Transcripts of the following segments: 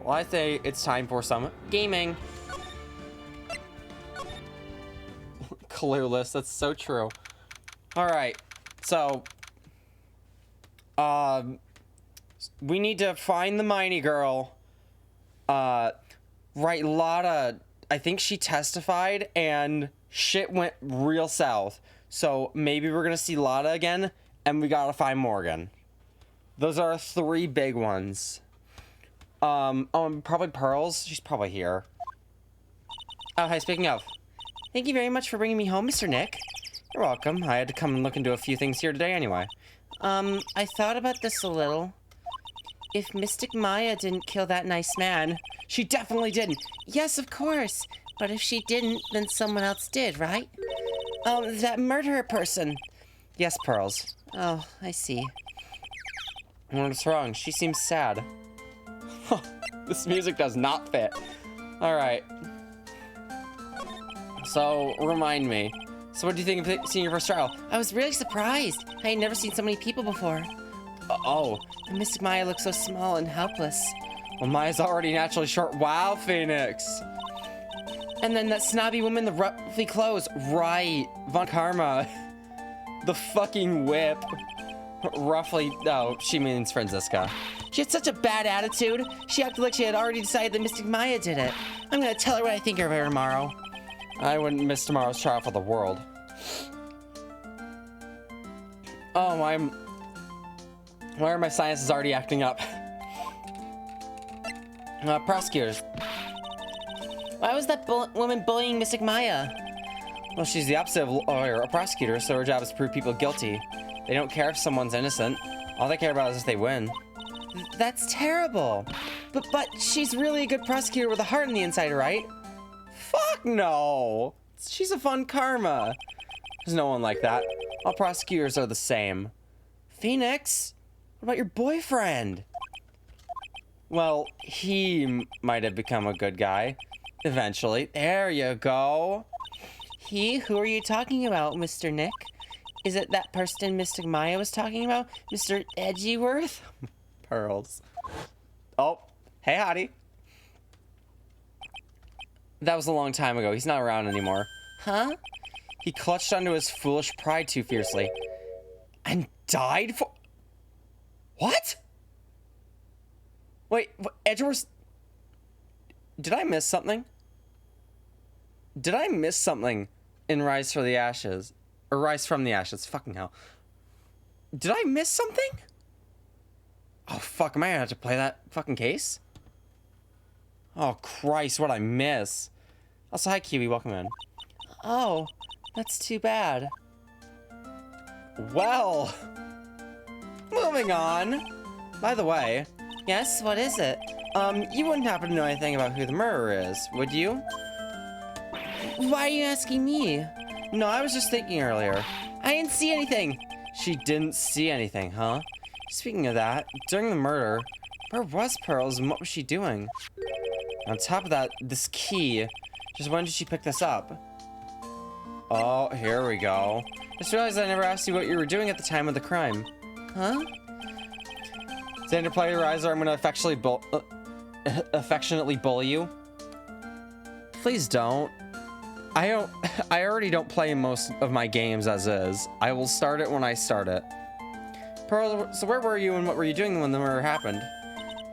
Well, I say it's time for some gaming. Clueless, that's so true. Alright, so... we need to find the Miney girl. Right, Lotta, I think she testified and shit went real south. So maybe we're gonna see Lotta again, and we gotta find Morgan. Those are 3 big ones. Oh, and probably Pearls. She's probably here. Oh, hi, speaking of. Thank you very much for bringing me home, Mr. Nick. You're welcome. I had to come and look into a few things here today anyway. I thought about this a little. If Mystic Maya didn't kill that nice man... She definitely didn't. Yes, of course. But if she didn't, then someone else did, right? Oh, that murderer person. Yes, Pearls. Oh, I see. What's wrong? She seems sad. This music does not fit. Alright. So, remind me. So what do you think of seeing your first trial? I was really surprised. I had never seen so many people before. Oh. And Mystic Maya looks so small and helpless. Well, Maya's already naturally short. Wow, Phoenix. And then that snobby woman in the ruffly clothes. Right. Von Karma. The fucking whip. Roughly. Oh, she means Franziska. She had such a bad attitude. She acted like she had already decided that Mystic Maya did it. I'm gonna tell her what I think of her tomorrow. I wouldn't miss tomorrow's trial for the world. Oh, why are my sciences already acting up? Prosecutors. Why was that woman bullying Mystic Maya? Well, she's the opposite of a lawyer, a prosecutor, so her job is to prove people guilty. They don't care if someone's innocent. All they care about is if they win. That's terrible. But she's really a good prosecutor with a heart on the inside, right? Fuck no! She's a Von Karma. There's no one like that. All prosecutors are the same. Phoenix? What about your boyfriend? Well, he might have become a good guy. Eventually. There you go. He? Who are you talking about, Mr. Nick? Is it that person Mystic Maya was talking about? Mr. Edgeworth? Pearls. Oh, hey, hottie. That was a long time ago. He's not around anymore. Huh? He clutched onto his foolish pride too fiercely. And died for... What? Wait, Edgeworth... Did I miss something? Did I miss something in Rise for the Ashes? Or Rise from the Ashes, fucking hell. Did I miss something? Oh, fuck, am I gonna have to play that fucking case? Oh, Christ, what'd I miss? Also, hi, Kiwi, welcome in. Oh, that's too bad. Well, moving on. By the way, yes, what is it? You wouldn't happen to know anything about who the murderer is, would you? Why are you asking me? No, I was just thinking earlier. I didn't see anything. She didn't see anything, huh? Speaking of that, during the murder, where was Pearls and what was she doing? On top of that, this key. Just when did she pick this up? Oh, here we go. Just realized I never asked you what you were doing at the time of the crime. Huh? Xander, play your eyes or I'm gonna affectionately bully you. Please don't. I already don't play most of my games as is. I will start it when I start it. Pearl, so where were you and what were you doing when the murder happened?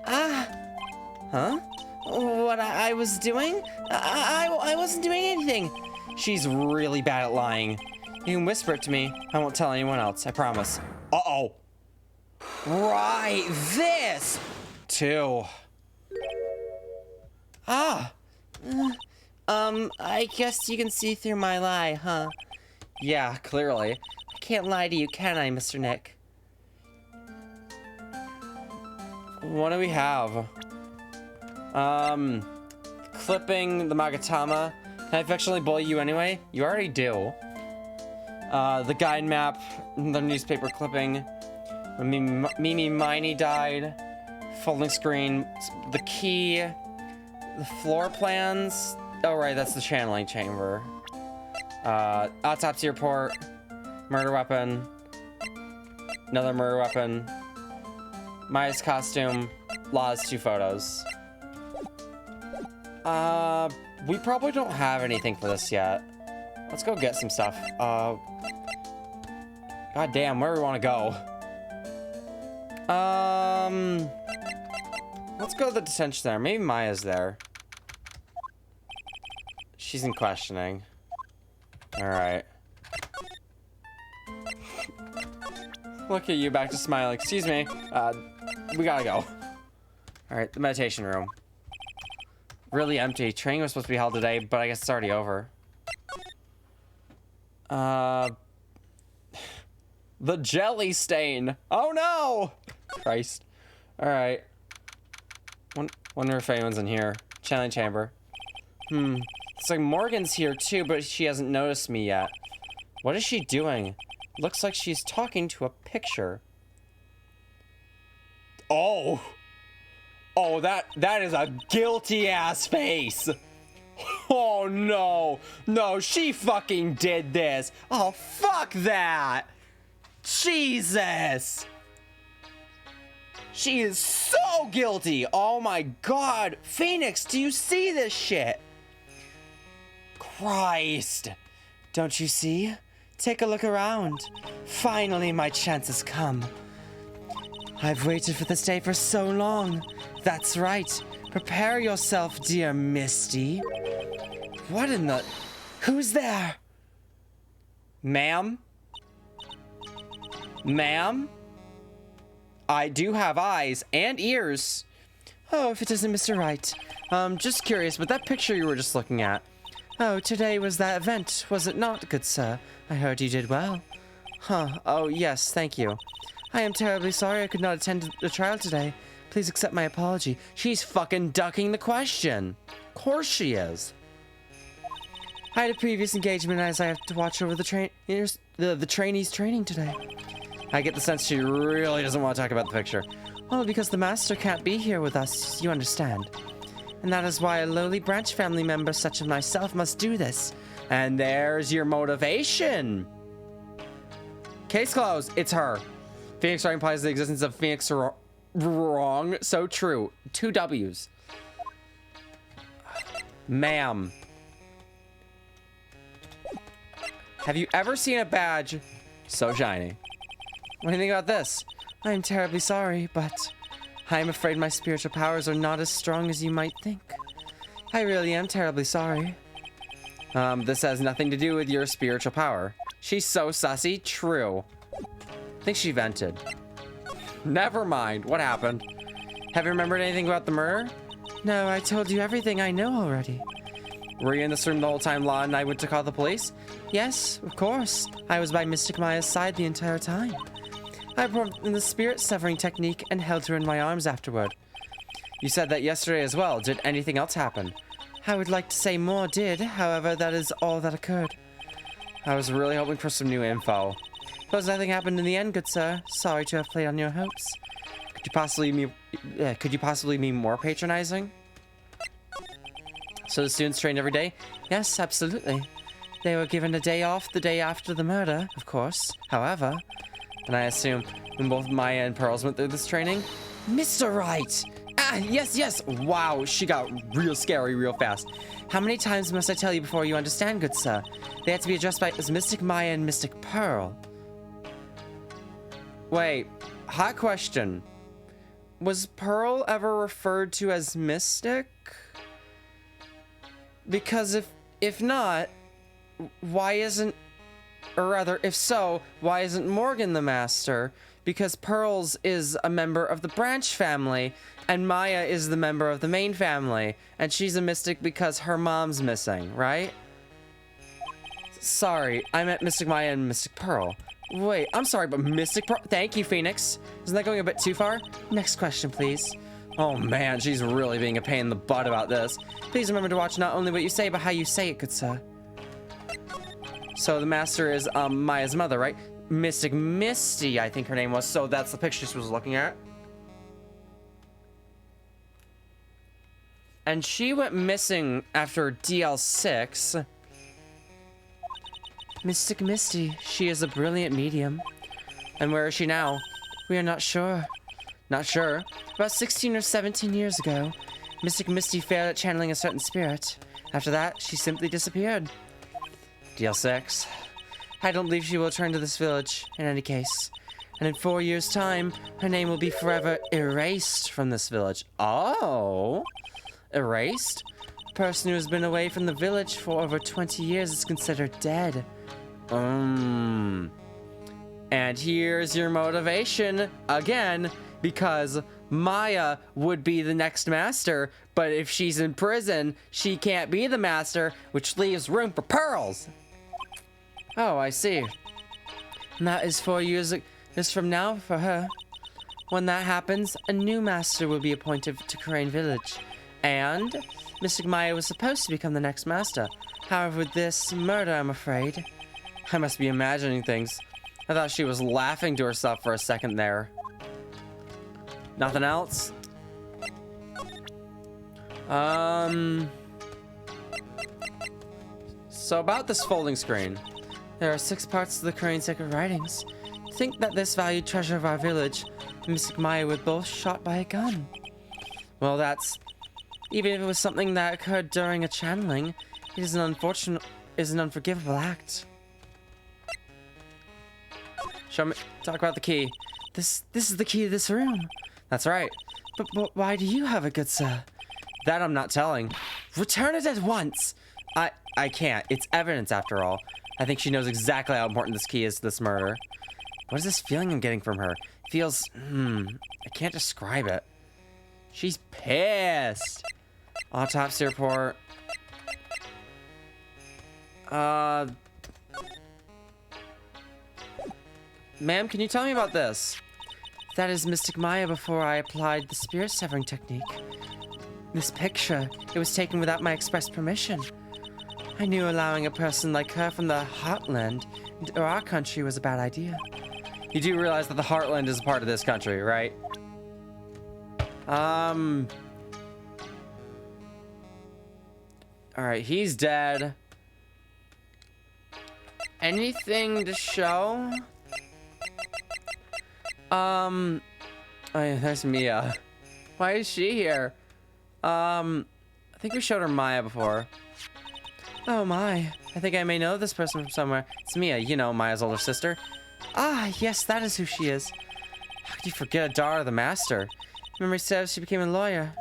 Huh? What I was doing? I wasn't doing anything. She's really bad at lying. You can whisper it to me. I won't tell anyone else, I promise. Uh-oh. Right, this! Too. I guess you can see through my lie, huh? Yeah, clearly. I can't lie to you, can I, Mr. Nick? What do we have? Clipping the Magatama. Can I affectionately bully you anyway? You already do. The guide map, the newspaper clipping. When Mimi Miney died. Folding screen, the key, the floor plans. Oh, right, that's the channeling chamber. Autopsy report, murder weapon, another murder weapon, Maya's costume, Law's 2 photos. We probably don't have anything for this yet. Let's go get some stuff. God damn, where do we want to go? Let's go to the detention center. Maybe Maya's there. She's in questioning. Alright. Look at you, back to smiling. Excuse me. We gotta go. Alright, the meditation room. Really empty. Training was supposed to be held today, but I guess it's already over. The jelly stain. Oh no! Christ. Alright. Wonder if anyone's in here. Channeling chamber. It's like Morgan's here too, but she hasn't noticed me yet. What is she doing? Looks like she's talking to a picture. Oh! Oh, that is a guilty ass face. Oh no. No, she fucking did this. Oh, fuck that. Jesus. She is so guilty. Oh my god. Phoenix, do you see this shit? Christ. Don't you see? Take a look around. Finally, my chance has come. I've waited for this day for so long. That's right. Prepare yourself, dear Misty. What in the... Who's there? Ma'am? Ma'am? I do have eyes and ears. Oh, if it isn't Mr. Wright. Just curious, but that picture you were just looking at. Oh, today was that event, was it not, good sir? I heard you did well. Huh, oh yes, thank you. I am terribly sorry I could not attend the trial today. Please accept my apology. She's fucking ducking the question. Of course she is. I had a previous engagement as I have to watch over the trainees training today. I get the sense she really doesn't want to talk about the picture. Well, because the master can't be here with us, you understand. And that is why a lowly branch family member such as myself must do this. And there's your motivation. Case closed. It's her. Phoenix Wright implies the existence of Phoenix wrong. So true. 2 W's. Ma'am. Have you ever seen a badge so shiny? What do you think about this? I'm terribly sorry, but I'm afraid my spiritual powers are not as strong as you might think. I really am terribly sorry. This has nothing to do with your spiritual power. She's so sussy. True. I think she vented. Never mind. What happened? Have you remembered anything about the murder? No, I told you everything I know already. Were you in this room the whole time Law and I went to call the police? Yes, of course. I was by Mystic Maya's side the entire time. I performed the spirit severing technique and held her in my arms afterward. You said that yesterday as well. Did anything else happen? I would like to say more did, however, that is all that occurred. I was really hoping for some new info. Suppose nothing happened in the end, good sir. Sorry to have played on your hopes. Could you possibly be more patronizing? So the students trained every day? Yes, absolutely. They were given a day off the day after the murder, of course. However, and I assume when both Maya and Pearls went through this training? Mr. Wright! Ah, yes! Wow, she got real scary real fast. How many times must I tell you before you understand, good sir? They had to be addressed by as Mystic Maya and Mystic Pearl. Wait, hot question. Was Pearl ever referred to as Mystic? Because if not, why isn't... Or rather, if so, why isn't Morgan the master? Because Pearls is a member of the branch family, and Maya is the member of the main family, and she's a mystic because her mom's missing, right? Sorry, I meant Mystic Maya and Mystic Pearl. Wait, I'm sorry, but Mystic Pearl... Thank you, Phoenix. Isn't that going a bit too far? Next question, please. Oh man, she's really being a pain in the butt about this. Please remember to watch not only what you say, but how you say it, good sir. So the master is Maya's mother, right? Mystic Misty, I think her name was. So that's the picture she was looking at. And she went missing after DL6. Mystic Misty, she is a brilliant medium. And where is she now? We are not sure. Not sure. About 16 or 17 years ago, Mystic Misty failed at channeling a certain spirit. After that, she simply disappeared. Deal 6. I don't believe she will return to this village, in any case. And in 4 years' time, her name will be forever erased from this village. Oh! Erased? A person who has been away from the village for over 20 years is considered dead. And here's your motivation, again, because Maya would be the next master, but if she's in prison, she can't be the master, which leaves room for pearls. Oh, I see. And that is 4 years from now for her. When that happens, a new master will be appointed to Crane Village. And Mystic Maya was supposed to become the next master. However, with this murder, I'm afraid. I must be imagining things. I thought she was laughing to herself for a second there. Nothing else? So about this folding screen. There are 6 parts to the Crane Sacred Writings. Think that this valued treasure of our village and Mystic Maya were both shot by a gun. Well, that's... Even if it was something that occurred during a channeling, it is an unforgivable act. Show me... Talk about the key. This is the key to this room. That's right. But why do you have it, good sir? That I'm not telling. Return it at once! I can't. It's evidence, after all. I think she knows exactly how important this key is to this murder. What is this feeling I'm getting from her? It feels... I can't describe it. She's pissed. Autopsy report. Ma'am, can you tell me about this? That is Mystic Maya before I applied the spirit severing technique. This picture, it was taken without my express permission. I knew allowing a person like her from the Heartland into our country was a bad idea. You do realize that the Heartland is a part of this country, right? Alright, he's dead. Anything to show? Oh yeah, there's Mia. Why is she here? I think we showed her Maya before. Oh my, I think I may know this person from somewhere. It's Mia, you know, Maya's older sister. Ah, yes, that is who she is. How could you forget a daughter of the master? Memory says she became a lawyer.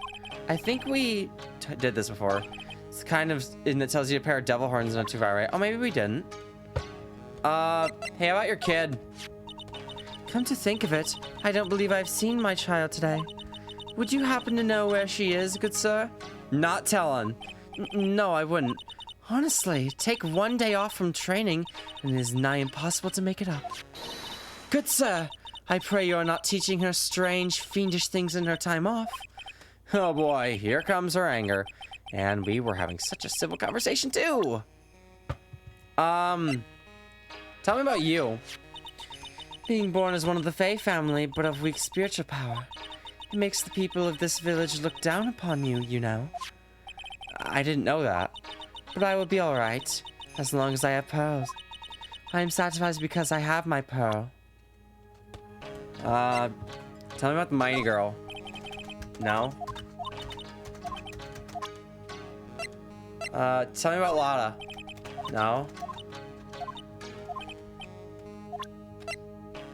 I think we did this before. It's kind of, and it tells you a pair of devil horns not too far away. Oh, maybe we didn't. Hey, how about your kid? Come to think of it, I don't believe I've seen my child today. Would you happen to know where she is, good sir? Not telling. No, I wouldn't. Honestly, take 1 day off from training, and it is nigh impossible to make it up. Good sir, I pray you are not teaching her strange, fiendish things in her time off. Oh boy, here comes her anger. And we were having such a civil conversation too. Tell me about you. Being born as one of the Fae family, but of weak spiritual power, it makes the people of this village look down upon you, you know. I didn't know that. But I will be alright, as long as I have pearls. I am satisfied because I have my pearl. Tell me about the mighty girl. No? Tell me about Lada. No?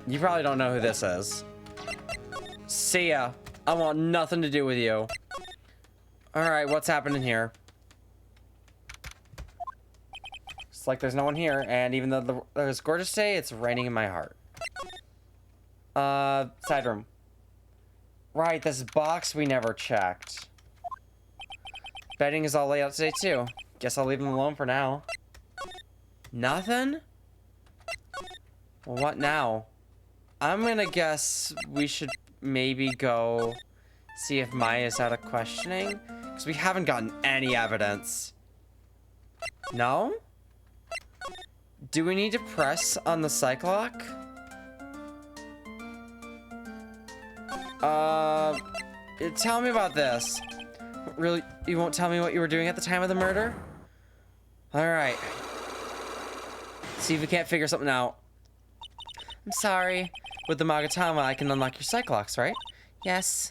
You probably don't know who this is. See ya. I want nothing to do with you. Alright, what's happening here? It's like there's no one here, and even though there's a gorgeous day, it's raining in my heart. Side room. Right, this box we never checked. Bedding is all laid out today, too. Guess I'll leave them alone for now. Nothing? Well, what now? I'm gonna guess we should maybe go see if Maya's out of questioning. Because we haven't gotten any evidence. No? Do we need to press on the psych lock? Tell me about this. Really, you won't tell me what you were doing at the time of the murder? Alright. See if we can't figure something out. I'm sorry. With the Magatama, I can unlock your psych locks, right? Yes.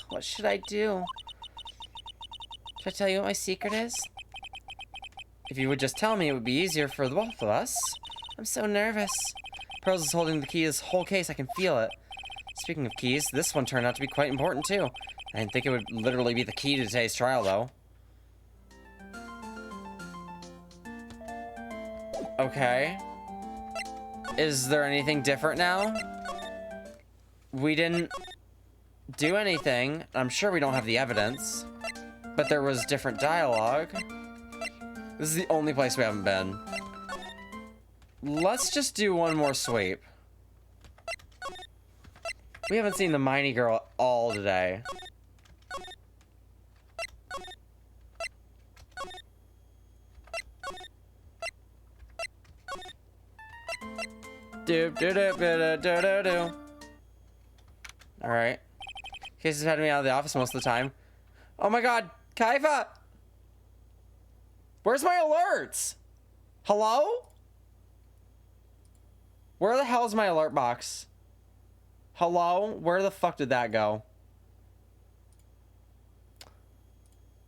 What should I do? Should I tell you what my secret is? If you would just tell me, it would be easier for the both of us. I'm so nervous. Pearls is holding the key to this whole case. I can feel it. Speaking of keys, this one turned out to be quite important, too. I didn't think it would literally be the key to today's trial, though. Okay. Is there anything different now? We didn't do anything. I'm sure we don't have the evidence. But there was different dialogue. This is the only place we haven't been. Let's just do one more sweep. We haven't seen the Miney girl at all today. Alright. Case has had me out of the office most of the time. Oh my god, Kaifa! Where's my alerts? Hello? Where the hell is my alert box? Hello? Where the fuck did that go?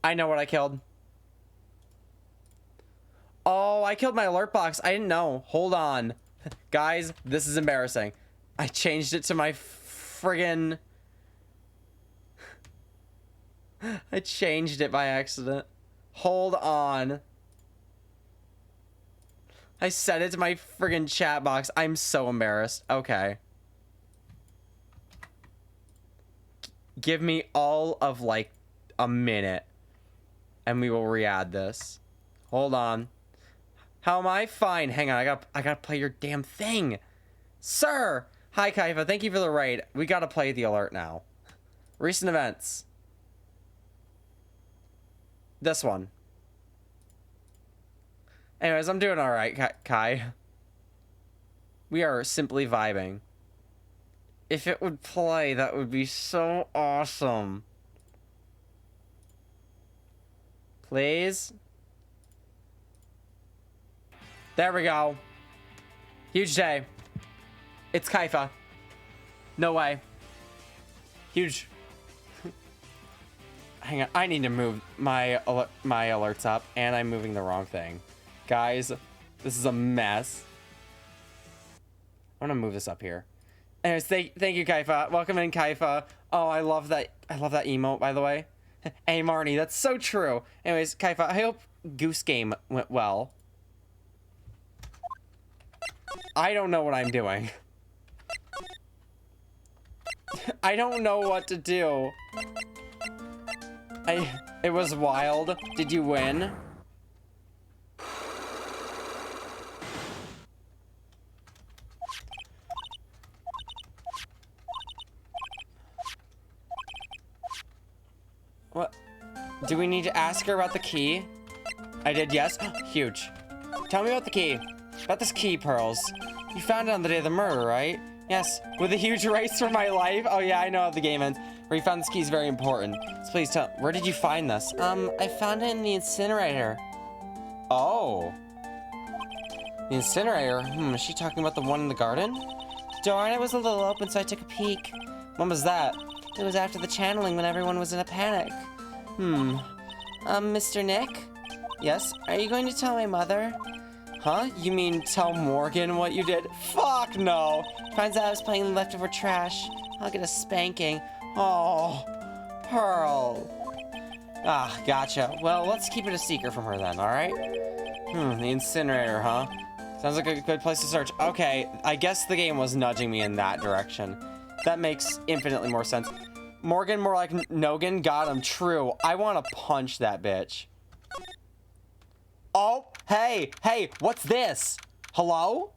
I know what I killed. Oh, I killed my alert box. I didn't know. Hold on. Guys, this is embarrassing. I changed it to my friggin... I changed it by accident. Hold on. I set it to my friggin' chat box. I'm so embarrassed. Okay. Give me all of, like, a minute. And we will re-add this. Hold on. How am I? Fine. Hang on. I gotta play your damn thing. Sir! Hi, Kaifa. Thank you for the raid. We gotta play the alert now. Recent events. This one. Anyways, I'm doing alright, Kai. We are simply vibing. If it would play, that would be so awesome. Please? There we go. Huge day. It's Kaifa. No way. Huge. Hang on, I need to move my alerts up, and I'm moving the wrong thing. Guys, this is a mess. I'm gonna move this up here. Anyways, thank you, Kaifa. Welcome in, Kaifa. Oh, I love that emote, by the way. Hey, Marnie, that's so true. Anyways, Kaifa, I hope Goose Game went well. I don't know what I'm doing. I don't know what to do. It was wild. Did you win? What? Do we need to ask her about the key? I did, yes. Huge. Tell me about the key. About this key, Pearls. You found it on the day of the murder, right? Yes. With a huge race for my life? Oh yeah, I know how the game ends. Where you found this key is very important. So please tell, where did you find this? I found it in the incinerator. Oh. The incinerator? Is she talking about the one in the garden? Darn, it was a little open, so I took a peek. When was that? It was after the channeling when everyone was in a panic. Mr. Nick? Yes? Are you going to tell my mother? Huh? You mean tell Morgan what you did? Fuck no! Finds out I was playing leftover trash. I'll get a spanking. Oh, Pearl. Ah, gotcha. Well, let's keep it a secret from her then, alright? The incinerator, huh? Sounds like a good place to search. Okay, I guess the game was nudging me in that direction. That makes infinitely more sense. Morgan, more like Nogan. Got him. True. I want to punch that bitch. Oh, hey, what's this? Hello?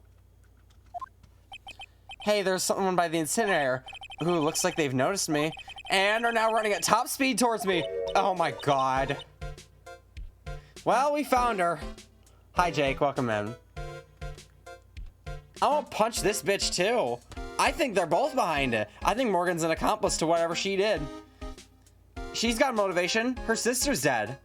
Hey, there's someone by the incinerator. Ooh, looks like they've noticed me. And are now running at top speed towards me. Oh my god. Well, we found her. Hi, Jake. Welcome in. I want to punch this bitch, too. I think they're both behind it. I think Morgan's an accomplice to whatever she did. She's got motivation. Her sister's dead.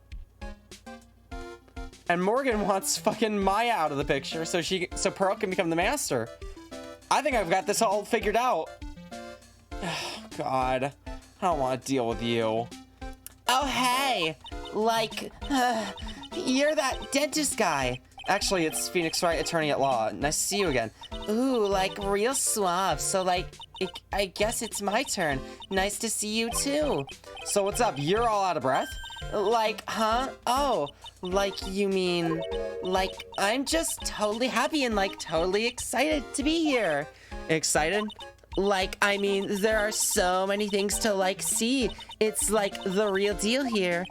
And Morgan wants fucking Maya out of the picture so Pearl can become the master. I think I've got this all figured out. Oh, God. I don't want to deal with you. Oh, hey! Like, you're that dentist guy. Actually, it's Phoenix Wright, attorney at law. Nice to see you again. Ooh, like, real suave. So, like, I guess it's my turn. Nice to see you, too. So, what's up? You're all out of breath? Like, huh? Oh, like, you mean... Like, I'm just totally happy and, like, totally excited to be here. Excited? Like, I mean, there are so many things to, like, see. It's, like, the real deal here.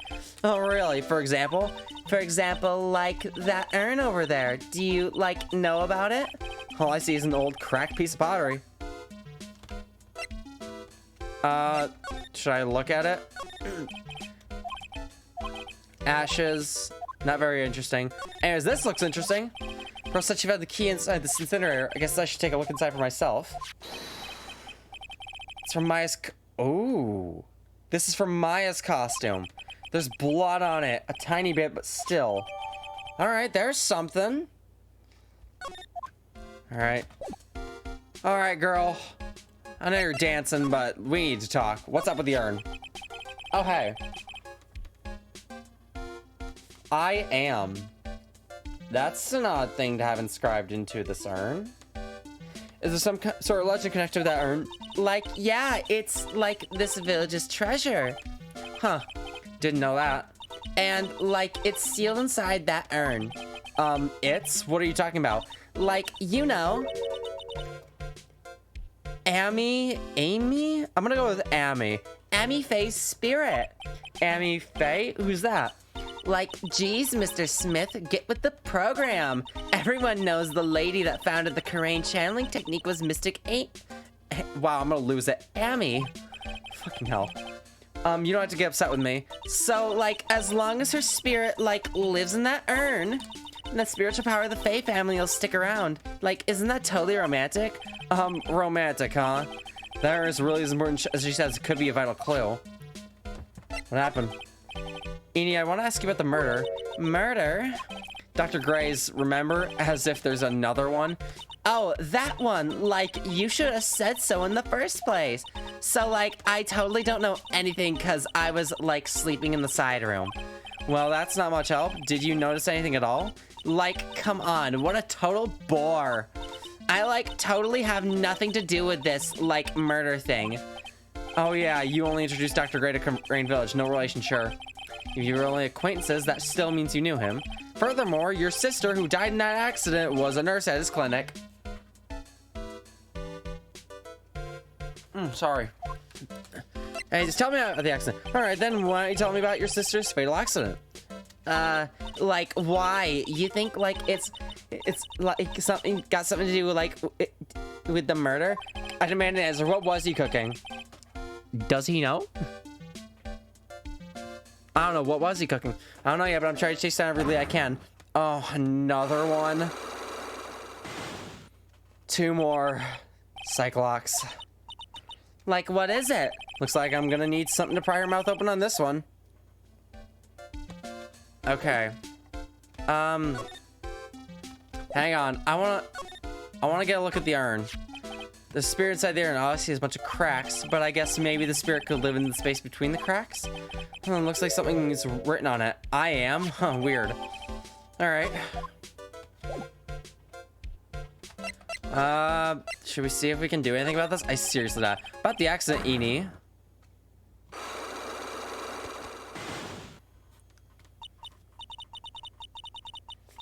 Oh, really? For example? For example, like, that urn over there. Do you, like, know about it? All I see is an old cracked piece of pottery. Should I look at it? Ashes. Not very interesting. Anyways, this looks interesting. Girl said you've had the key inside this incinerator. I guess I should take a look inside for myself. It's from Maya's... Ooh. This is from Maya's costume. There's blood on it. A tiny bit, but still. Alright, there's something. Alright. Alright, girl. I know you're dancing, but we need to talk. What's up with the urn? Oh, hey. I am. That's an odd thing to have inscribed into this urn. Is there some sort of legend connected to that urn? Like, yeah, it's like this village's treasure. Huh. Didn't know that. And, like, it's sealed inside that urn. It's? What are you talking about? Like, you know. Amy? I'm gonna go with Amy. Amy Faye's spirit. Amy Faye? Who's that? Like, geez, Mr. Smith, get with the program. Everyone knows the lady that founded the Karain channeling technique was Mystic Wow, I'm gonna lose it. Amy. Fucking hell. You don't have to get upset with me. So, like, as long as her spirit, like, lives in that urn, and the spiritual power of the Faye family will stick around. Like, isn't that totally romantic? Romantic, huh? That urn is really as important as she says. It could be a vital clue. What happened? Eni, I want to ask you about the murder. Murder? Dr. Gray's, remember? As if there's another one. Oh, that one. Like, you should have said so in the first place. So, like, I totally don't know anything because I was, like, sleeping in the side room. Well, that's not much help. Did you notice anything at all? Like, come on. What a total bore. I, like, totally have nothing to do with this, like, murder thing. Oh, yeah. You only introduced Dr. Gray to Karain Village. No relation, sure. If you were only acquaintances, that still means you knew him. Furthermore, your sister, who died in that accident, was a nurse at his clinic. Sorry. Hey, just tell me about the accident. Alright, then why don't you tell me about your sister's fatal accident? Like, why? You think, like, it's like something, got something to do with, like, with the murder? I demand an answer. What was he cooking? Does he know? I don't know. What was he cooking? I don't know yet, but I'm trying to chase down every lead I can. Oh, another one. 2 more. Cyclox. Like, what is it? Looks like I'm gonna need something to pry your mouth open on this one. Okay. Hang on. I wanna get a look at the urn. The spirit inside the urn obviously has a bunch of cracks, but I guess maybe the spirit could live in the space between the cracks? Looks like something is written on it. I am? Huh, weird. Alright. Should we see if we can do anything about this? I seriously doubt. About the accident, Eni.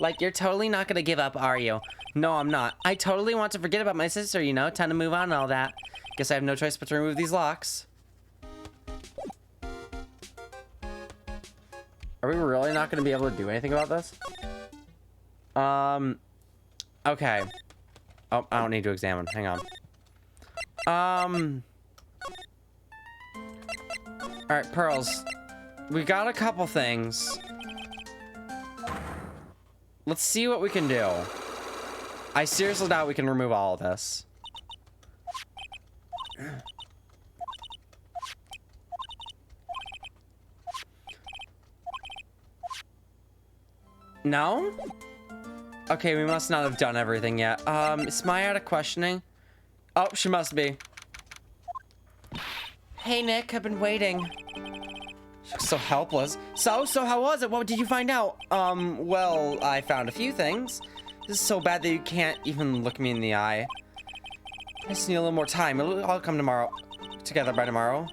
Like, you're totally not gonna give up, are you? No, I'm not. I totally want to forget about my sister, you know? Time to move on and all that. Guess I have no choice but to remove these locks. Are we really not gonna be able to do anything about this? Okay. Oh, I don't need to examine. Hang on. Alright, pearls. We got a couple things. Let's see what we can do. I seriously doubt we can remove all of this. No? Okay, we must not have done everything yet. Is Maya out of questioning? Oh, she must be. Hey, Nick, I've been waiting. She looks so helpless. So how was it? What did you find out? Well, I found a few things. This is so bad that you can't even look me in the eye. I just need a little more time. I'll come tomorrow. Together by tomorrow.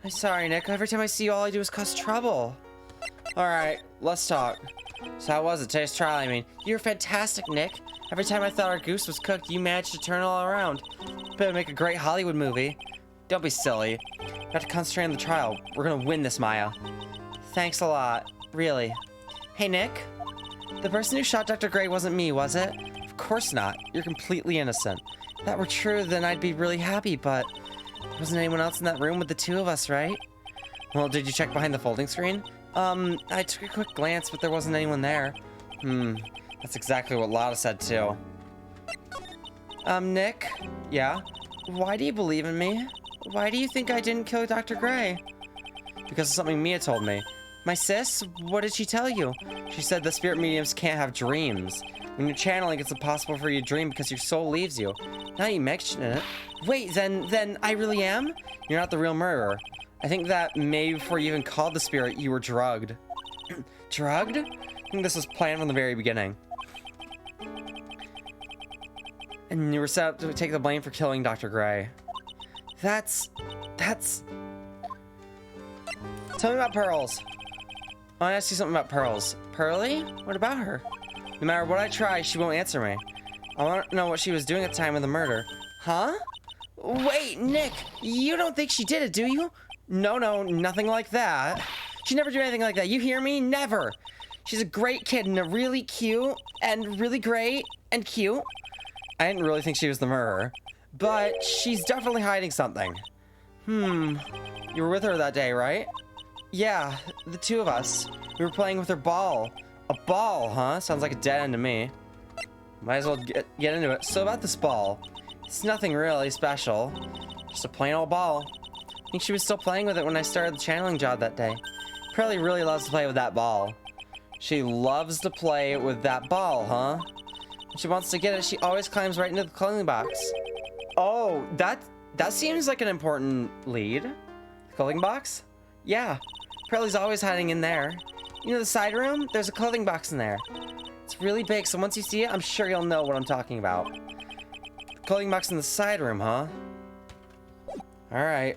I'm sorry, Nick. Every time I see you, all I do is cause trouble. Alright, let's talk. So how was it? Today's trial, I mean. You were fantastic, Nick. Every time I thought our goose was cooked, you managed to turn it all around. Better make a great Hollywood movie. Don't be silly. You have to concentrate on the trial. We're gonna win this, Maya. Thanks a lot. Really. Hey, Nick. The person who shot Dr. Gray wasn't me, was it? Of course not. You're completely innocent. If that were true, then I'd be really happy, but there wasn't anyone else in that room with the two of us, right? Well, did you check behind the folding screen? I took a quick glance, but there wasn't anyone there. That's exactly what Lotta said, too. Nick? Yeah? Why do you believe in me? Why do you think I didn't kill Dr. Gray? Because of something Mia told me. My sis? What did she tell you? She said the spirit mediums can't have dreams. When you're channeling, it's impossible for you to dream because your soul leaves you. Now you mention it. Wait, then I really am? You're not the real murderer. I think that maybe before you even called the spirit, you were drugged. Drugged? I think this was planned from the very beginning. And you were set up to take the blame for killing Dr. Gray. That's... Tell me about Pearls. I want to ask you something about Pearls. Pearly? What about her? No matter what I try, she won't answer me. I want to know what she was doing at the time of the murder. Huh? Wait, Nick, you don't think she did it, do you? No, nothing like that. She never did anything like that. You hear me? Never. She's a great kid and a really cute and really great and cute. I didn't really think she was the murderer, but she's definitely hiding something. You were with her that day, right? Yeah, the two of us. We were playing with her ball. A ball, huh? Sounds like a dead end to me. Might as well get into it. So about this ball. It's nothing really special. Just a plain old ball. I think she was still playing with it when I started the channeling job that day. Pearly really loves to play with that ball. She loves to play with that ball, huh? When she wants to get it, she always climbs right into the clothing box. Oh, that seems like an important lead. The clothing box? Yeah. Pearly's always hiding in there. You know the side room? There's a clothing box in there. It's really big, so once you see it, I'm sure you'll know what I'm talking about. Clothing box in the side room, huh? Alright.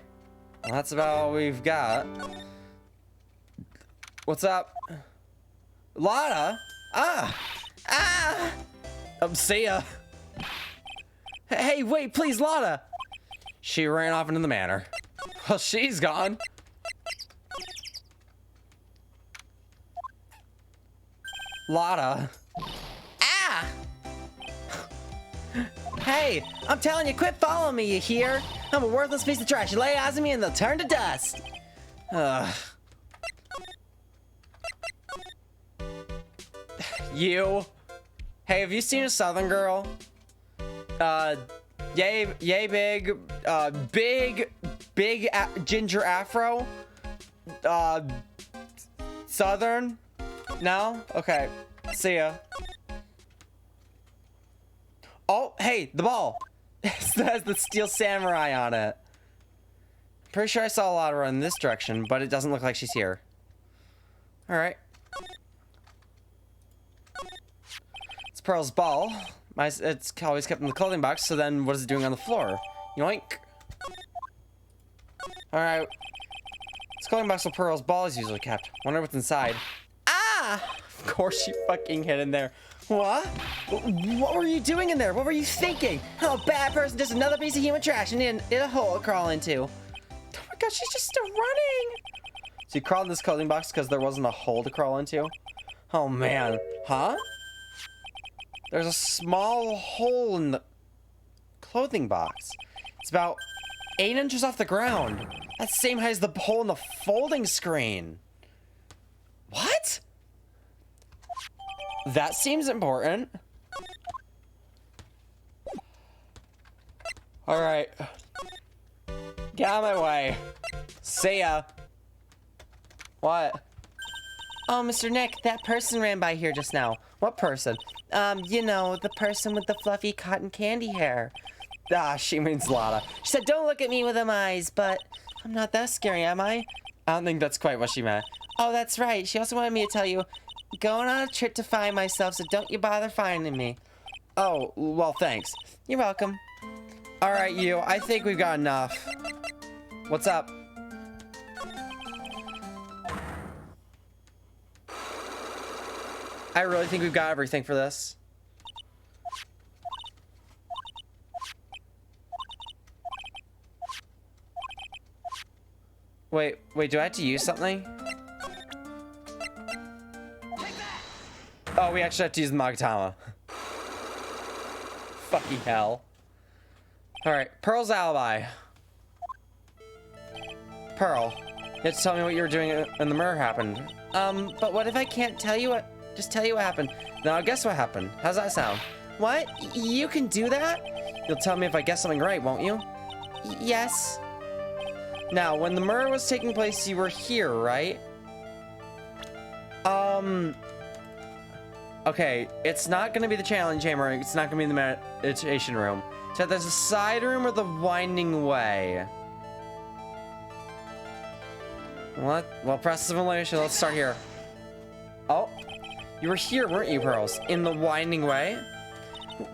Well, that's about all we've got. What's up? Lotta? See ya. Hey, wait, please, Lotta! She ran off into the manor. Well, she's gone. Lotta. Hey, I'm telling you, quit following me, you hear? I'm a worthless piece of trash. You lay eyes on me and they'll turn to dust. You. Hey, have you seen a Southern girl? Yay big, ginger afro? Southern? No? Okay. See ya. Oh, hey, the ball. It has the Steel Samurai on it. Pretty sure I saw a lot of her in this direction, but it doesn't look like she's here. Alright. It's Pearl's ball. It's always kept in the clothing box, so then what is it doing on the floor? Yoink. Alright. This clothing box where Pearl's ball is usually kept. Wonder what's inside. Of course she fucking hid in there. What? What were you doing in there? What were you thinking? Oh, bad person, just another piece of human trash and in a hole to crawl into. Oh my god, she's just still running. So you crawled in this clothing box because there wasn't a hole to crawl into? Oh man. Huh? There's a small hole in the clothing box. It's about 8 inches off the ground. That's the same height as the hole in the folding screen. What? That seems important. Alright. Get out of my way. See ya. What? Oh, Mr. Nick, that person ran by here just now. What person? You know, the person with the fluffy cotton candy hair. She means Lotta. She said, don't look at me with them eyes, but I'm not that scary, am I? I don't think that's quite what she meant. Oh, that's right. She also wanted me to tell you, going on a trip to find myself, so don't you bother finding me. Oh, well, thanks. You're welcome. All right, you. I think we've got enough. What's up? I really think we've got everything for this. Wait, do I have to use something? Oh, we actually have to use the Magatama. Fucking hell. Alright, Pearl's alibi. Pearl, you have to tell me what you were doing when the murder happened. But what if I can't tell you what... Just tell you what happened. Now, guess what happened. How's that sound? What? You can do that? You'll tell me if I guess something right, won't you? Yes. Now, when the murder was taking place, you were here, right? Okay, it's not gonna be the challenge chamber. It's not gonna be in the meditation room. So there's a side room or the winding way. What? Well, press simulation. Let's start here. Oh, you were here, weren't you, Pearls? In the winding way?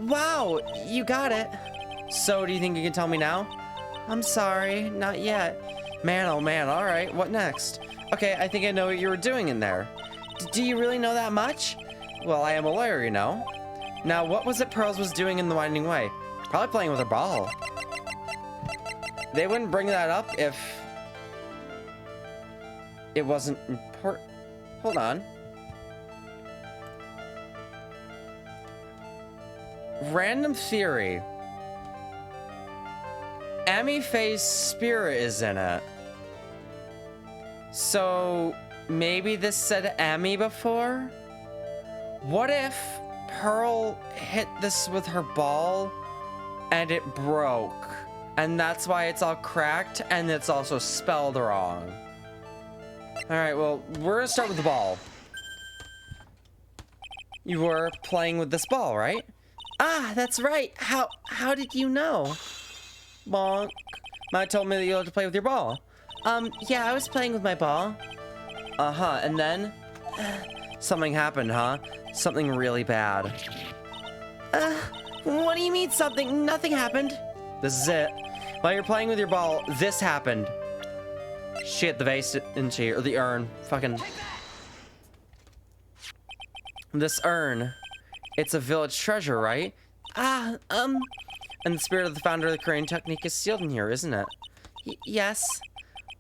Wow, you got it. So, do you think you can tell me now? I'm sorry, not yet. Man, oh man, alright, what next? Okay, I think I know what you were doing in there. Do you really know that much? Well, I am a lawyer, you know. Now, what was it Pearls was doing in the winding way? Probably playing with her ball. They wouldn't bring that up if it wasn't important. Hold on. Random theory. Amy Faye's spirit is in it. So maybe this said Amy before? What if Pearl hit this with her ball and it broke? And that's why it's all cracked and it's also spelled wrong. Alright, well, we're gonna start with the ball. You were playing with this ball, right? Ah, that's right. How did you know? Bonk. Matt told me that you like to play with your ball. Yeah, I was playing with my ball. Uh-huh, and then? Something happened, huh? Something really bad. What do you mean something? Nothing happened. This is it. While you're playing with your ball, this happened. She hit the vase, didn't she? Or the urn. Fucking... This urn. It's a village treasure, right? And the spirit of the founder of the Korean technique is sealed in here, isn't it? Yes.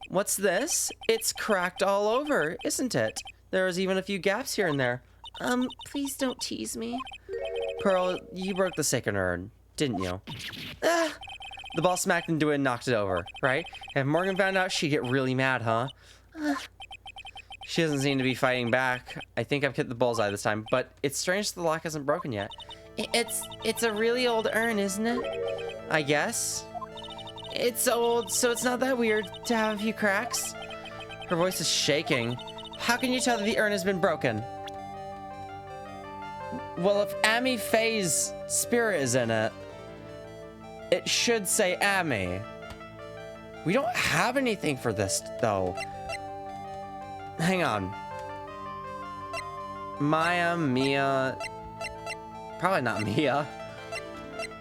What's this? It's cracked all over, isn't it? There's even a few gaps here and there. Please don't tease me. Pearl, you broke the sacred urn, didn't you? The ball smacked into it and knocked it over, right? If Morgan found out, she'd get really mad, huh? She doesn't seem to be fighting back. I think I've hit the bullseye this time, but it's strange the lock hasn't broken yet. It's a really old urn, isn't it? I guess. It's old, so it's not that weird to have a few cracks. Her voice is shaking. How can you tell that the urn has been broken? Well, if Amy Faye's spirit is in it, it should say Amy. We don't have anything for this, though. Hang on. Maya, Mia... Probably not Mia.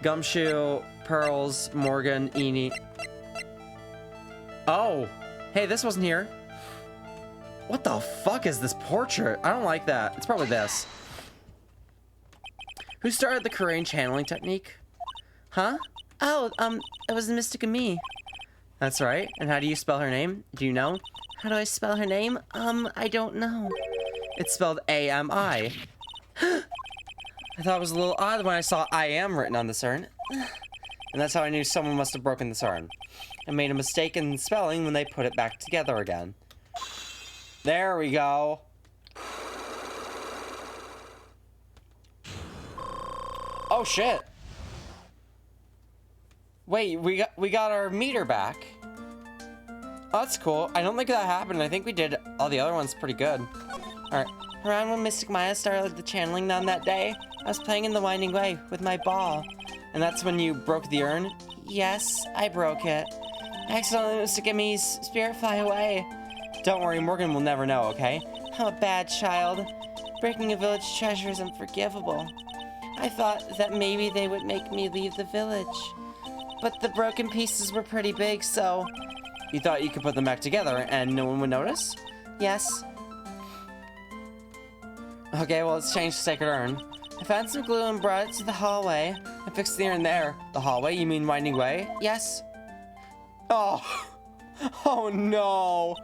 Gumshoe, Pearls, Morgan, Eni. Oh! Hey, this wasn't here. What the fuck is this portrait? I don't like that. It's probably this. Who started the Korean channeling technique? Huh? Oh, it was the Mystic and me. That's right. And how do you spell her name? Do you know? How do I spell her name? I don't know. It's spelled A-M-I. I thought it was a little odd when I saw I am written on this urn. And that's how I knew someone must have broken this urn. And made a mistake in spelling when they put it back together again. There we go. Oh shit. Wait, we got our meter back. Oh, that's cool. I don't think that happened. I think we did all the other ones pretty good. Alright. Around when Mystic Maya started the channeling on that day, I was playing in the winding way with my ball. And that's when you broke the urn? Yes, I broke it. I accidentally let Mystic and me's spirit fly away. Don't worry, Morgan will never know, okay? I'm a bad child. Breaking a village treasure is unforgivable. I thought that maybe they would make me leave the village. But the broken pieces were pretty big, so... You thought you could put them back together and no one would notice? Yes. Okay, well, let's change the sacred urn. I found some glue and brought it to the hallway. I fixed the urn there. The hallway? You mean winding way? Yes. Oh. Oh, no.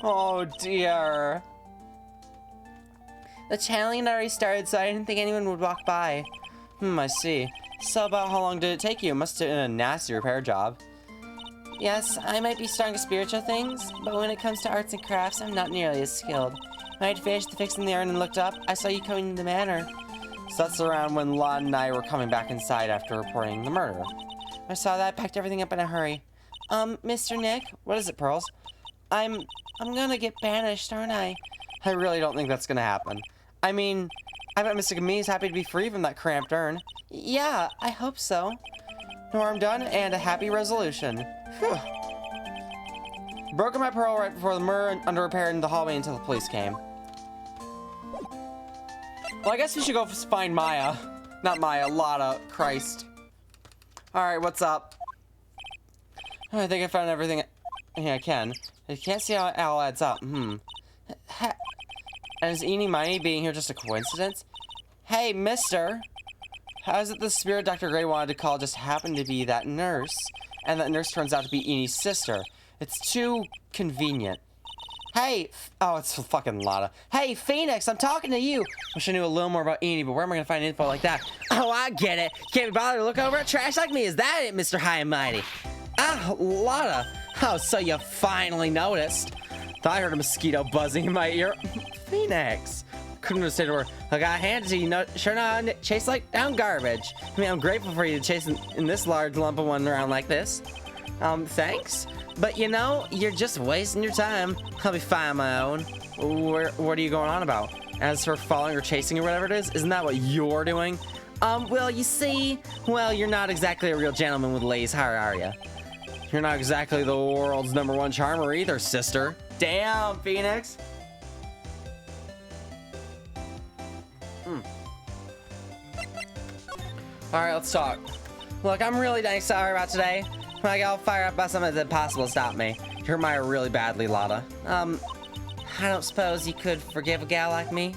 Oh, dear. The channeling had already started, so I didn't think anyone would walk by. I see. So about how long did it take you? It must have been a nasty repair job. Yes, I might be strong at spiritual things, but when it comes to arts and crafts, I'm not nearly as skilled. When I'd finished fixing the urn and looked up, I saw you coming to the manor. So that's around when Lon and I were coming back inside after reporting the murder. When I saw that, I packed everything up in a hurry. Mr. Nick? What is it, Pearls? I'm gonna get banished, aren't I? I really don't think that's gonna happen. I mean, I bet Mr. Gami is happy to be free from that cramped urn. Yeah, I hope so. No harm done, and a happy resolution. Whew. Broken my pearl right before the murder under repair in the hallway until the police came. Well, I guess we should go find Maya. Not Maya, Lotta. Christ. Alright, what's up? I think I found everything I can. I can't see how it all adds up. And is Eenie Miney being here just a coincidence? Hey, mister! How is it the spirit Dr. Gray wanted to call just happened to be that nurse? And that nurse turns out to be Enie's sister. It's too convenient. Hey! Oh, it's fucking Lotta. Hey, Phoenix, I'm talking to you! Wish I knew a little more about Eenie, but where am I gonna find info like that? Oh, I get it! Can't be bothered to look over at trash like me, is that it, Mr. High and Mighty? Ah, Lotta! Oh, so you finally noticed. Thought I heard a mosquito buzzing in my ear. Phoenix! Couldn't have said to her, I got handed to you, sure not chase like down garbage. I mean, I'm grateful for you to chase in this large lump of one around like this. Thanks. But you know, you're just wasting your time. I'll be fine on my own. What are you going on about? As for following or chasing or whatever it is, isn't that what you're doing? Well, you see, well, you're not exactly a real gentleman with a lady's heart, are you? You're not exactly the world's #1 charmer either, sister. Damn, Phoenix. Alright, let's talk. Look, I'm really dang sorry about today. When I got all fired up by something that's impossible to stop me. You hurt Maya really badly, Lotta. I don't suppose you could forgive a gal like me?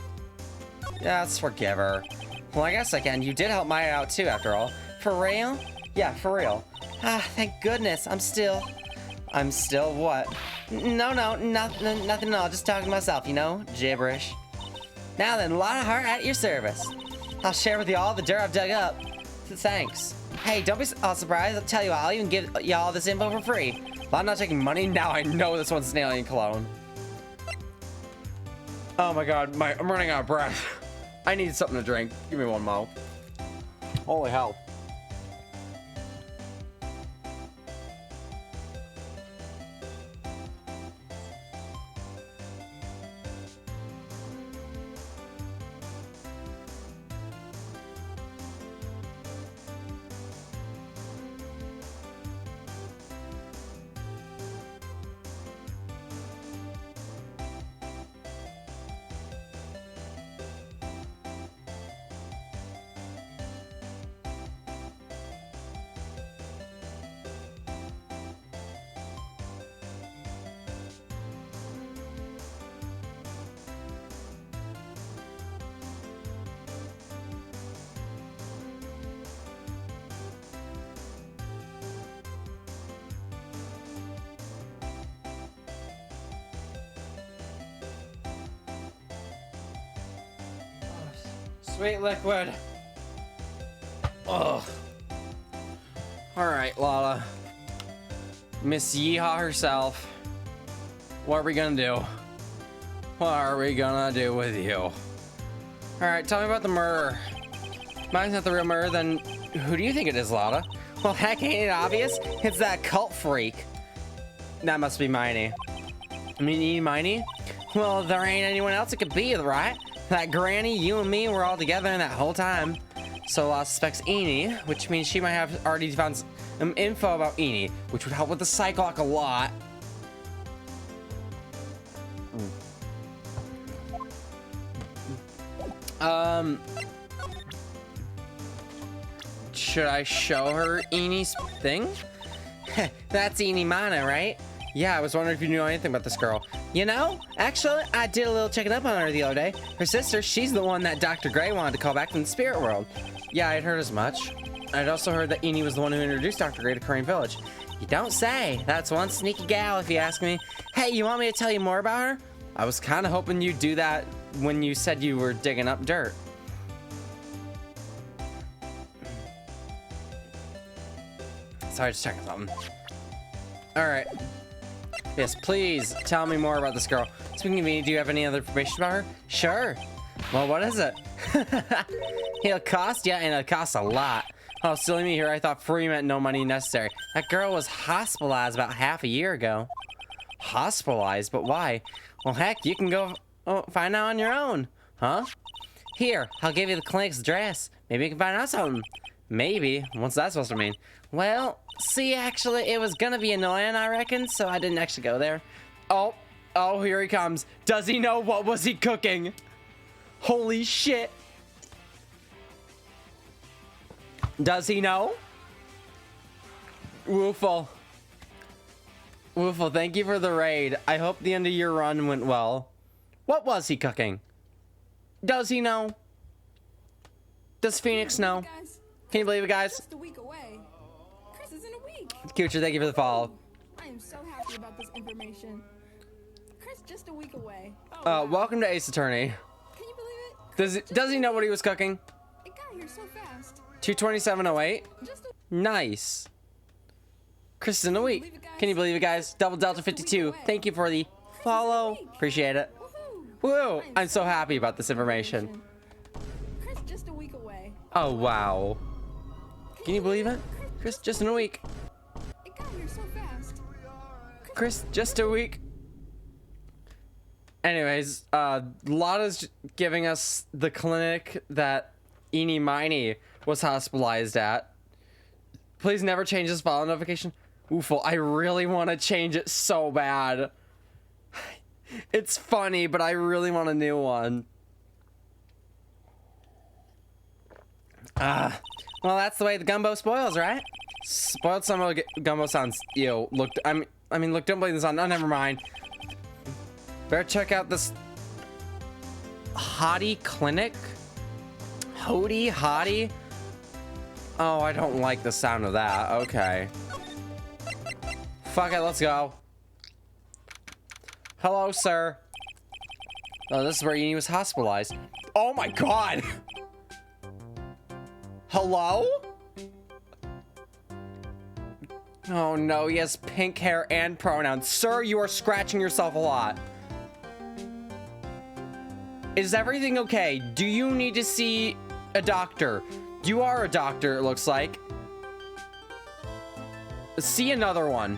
Yeah, let's forgive her. Well, I guess I can. You did help Maya out too, after all. For real? Yeah, for real. Ah, thank goodness. I'm still what? No, nothing at all. Just talking to myself, you know? Gibberish. Now then, Lotta Hart at your service. I'll share with you all the dirt I've dug up. Thanks. Hey, don't be all surprised. I'll tell you what, I'll even give y'all this info for free. I'm not taking money. Now I know this one's an alien cologne. Oh my god, I'm running out of breath. I need something to drink. Give me one mo. Holy hell. Sweet liquid. Ugh. Alright, Lotta. Miss Yeehaw herself. What are we gonna do? What are we gonna do with you? Alright, tell me about the murder. Mine's not the real murder, then who do you think it is, Lotta? Well, heck, ain't it obvious? It's that cult freak. That must be Miney. I mean, Miney? Well, there ain't anyone else it could be, right? That granny, you and me were all together in that whole time. So Lotta suspects Eenie, which means she might have already found some info about Eenie, which would help with the psych lock a lot. Should I show her Enie's thing? That's Enie Mana, right? Yeah, I was wondering if you knew anything about this girl. You know, actually, I did a little checking up on her the other day. Her sister, she's the one that Dr. Gray wanted to call back from the spirit world. Yeah, I'd heard as much. I'd also heard that Enie was the one who introduced Dr. Gray to Crane Village. You don't say. That's one sneaky gal, if you ask me. Hey, you want me to tell you more about her? I was kind of hoping you'd do that when you said you were digging up dirt. Sorry, just checking something. Alright. Yes, please tell me more about this girl. Speaking of me, do you have any other information about her? Sure. Well, what is it? It'll cost, yeah, and it'll cost a lot. Oh, silly me here. I thought free meant no money necessary. That girl was hospitalized about half a year ago. Hospitalized? But why? Well, heck, you can go find out on your own. Huh? Here, I'll give you the clinic's address. Maybe you can find out something. Maybe. What's that supposed to mean? Well, see, actually, it was gonna be annoying, I reckon, so I didn't actually go there. Oh, here he comes. Does he know what was he cooking? Holy shit. Does he know? Woofle. Woofle, thank you for the raid. I hope the end of your run went well. What was he cooking? Does he know? Does Phoenix know? Can you believe it, guys? Just a week away. Chris is in a week. Kucher, thank you for the follow. I am so happy about this information. Chris, just a week away. Oh, welcome to Ace Attorney. can you believe it? Does he know what he was cooking? It got here so fast. 22708. Just a Nice. Chris is in a week. Can you believe it, guys? Double Delta 52. Thank you for the follow. Appreciate it. woohoo. Woo! I'm so happy about this information. Chris, just a week away. Oh, wow. Can you believe it? Chris, just in a week. It got here so fast. Chris, just a week. Anyways, Lotta's giving us the clinic that Eenie Miney was hospitalized at. Please never change this follow notification. Woofle, I really want to change it so bad. It's funny, but I really want a new one. Well, that's the way the gumbo spoils, right? Spoiled summer gumbo sounds, ew. Look, I mean, look, don't blame this on. Oh, never mind. Better check out this Hottie Clinic. Hottie. Oh, I don't like the sound of that. Okay. Fuck it, let's go. Hello, sir. Oh, this is where Enie was hospitalized. Oh my god! Hello? Oh no, he has pink hair and pronouns. Sir, you are scratching yourself a lot. Is everything okay? Do you need to see a doctor? You are a doctor, it looks like. See another one.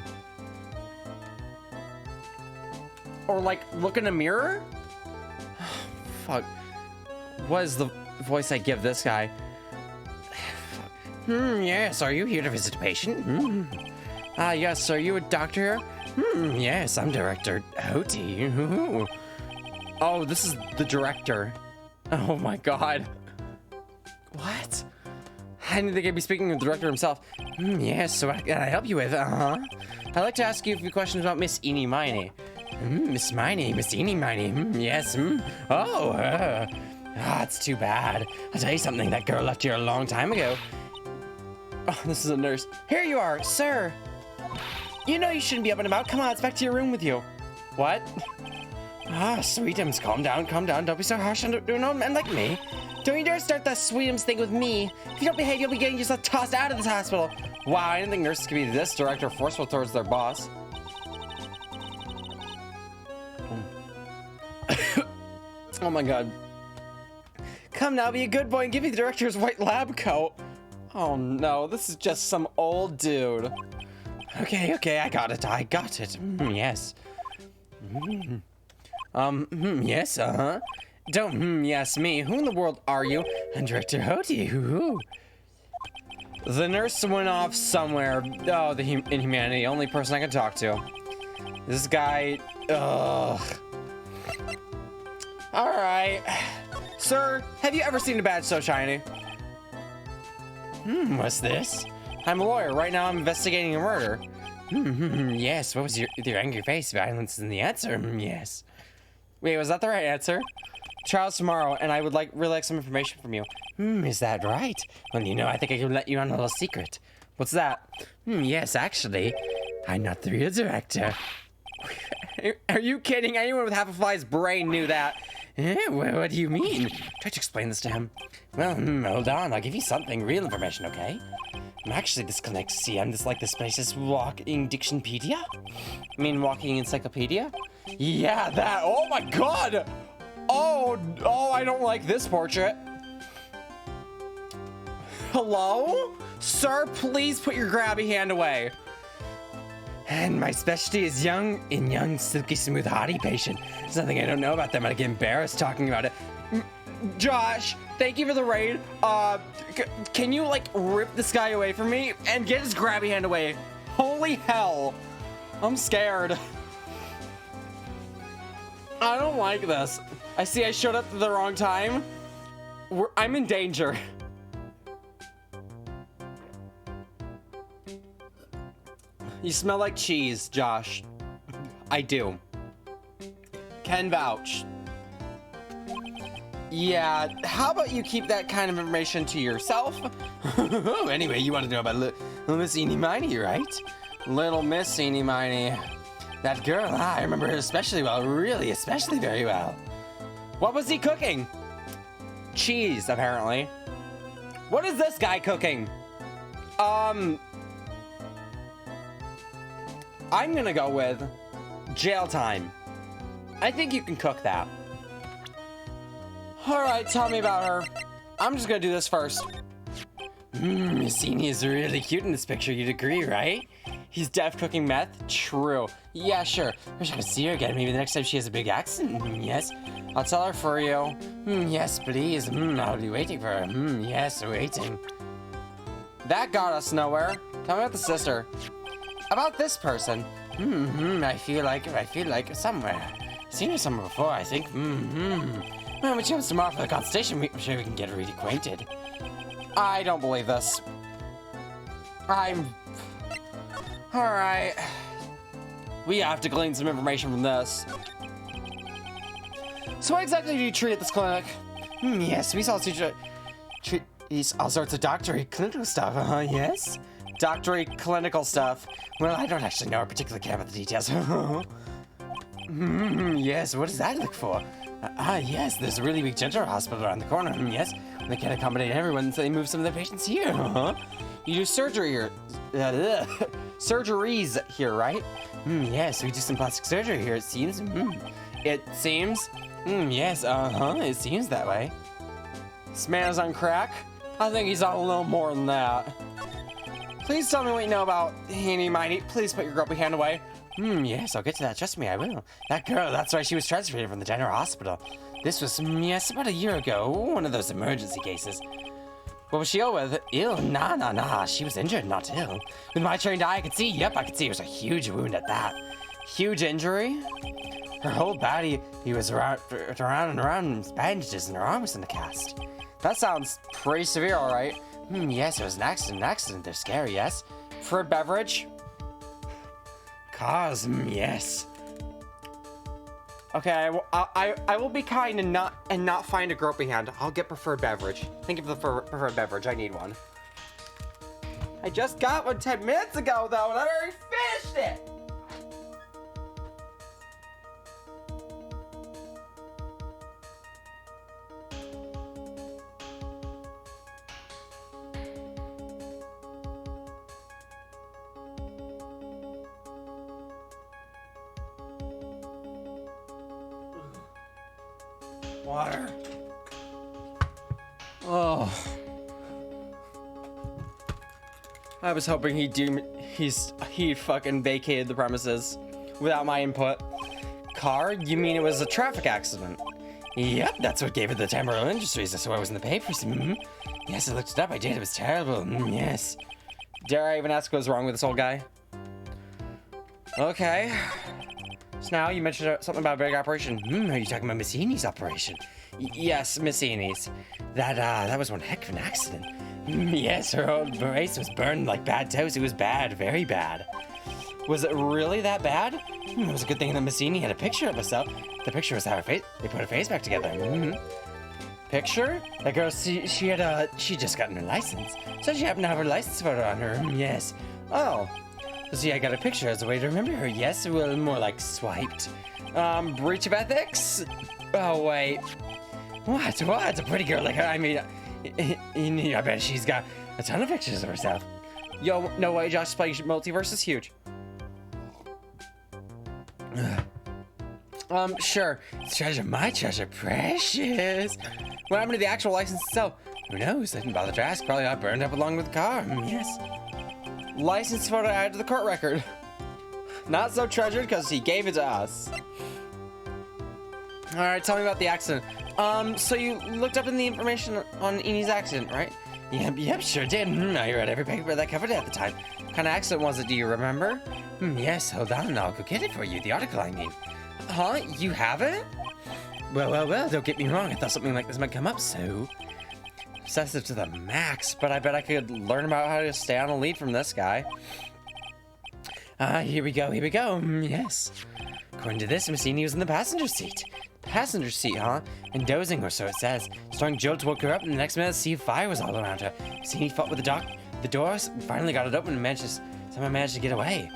Or like, look in a mirror? Fuck. What is the voice I give this guy? Yes, are you here to visit a patient? Yes, are you a doctor? Yes, I'm Director Hoti. Oh, this is the director. Oh my god. What? I didn't think I'd be speaking with the director himself. Yes, so what can I help you with? I'd like to ask you a few questions about Miss Eenie Miney. Miss Eenie Miney. Yes. Oh, it's too bad. I'll tell you something, that girl left here a long time ago. Oh, this is a nurse. Here you are, sir. You know you shouldn't be up and about. Come on, let's back to your room with you. What? Sweetums, calm down. Don't be so harsh on an old man like me. Don't you dare start that Sweetums thing with me. If you don't behave, you'll be getting yourself tossed out of this hospital. Wow, I didn't think nurses could be this direct or forceful towards their boss. Oh my god. Come now, be a good boy and give me the director's white lab coat. Oh no, this is just some old dude. Okay, I got it. Yes. Yes, Don't, yes, me. Who in the world are you? I'm Director Hoti. The nurse went off somewhere. Oh, Inhumanity. Only person I can talk to. This guy, ugh. Alright. Sir, have you ever seen a badge so shiny? What's this? I'm a lawyer. Right now I'm investigating a murder. Yes, what was your angry face? Violence is the answer. Yes. Wait, was that the right answer? Trial's tomorrow, and I would really like some information from you. Is that right? Well, you know, I think I can let you on a little secret. What's that? Yes, actually, I'm not the real director. Are you kidding? Anyone with half a fly's brain knew that. What do you mean? Try to explain this to him. Well, hold on. I'll give you something, real information, okay? Actually, this connects. See, I'm just like this place's walking dictionpedia. You mean walking encyclopedia? Yeah, that. Oh my god! Oh, I don't like this portrait. Hello? Sir, please put your grabby hand away. And my specialty is young, silky smooth, hottie patient. There's nothing I don't know about them. I get embarrassed talking about it. Josh, thank you for the raid. Can you, like, rip this guy away from me and get his grabby hand away? Holy hell. I'm scared. I don't like this. I see I showed up at the wrong time. I'm in danger. You smell like cheese, Josh. I do. Can vouch. Yeah, how about you keep that kind of information to yourself? Anyway, you want to know about little Miss Eeny Miny, right? Little Miss Eeny Miny. That girl, I remember her especially well, really, especially very well. What was he cooking? Cheese, apparently. What is this guy cooking? I'm gonna go with jail time. I think you can cook that. All right, tell me about her. I'm just gonna do this first. Miss Eeny is really cute in this picture, you'd agree, right? He's deaf cooking meth? True. Yeah, sure. Wish I could see her again, maybe the next time she has a big accident. Yes. I'll tell her for you. Yes, please. I'll be waiting for her. Yes, waiting. That got us nowhere. Tell me about the sister. About this person. I feel like somewhere. Seen her somewhere before, I think. Well, when she comes tomorrow for the consultation, I'm sure we can get really acquainted. I don't believe this. Alright. We have to glean some information from this. So what exactly do you treat at this clinic? Yes, we all treat all sorts of doctory clinical stuff, yes? Doctory clinical stuff. Well, I don't actually know or particularly care about the details. Yes, what does that look for? Yes, there's a really big general hospital around the corner. Yes, they can accommodate everyone, so they move some of their patients here. You do surgery here. Surgeries here, right? Yes, we do some plastic surgery here, it seems. It seems? Yes, it seems that way. This man is on crack? I think he's on a little more than that. Please tell me what you know about Eeny Miny. Please put your gropey hand away. Yes, I'll get to that. Trust me, I will. That girl, that's why she was transferred from the general hospital. This was, yes, about a year ago. One of those emergency cases. What was she ill with? Ill? Nah. She was injured, not ill. With my trained eye, I could see. Yep, I could see. It was a huge wound at that. Huge injury? Her whole body, he was around and around bandages, and her arm was in a cast. That sounds pretty severe, all right. Yes, it was an accident. They're scary, yes. Preferred beverage? Cars, yes. Okay, I will be kind and not find a gropey hand. I'll get preferred beverage. Think of the preferred beverage. I need one. I just got one 10 minutes ago, though, and I already finished it! Water. Oh. I was hoping he fucking vacated the premises without my input. Car? You mean it was a traffic accident? Yep, that's what gave it the temporal industries. That's why I was in the papers. Yes, I looked it up. I did. It was terrible. Yes. Dare I even ask what's wrong with this old guy? Okay. So now you mentioned something about a big operation. Are you talking about Miss Eni's operation? Yes, Miss Eni's. That was one heck of an accident. Yes, her old brace was burned like bad toast. It was bad, very bad. Was it really that bad? It was a good thing that Miss Eni had a picture of herself. The picture was how her face. They put her face back together. Picture? That girl, she just gotten her license, so she happened to have her license photo on her. Yes. Oh. So see, I got a picture as a way to remember her. Yes, well, more like swiped. Breach of ethics? Oh, wait. What? A pretty girl like her? I mean, I bet she's got a ton of pictures of herself. Yo, no way, Josh playing Multiverse is huge. Sure. Treasure, my treasure, precious. What happened to the actual license itself? Who knows? I didn't bother to ask. Probably got burned up along with the car. Yes. License photo added to the court record. Not so treasured because he gave it to us. All right, tell me about the accident. So you looked up in the information on Eni's accident, right? Yep, sure did. I read every paper that covered it at the time. What kind of accident was it? Do you remember? Yes, hold on. I'll go get it for you. The article, I mean. Huh? You have it? Well, don't get me wrong. I thought something like this might come up, so... Obsessive to the max, but I bet I could learn about how to stay on a lead from this guy. Here we go. Yes. According to this, Miss Eni was in the passenger seat. Passenger seat, huh? And dozing, or so it says. Strong jolts woke her up, and the next minute, a sea of fire was all around her. Miss Eni fought with the doors, finally got it open, and somehow managed to get away.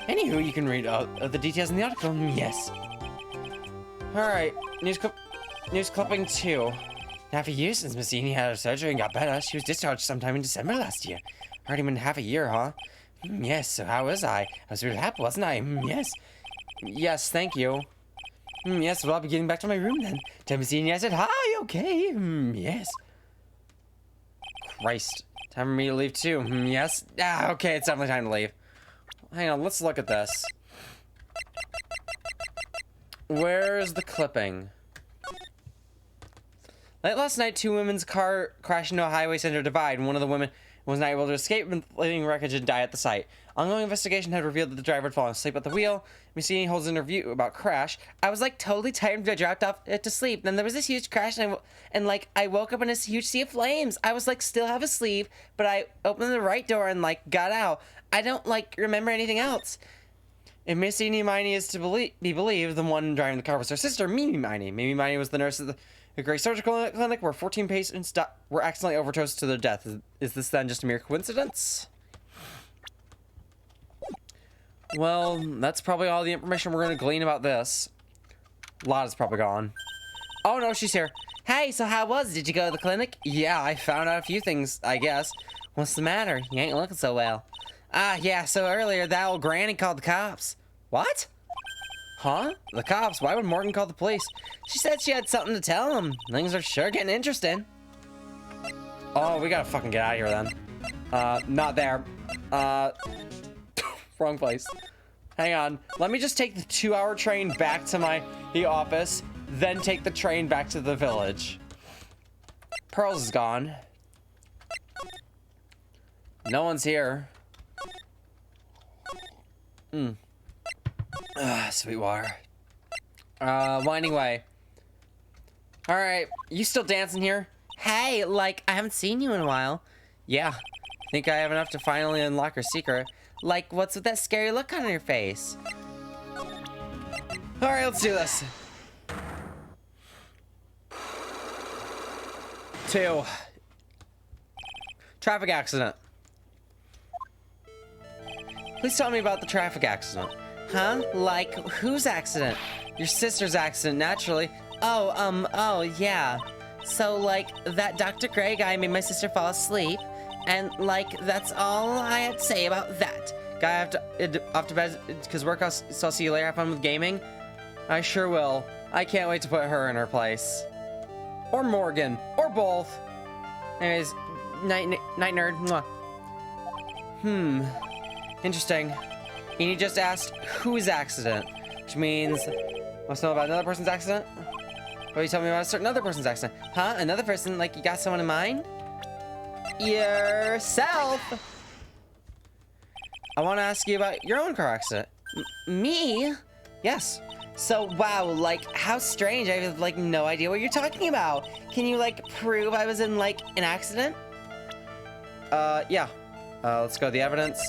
Anywho, you can read all of the details in the article. Yes. Alright, news clipping 2. Half a year since Miss Eni had her surgery and got better. She was discharged sometime in December last year. Already been half a year, huh? Yes, so how was I? I was really happy, wasn't I? Yes. Yes, thank you. Yes, well, I'll be getting back to my room then. Tell Miss Eni I said, hi, okay? Yes. Christ. Time for me to leave too. Yes. Okay, it's definitely time to leave. Hang on, let's look at this. Where's the clipping? Late last night, 2 women's car crashed into a highway center divide, and one of the women was not able to escape, leaving wreckage and die at the site. Ongoing investigation had revealed that the driver had fallen asleep at the wheel. Miss Eni holds an interview about crash. I was like totally tired, I dropped off to sleep. Then there was this huge crash, and I woke up in this huge sea of flames. I was like still half asleep, but I opened the right door and like got out. I don't like remember anything else. If Miss Eni Miney is to be believed, the one driving the car was her sister, Mimi Miney. Mimi Miney was the nurse at the Gray Surgical Clinic where 14 patients were accidentally overdosed to their death. Is this then just a mere coincidence? Well, that's probably all the information we're going to glean about this. A lot is probably gone. Oh no, she's here. Hey, so how was it? Did you go to the clinic? Yeah, I found out a few things, I guess. What's the matter? You ain't looking so well. Yeah, so earlier that old granny called the cops. What? Huh? The cops? Why would Morgan call the police? She said she had something to tell them. Things are sure getting interesting. Oh, we gotta fucking get out of here then. Not there. Wrong place. Hang on. Let me just take the 2-hour train back to the office, then take the train back to the village. Pearls is gone. No one's here. Sweet water. Winding way. Alright, you still dancing here? Hey, like, I haven't seen you in a while. Yeah, think I have enough to finally unlock her secret. Like, what's with that scary look on your face? Alright, let's do this. 2. Traffic accident. Please tell me about the traffic accident. Huh? Like, whose accident? Your sister's accident, naturally. Oh, yeah. So, like, that Dr. Gray guy made my sister fall asleep, and, like, that's all I had to say about that. Guy off to bed, because work, so I'll see you later. Have fun with gaming. I sure will. I can't wait to put her in her place. Or Morgan. Or both. Anyways, night nerd. Mwah. Interesting. Eni just asked whose accident, which means wants to know about another person's accident. Or you tell me about a certain other person's accident. Huh? Another person? Like you got someone in mind? Yourself. I want to ask you about your own car accident. Me? Yes. So, wow, like, how strange. I have, like, no idea what you're talking about. Can you, like, prove I was in, like, an accident? Yeah. Let's go to the evidence.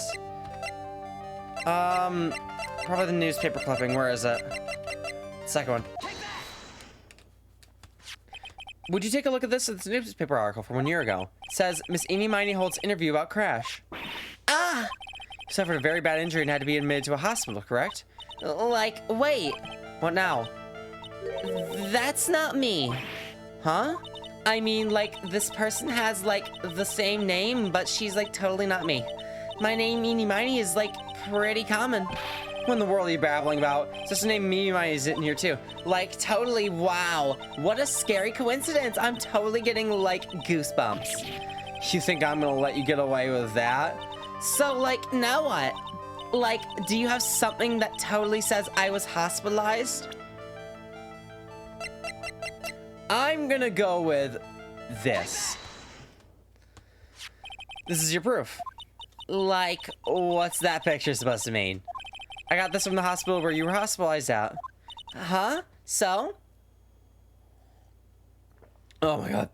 Probably the newspaper clipping. Where is it? Second one. Would you take a look at this? It's a newspaper article from 1 year ago. It says, Miss Eenie Miney holds interview about crash. Ah! You suffered a very bad injury and had to be admitted to a hospital, correct? Like, wait. What now? That's not me. Huh? I mean, like, this person has, like, the same name, but she's, like, totally not me. My name, Eenie Miney, is, like, pretty common. What in the world are you babbling about? Sister named Mimi Miney is in here too. Like, totally, wow. What a scary coincidence. I'm totally getting, like, goosebumps. You think I'm gonna let you get away with that? So, like, now what? Like, do you have something that totally says I was hospitalized? I'm gonna go with this. This is your proof. Like, What's that picture supposed to mean? I got this from the hospital where you were hospitalized at. huh? So? Oh my god.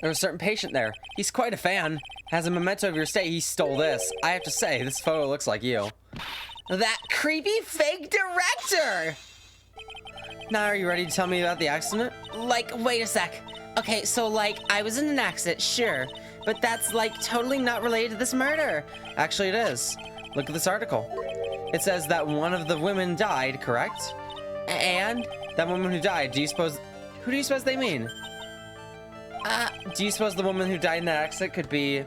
There was a certain patient there. He's quite a fan. Has a memento of your stay. He stole this. I have to say, this photo looks like you. That creepy fake director! Now, are you ready to tell me about the accident? Like, wait a sec. Okay, so, like, I was in an accident, sure. But that's, like, totally not related to this murder. Actually, it is. Look at this article. It says that one of the women died, correct? And? That woman who died, who do you suppose they mean? Do you suppose the woman who died in that accident could be...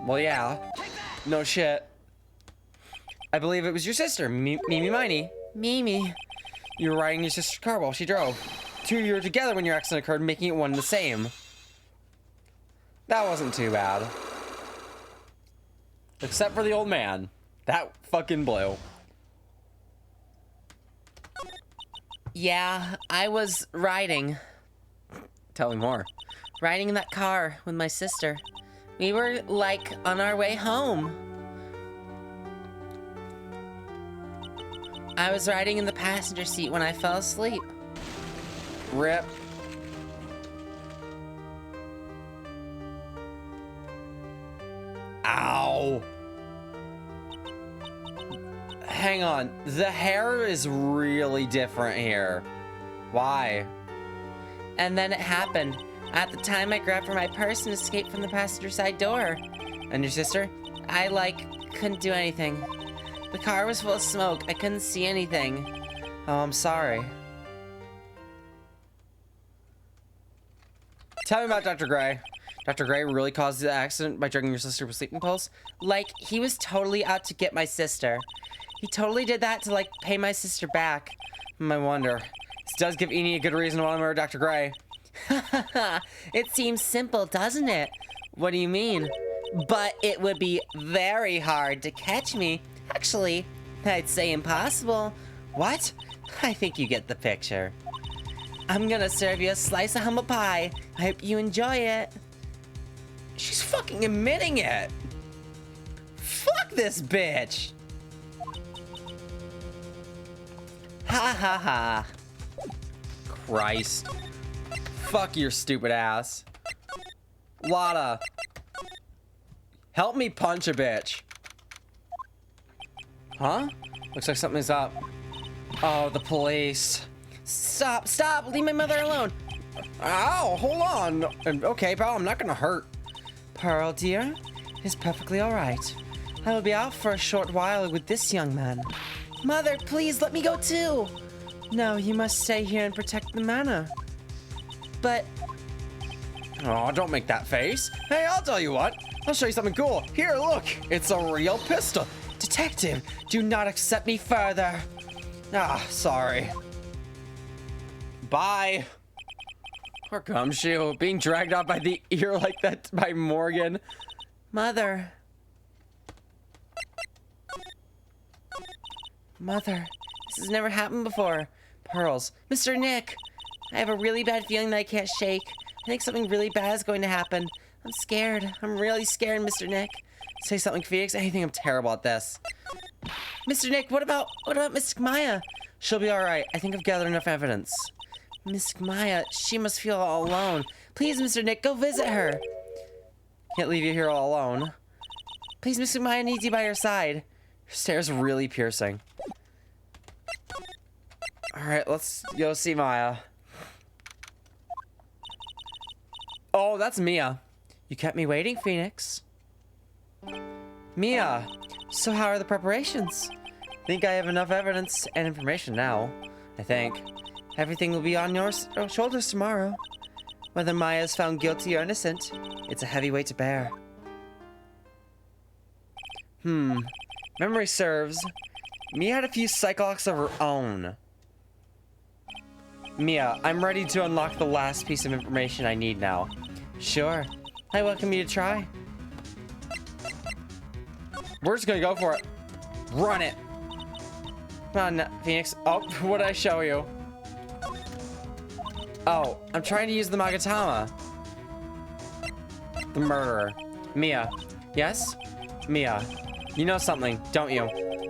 Well, yeah. No shit. I believe it was your sister, Mimi Miney. Mimi. You were riding your sister's car while she drove. Two of you were together when your accident occurred, making it one and the same. That wasn't too bad. Except for the old man. That fucking blew. Yeah, I was riding. Tell me more. Riding in that car with my sister. We were, like, on our way home. I was riding in the passenger seat when I fell asleep. Rip. Ow. Hang on. The hair is really different here. Why? And then it happened. At the time, I grabbed for my purse and escaped from the passenger side door. And your sister? I, like, couldn't do anything. The car was full of smoke. I couldn't see anything. Oh, I'm sorry. Tell me about Dr. Gray. Dr. Gray really caused the accident by drugging your sister with sleeping pills? Like, he was totally out to get my sister. He totally did that to, like, pay my sister back. I wonder. This does give Eenie a good reason to want to murder Dr. Gray. It seems simple, doesn't it? What do you mean? But it would be very hard to catch me. Actually, I'd say impossible. What? I think you get the picture. I'm gonna serve you a slice of humble pie. I hope you enjoy it. She's fucking admitting it. Fuck this bitch. Ha ha ha. Christ. Fuck your stupid ass. Lotta. Help me punch a bitch. Huh? Looks like something's up. Oh, the police. Stop, stop, leave my mother alone. Ow, hold on. Okay, pal, I'm not gonna hurt. Pearl, dear, it's perfectly all right. I will be out for a short while with this young man. Mother, please let me go too. No, you must stay here and protect the manor. But... Oh, don't make that face. Hey, I'll tell you what. I'll show you something cool. Here, look. It's a real pistol. Detective, do not accept me further. Ah, sorry. Bye. Poor Gumshoe, being dragged out by the ear like that by Morgan. Mother. Mother, this has never happened before. Pearls. Mr. Nick, I have a really bad feeling that I can't shake. I think something really bad is going to happen. I'm scared. I'm really scared, Mr. Nick. Say something, Phoenix. I think I'm terrible at this. Mr. Nick, what about Mystic Maya? She'll be alright. I think I've gathered enough evidence. Mystic Maya, she must feel all alone. Please, Mr. Nick, go visit her. Can't leave you here all alone. Please, Mystic Maya needs you by her side. Her stare's really piercing. Alright, let's go see Maya. Oh, that's Mia. You kept me waiting, Phoenix. Mia, so how are the preparations? I think I have enough evidence and information now. I think. Everything will be on your shoulders tomorrow. Whether Maya is found guilty or innocent, it's a heavy weight to bear. Memory serves. Mia had a few psych-locks of her own. Mia, I'm ready to unlock the last piece of information I need now. Sure. I welcome you to try. We're just gonna go for it. Run it. Come on, Phoenix. Oh, what did I show you? Oh, I'm trying to use the Magatama. The murderer. Mia. Yes? Mia. You know something, don't you?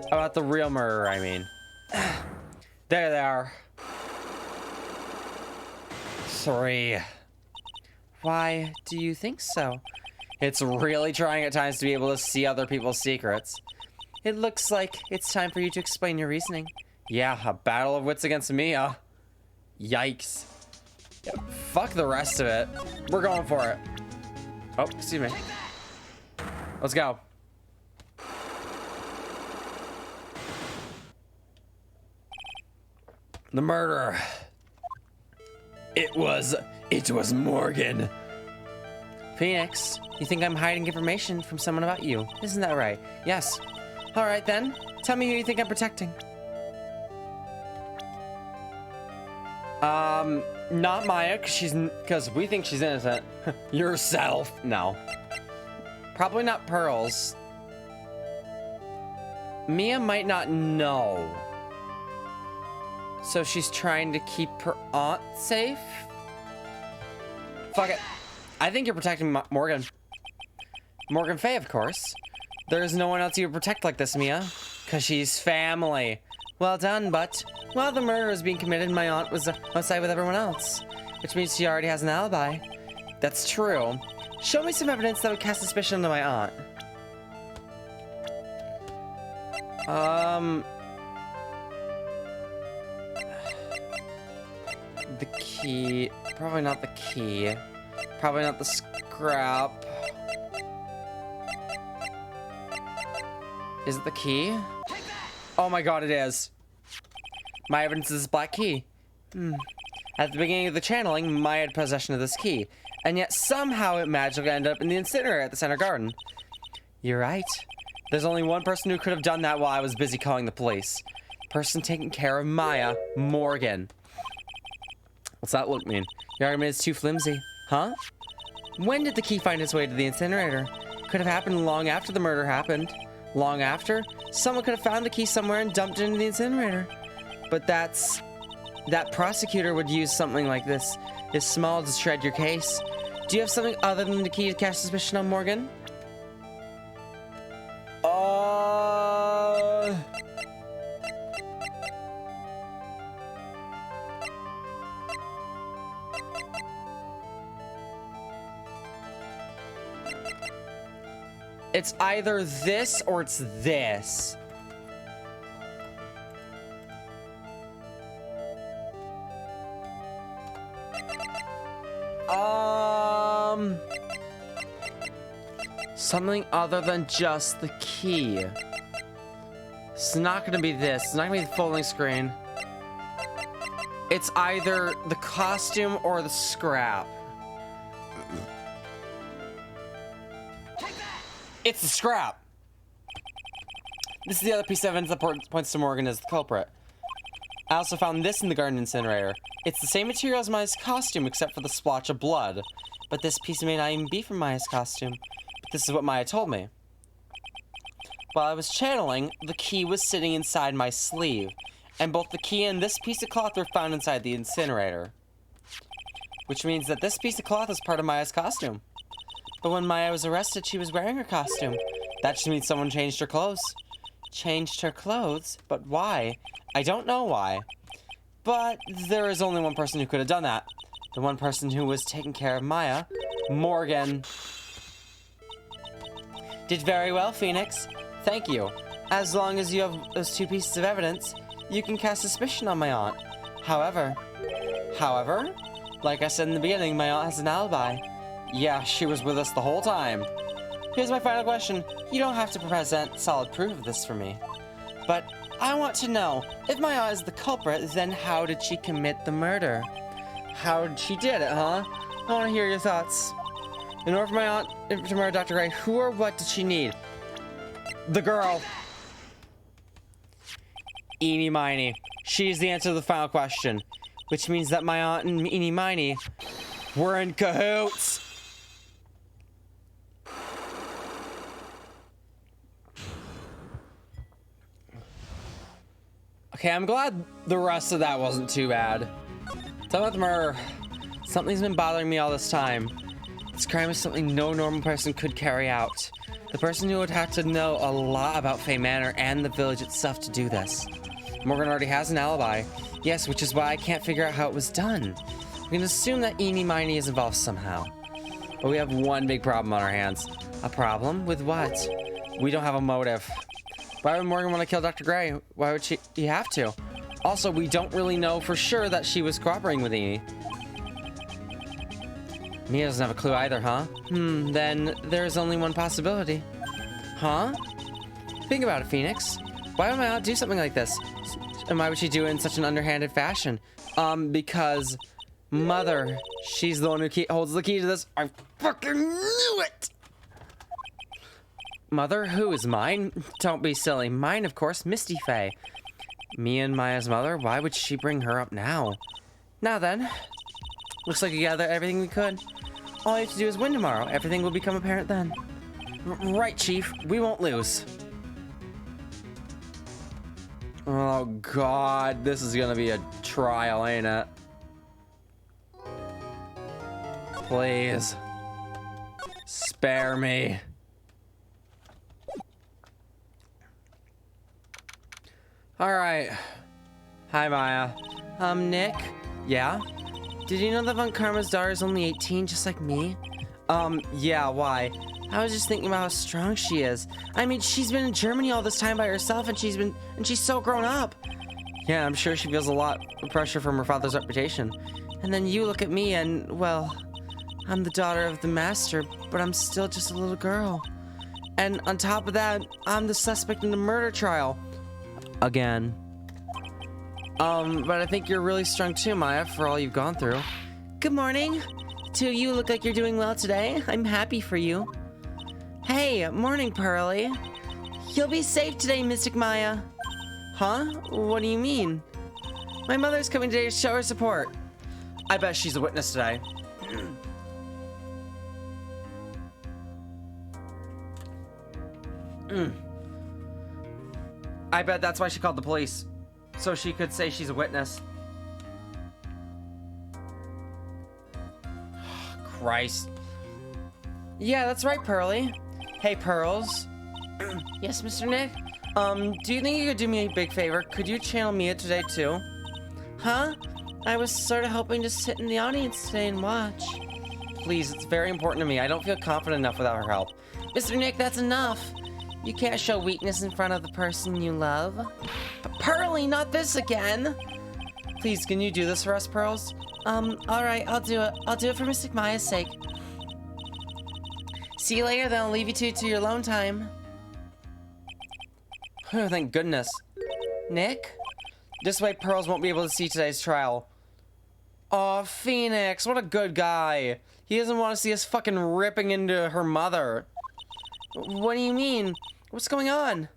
About the real murderer, I mean. There they are. 3. Why do you think so? It's really trying at times to be able to see other people's secrets. It looks like it's time for you to explain your reasoning. Yeah, a battle of wits against Mia. Yikes. Yeah, fuck the rest of it. We're going for it. Oh, excuse me. Let's go. The murderer. It was Morgan. Phoenix, you think I'm hiding information from someone about you? Isn't that right? Yes. All right then. Tell me who you think I'm protecting. Not Maya, because we think she's innocent. Yourself. No. Probably not Pearls. Mia might not know. So she's trying to keep her aunt safe? Fuck it. I think you're protecting Morgan. Morgan Fay, of course. There's no one else you would protect like this, Mia. Because she's family. Well done, but while the murder was being committed, my aunt was outside with everyone else. Which means she already has an alibi. That's true. Show me some evidence that would cast suspicion on my aunt. The key. Probably not the key. Probably not the scrap. Is it the key? Oh my god, it is. My evidence is this black key. At the beginning of the channeling, Maya had possession of this key. And yet somehow it magically ended up in the incinerator at the center garden. You're right. There's only one person who could have done that while I was busy calling the police. Person taking care of Maya, Morgan. What's that look mean? Your argument is too flimsy. Huh? When did the key find its way to the incinerator? Could have happened long after the murder happened. Long after? Someone could have found the key somewhere and dumped it into the incinerator. But that prosecutor would use something like this small to shred your case. Do you have something other than the key to cast suspicion on Morgan? It's either this or it's this. Something other than just the key. It's not gonna be this. It's not gonna be the folding screen. It's either the costume or the scrap. It's the scrap. This is the other piece of evidence that points to Morgan as the culprit. I also found this in the garden incinerator. It's the same material as Maya's costume except for the splotch of blood. But this piece may not even be from Maya's costume. But this is what Maya told me. While I was channeling, the key was sitting inside my sleeve. And both the key and this piece of cloth were found inside the incinerator. Which means that this piece of cloth is part of Maya's costume. But when Maya was arrested, she was wearing her costume. That just means someone changed her clothes. changed her clothes, but why? I don't know why. But there is only one person who could have done that. The one person who was taking care of Maya, Morgan. Did very well, Phoenix. Thank you. As long as you have those 2 pieces of evidence, you can cast suspicion on my aunt. However, like I said in the beginning, my aunt has an alibi. Yeah, she was with us the whole time. Here's my final question. You don't have to present solid proof of this for me. But I want to know, if my aunt is the culprit, then how did she commit the murder? How she did it, huh? I want to hear your thoughts. In order for my aunt to murder Dr. Gray, who or what did she need? The girl. Eeny Miny. She's the answer to the final question. Which means that my aunt and Eeny Miny were in cahoots. Okay, I'm glad the rest of that wasn't too bad. Tell me about the murder. Something's been bothering me all this time. This crime is something no normal person could carry out. The person who would have to know a lot about Fay Manor and the village itself to do this. Morgan already has an alibi. Yes, which is why I can't figure out how it was done. We can assume that Eeny Miny is involved somehow. But we have one big problem on our hands. A problem? With what? We don't have a motive. Why would Morgan want to kill Dr. Gray? Why would she have to? Also, we don't really know for sure that she was cooperating with Eeny. Mia doesn't have a clue either, huh? Then there's only one possibility. Huh? Think about it, Phoenix. Why would my aunt do something like this? And why would she do it in such an underhanded fashion? Because Mother, she's the one who holds the key to this. I fucking knew it! Mother? Who is mine? Don't be silly. Mine, of course, Misty Fay. Me and Maya's mother? Why would she bring her up now? Now then. Looks like we gathered everything we could. All you have to do is win tomorrow. Everything will become apparent then. Right, Chief. We won't lose. Oh, God. This is gonna be a trial, ain't it? Please. Spare me. Alright. Hi, Maya. Nick? Yeah? Did you know that Von Karma's daughter is only 18, just like me? Yeah, why? I was just thinking about how strong she is. I mean, she's been in Germany all this time by herself, and she's so grown up. Yeah, I'm sure she feels a lot of pressure from her father's reputation. And then you look at me and, well, I'm the daughter of the master, but I'm still just a little girl. And on top of that, I'm the suspect in the murder trial. Again. But I think you're really strong too, Maya, for all you've gone through. Good morning. Two of you look like you're doing well today. I'm happy for you. Hey, morning, Pearly. You'll be safe today, Mystic Maya. Huh? What do you mean? My mother's coming today to show her support. I bet she's a witness today. I bet that's why she called the police. So she could say she's a witness. Christ. Yeah, that's right, Pearly. Hey, Pearls. Yes, Mr. Nick? Do you think you could do me a big favor? Could you channel Mia today, too? Huh? I was sort of hoping to sit in the audience today and watch. Please, it's very important to me. I don't feel confident enough without her help. Mr. Nick, that's enough. You can't show weakness in front of the person you love. But Pearly, not this again! Please, can you do this for us, Pearls? Alright, I'll do it. I'll do it for Mystic Maya's sake. See you later, then I'll leave you two to your alone time. Oh, thank goodness. Nick? This way Pearls won't be able to see today's trial. Aw, Phoenix, what a good guy. He doesn't want to see us fucking ripping into her mother. What do you mean? What's going on?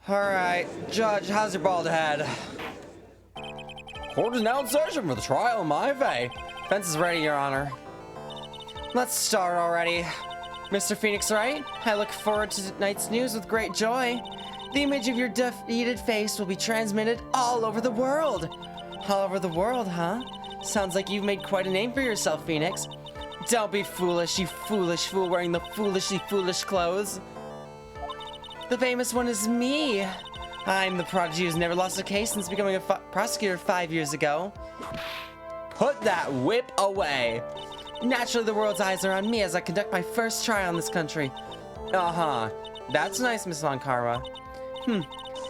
Alright, Judge, how's your bald head? Court is now in session for the trial of my Fay. Fence is ready, Your Honor. Let's start already. Mr. Phoenix Wright, I look forward to tonight's news with great joy. The image of your defeated face will be transmitted all over the world. All over the world, huh? Sounds like you've made quite a name for yourself, Phoenix. Don't be foolish, you foolish fool wearing the foolishly foolish clothes. The famous one is me. I'm the prodigy who's never lost a case since becoming a prosecutor 5 years ago. Put that whip away. Naturally, the world's eyes are on me as I conduct my first trial in this country. Uh-huh. That's nice, Miss Von Karma.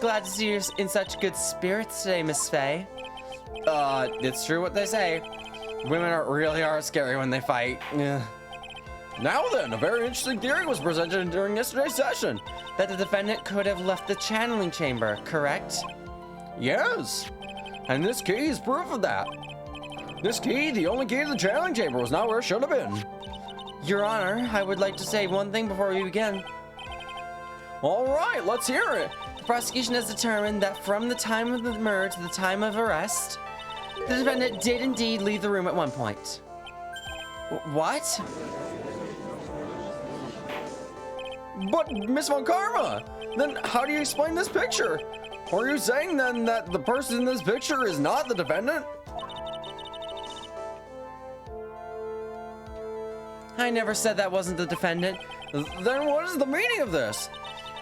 Glad to see you in such good spirits today, Miss Faye. It's true what they say. Women really are scary when they fight. Yeah. Now then, a very interesting theory was presented during yesterday's session. That the defendant could have left the channeling chamber, correct? Yes. And this key is proof of that. This key, the only key to the channeling chamber, was not where it should have been. Your Honor, I would like to say one thing before we begin. All right, let's hear it. The prosecution has determined that from the time of the murder to the time of arrest, the defendant did indeed leave the room at one point. What? But, Miss Von Karma, then how do you explain this picture? Are you saying then that the person in this picture is not the defendant? I never said that wasn't the defendant. Then what is the meaning of this?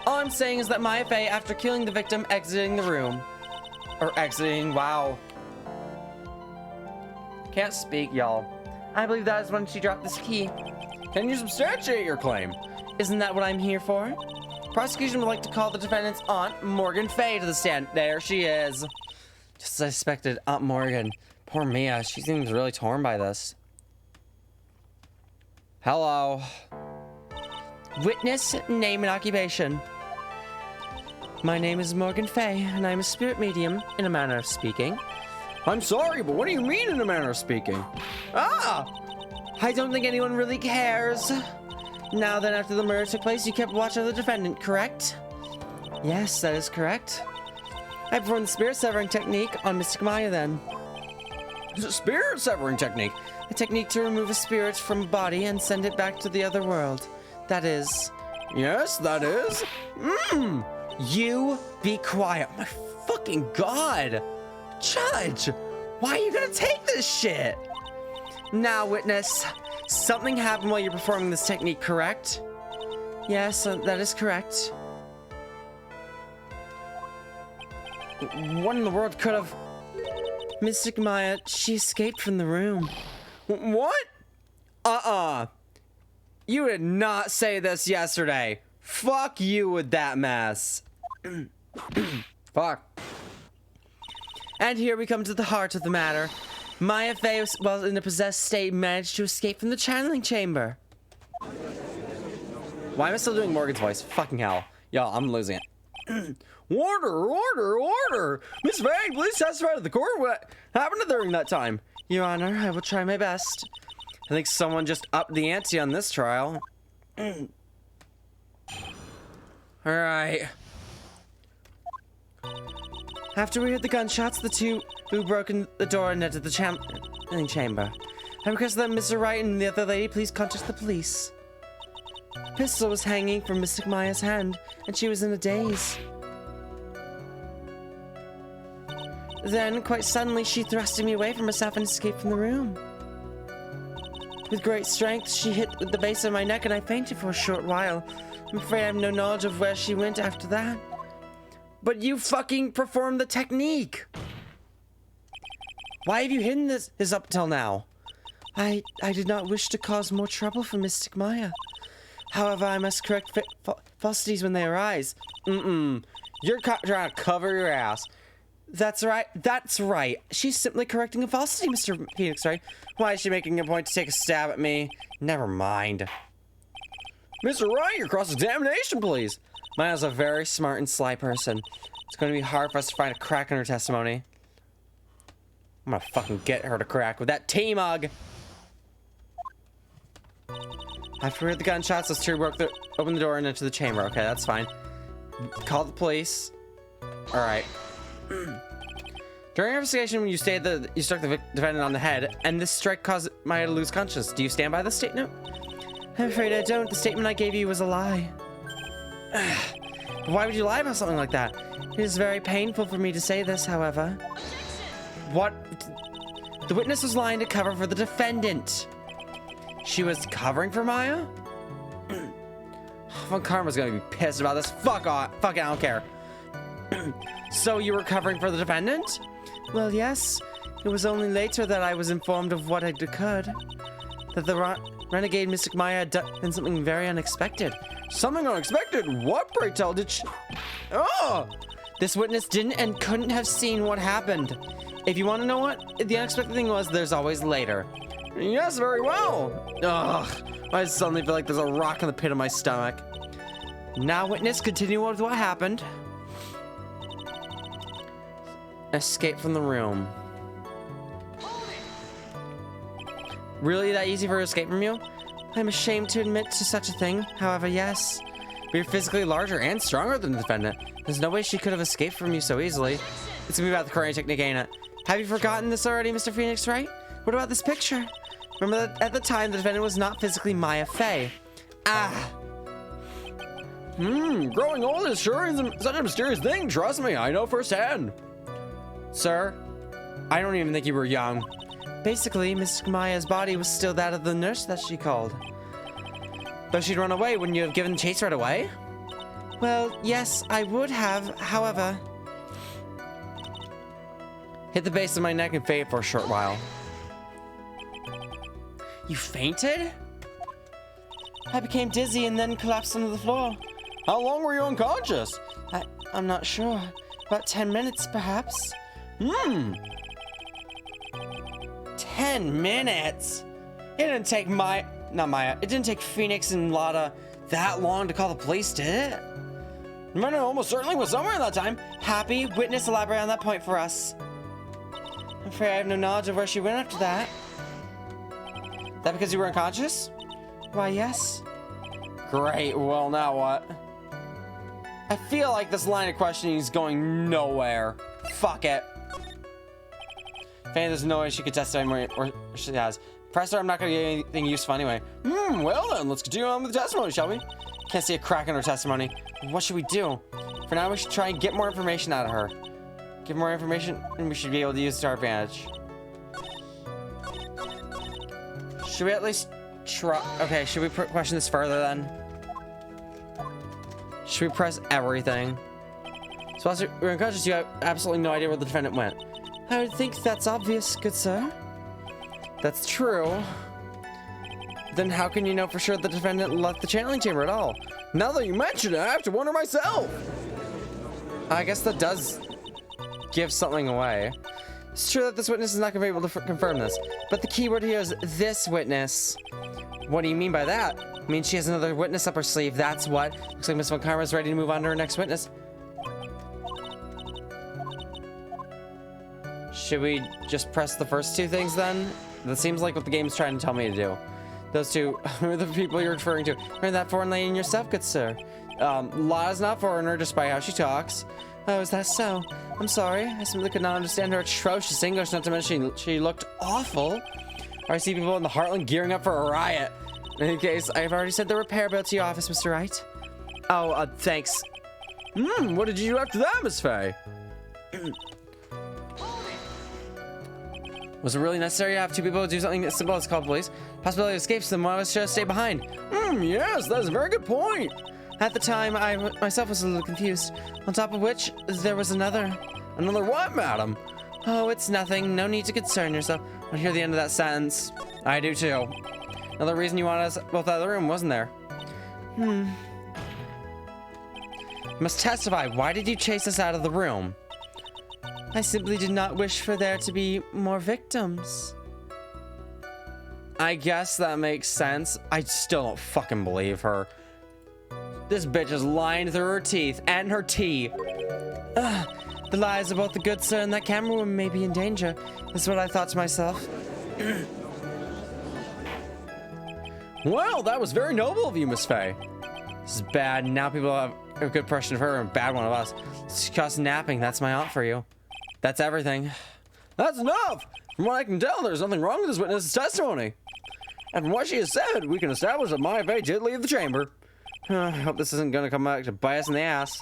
All I'm saying is that Maya Fey, after killing the victim, exiting the room. Or exiting, wow. Can't speak, y'all. I believe that is when she dropped this key. Can you substantiate your claim? Isn't that what I'm here for? Prosecution would like to call the defendant's aunt, Morgan Fay, to the stand. There she is. Just as I suspected, Aunt Morgan. Poor Mia, she seems really torn by this. Hello. Witness, name, and occupation. My name is Morgan Fay, and I'm a spirit medium, in a manner of speaking. I'm sorry, but what do you mean in a manner of speaking? Ah! I don't think anyone really cares. Now then, after the murder took place, you kept watch of the defendant, correct? Yes, that is correct. I performed the spirit severing technique on Mystic Maya then. It's a spirit severing technique? A technique to remove a spirit from a body and send it back to the other world. That is. Yes, that is. You be quiet. Oh my fucking God. Judge, why are you gonna take this shit? Now, witness, something happened while you're performing this technique, correct? Yes, that is correct. What in the world could have... Mystic Maya, she escaped from the room. What? You did not say this yesterday. Fuck you with that mess. Fuck. And here we come to the heart of the matter. Maya Fey, while in a possessed state, managed to escape from the channeling chamber. Why am I still doing Morgan's voice? Fucking hell. Y'all, I'm losing it. Order! Miss Fay, please testify to the court what happened during that time. Your Honor, I will try my best. I think someone just upped the ante on this trial. Alright. After we heard the gunshots, the two who broke in the door and entered the channeling chamber. I request that Mr. Wright and the other lady please contact the police. A pistol was hanging from Mystic Maya's hand, and she was in a daze. Then, quite suddenly, she thrusted me away from herself and escaped from the room. With great strength, she hit the base of my neck and I fainted for a short while. I'm afraid I have no knowledge of where she went after that. But you fucking performed the technique! Why have you hidden this up till now? I did not wish to cause more trouble for Mystic Maya. However, I must correct falsities when they arise. You're trying to cover your ass. That's right. She's simply correcting a falsity, Mr. Phoenix, right? Why is she making a point to take a stab at me? Never mind. Mr. Wright, your cross-examination, please. Maya's a very smart and sly person. It's going to be hard for us to find a crack in her testimony. I'm gonna fucking get her to crack with that T-mug. After we heard the gunshots, those two opened the door and entered the chamber. Okay, that's fine. Call the police. Alright. During our investigation, when you stated that you struck the defendant on the head, and this strike caused Maya to lose consciousness, do you stand by this statement? I'm afraid I don't. The statement I gave you was a lie. But why would you lie about something like that? It is very painful for me to say this, however. What? The witness was lying to cover for the defendant. She was covering for Maya? Von Karma's gonna be pissed about this. Fuck off. Fuck it, I don't care. So you were covering for the defendant? Well, yes. It was only later that I was informed of what had occurred. That the renegade Mystic Maya had done something very unexpected. Something unexpected? What, pray tell, did she... Oh! This witness didn't and couldn't have seen what happened. If you want to know what the unexpected thing was, there's always later. Yes, very well. Ugh, I suddenly feel like there's a rock in the pit of my stomach. Now, witness, continue with what happened. Escape from the room. Really that easy for escape from you? I'm ashamed to admit to such a thing. However, yes. But you're physically larger and stronger than the defendant. There's no way she could have escaped from you so easily. It's gonna be about the karate technique, ain't it? Have you forgotten this already, Mr. Phoenix, Wright? What about this picture? Remember that at the time, the defendant was not physically Maya Fey. Ah! Growing old is sure such a mysterious thing. Trust me, I know firsthand. Sir, I don't even think you were young. Basically, Miss Maya's body was still that of the nurse that she called. Though she'd run away, wouldn't you have given chase right away? Well, yes, I would have, however... Hit the base of my neck and fainted for a short while. You fainted? I became dizzy and then collapsed onto the floor. How long were you unconscious? I'm not sure. About 10 minutes, perhaps. 10 minutes? It didn't take it didn't take Phoenix and Lotta that long to call the police, did it? Murder almost certainly was somewhere in that time. Happy, witness, elaborate on that point for us. I'm afraid I have no knowledge of where she went after that. That because you were unconscious? Why, yes. Great, well now what? I feel like this line of questioning is going nowhere. Fuck it. Fanny, there's no way she could testify more, or she has. Press her, I'm not gonna get anything useful anyway. Well then, let's continue on with the testimony, shall we? Can't see a crack in her testimony. What should we do? For now, we should try and get more information out of her. Give more information, and we should be able to use it to our advantage. Should we at least try? Okay, should we question this further then? Should we press everything? So whilst we're unconscious, you have absolutely no idea where the defendant went. I would think that's obvious, good sir. That's true. Then how can you know for sure the defendant left the channeling chamber at all? Now that you mention it, I have to wonder myself. I guess that does give something away. It's true that this witness is not going to be able to confirm this, but the key word here is this witness. What do you mean by that? I mean, she has another witness up her sleeve, that's what. Looks like Miss Von Karma is ready to move on to her next witness. Should we just press the first two things then? That seems like what the game's trying to tell me to do. Those two are the people you're referring to. Remember that foreign lady and yourself, good sir. Lotta's not foreigner despite how she talks. Oh, is that so? I'm sorry. I simply could not understand her atrocious English, not to mention she looked awful. I see people in the Heartland gearing up for a riot. In any case, I've already sent the repair bill to your office, Mr. Wright. Oh, thanks. What did you do after that, Miss Faye? Was it really necessary to have two people do something as simple as call police? Possibility of escape, so then why should I stay behind? Yes, that's a very good point. At the time, I myself was a little confused. On top of which, there was another. Another what, madam? Oh, it's nothing. No need to concern yourself. I hear the end of that sentence. I do too. Another reason you wanted us both out of the room, wasn't there? You must testify. Why did you chase us out of the room? I simply did not wish for there to be more victims. I guess that makes sense. I still don't fucking believe her. This bitch is lying through her teeth and her tea. The lives of both the good sir and that camerawoman may be in danger. That's what I thought to myself. Well, that was very noble of you, Miss Faye. This is bad. Now people have a good impression of her and a bad one of us. It's just napping. That's my aunt for you. That's everything. That's enough! From what I can tell, there's nothing wrong with this witness's testimony. And from what she has said, we can establish that Maya Fey did leave the chamber. I hope this isn't going to come back to bite us in the ass.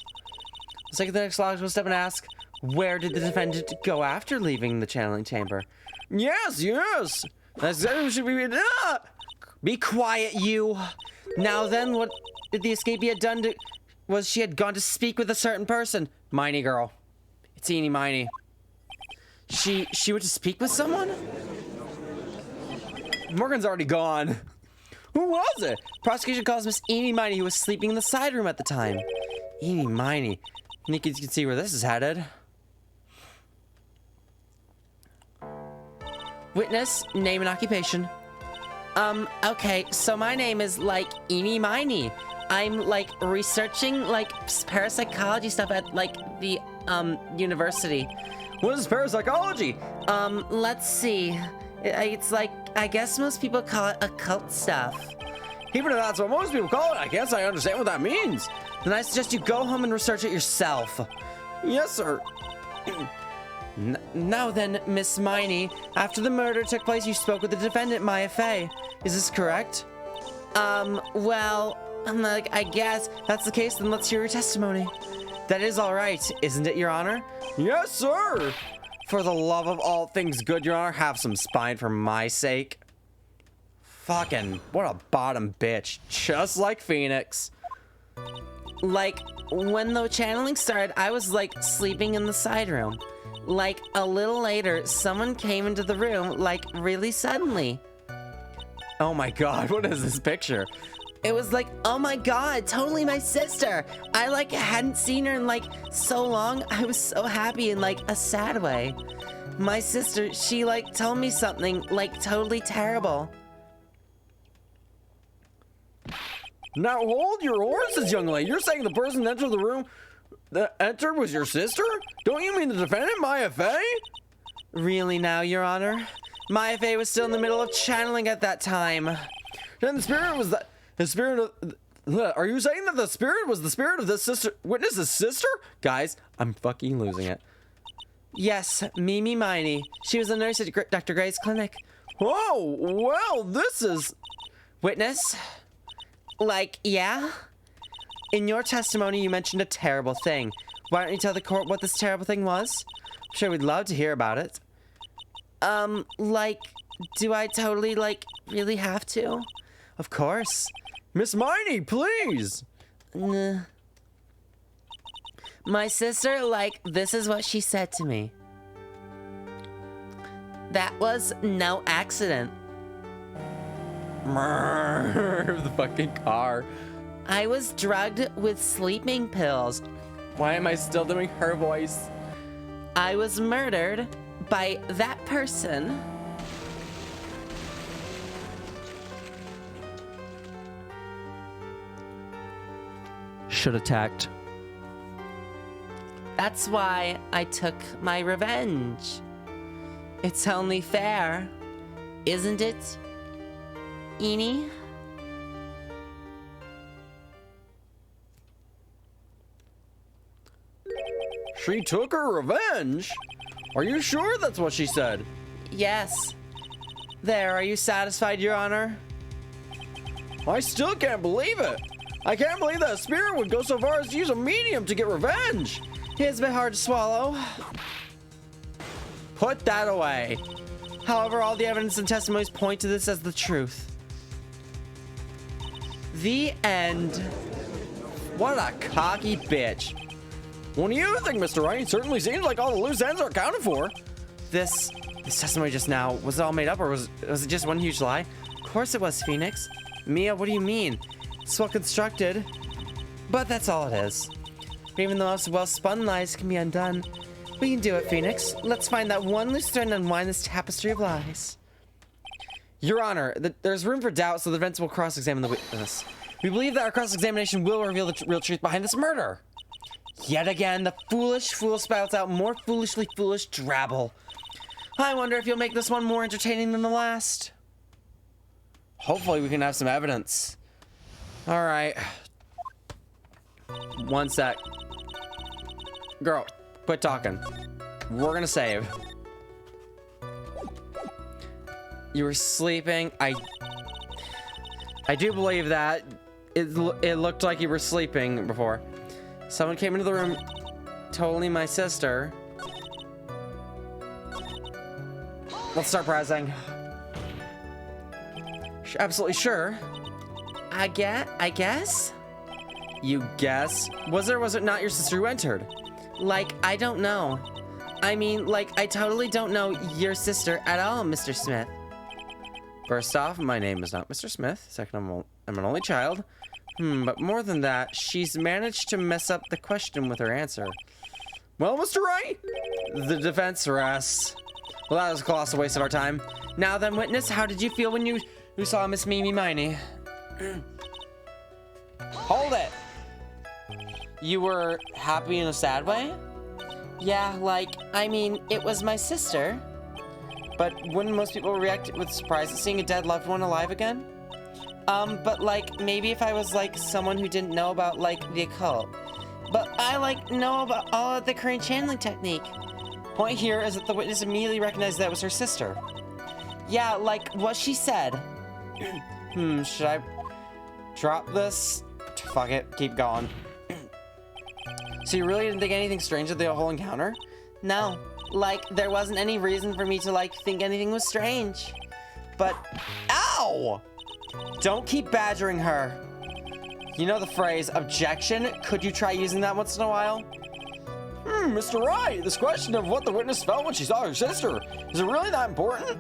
Let's take the next logical step and ask, where did the defendant go after leaving the channeling chamber? Yes! That's exactly what should be... Be quiet, you. Now then, what did the escapee had done to... Was she had gone to speak with a certain person. Miney girl. It's Eeny Miney. She went to speak with someone? Morgan's already gone. Who was it? Prosecution calls Miss Eeny Miney, who was sleeping in the side room at the time. Eeny Miney. I think you can see where this is headed. Witness, name and occupation. Okay, so my name is, like, Eeny Miney. I'm, like, researching, like, parapsychology stuff at, like, the, university. What is parapsychology? Let's see. It's like, I guess most people call it occult stuff. Even if that's what most people call it, I guess I understand what that means. Then I suggest you go home and research it yourself. Yes, sir. Now then, Miss Miney, after the murder took place, you spoke with the defendant, Maya Fey. Is this correct? Well, I guess that's the case, then let's hear your testimony. That is all right, isn't it, Your Honor? Yes, sir. For the love of all things good, Your Honor, have some spine for my sake. Fucking, what a bottom bitch. Just like Phoenix. Like, when the channeling started, I was, like, sleeping in the side room. Like, a little later, someone came into the room, like, really suddenly. Oh my god, what is this picture? It was like, oh my god, totally my sister. I, like, hadn't seen her in, like, so long. I was so happy in, like, a sad way. My sister, she, like, told me something, like, totally terrible. Now hold your horses, young lady. You're saying the person that entered the room that entered was your sister? Don't you mean the defendant, Maya Fey? Really now, Your Honor? Maya Fey was still in the middle of channeling at that time. Then the spirit was the spirit of... Are you saying that the spirit was the spirit of this sister, witness's sister? Guys, I'm fucking losing it. Yes, Mimi Miney. She was a nurse at Dr. Gray's clinic. Oh, well, this is... Witness? Like, yeah? In your testimony, you mentioned a terrible thing. Why don't you tell the court what this terrible thing was? I'm sure we'd love to hear about it. Like, do I totally, like, really have to? Of course. Miss Miney, please! Nah. My sister, like, this is what she said to me. That was no accident. The fucking car. I was drugged with sleeping pills. Why am I still doing her voice? I was murdered by that person. Should attacked. That's why I took my revenge. It's only fair, isn't it, Eeny? She took her revenge? Are you sure that's what she said? Yes. There, are you satisfied, Your Honor? I still can't believe it. I can't believe that a spirit would go so far as to use a medium to get revenge. It's a bit hard to swallow. Put that away. However, all the evidence and testimonies point to this as the truth. The end. What a cocky bitch. What do you think, Mr. Wright? It certainly seems like all the loose ends are accounted for. This testimony just now, was it all made up or was it just one huge lie? Of course it was, Phoenix. Mia, what do you mean? It's well constructed. But that's all it is. Even the most well-spun lies can be undone. We can do it, Phoenix. Let's find that one loose thread and unwind this tapestry of lies. Your Honor, there's room for doubt, so the defense will cross-examine the witness. We believe that our cross-examination will reveal the real truth behind this murder. Yet again, the foolish fool spouts out more foolishly foolish drabble. I wonder if you'll make this one more entertaining than the last. Hopefully we can have some evidence. Alright. One sec. Girl, quit talking. We're gonna save. You were sleeping. I do believe that. It looked like you were sleeping before. Someone came into the room, totally my sister. Let's start pressing. absolutely sure. I guess? You guess? Was it or was it not your sister who entered? Like, I don't know. I mean, like, I totally don't know your sister at all, Mr. Smith. First off, my name is not Mr. Smith. Second, I'm an only child. But more than that, she's managed to mess up the question with her answer. Well, Mr. Wright, the defense rests. Well, that was a colossal waste of our time. Now then, witness, how did you feel when you saw Miss Mimi Miney? Hold it! You were happy in a sad way? Yeah, like, I mean, it was my sister. But wouldn't most people react with surprise at seeing a dead loved one alive again? But like, maybe if I was like someone who didn't know about like the occult. But I like know about all of the current channeling technique. Point here is that the witness immediately recognized that was her sister. Yeah, like what she said. Should I drop this? Fuck it, keep going. So you really didn't think anything strange of the whole encounter? No, like there wasn't any reason for me to like think anything was strange. But, ow! Don't keep badgering her. You know the phrase, objection? Could you try using that once in a while? Mr. Wright, this question of what the witness felt when she saw her sister, is it really that important?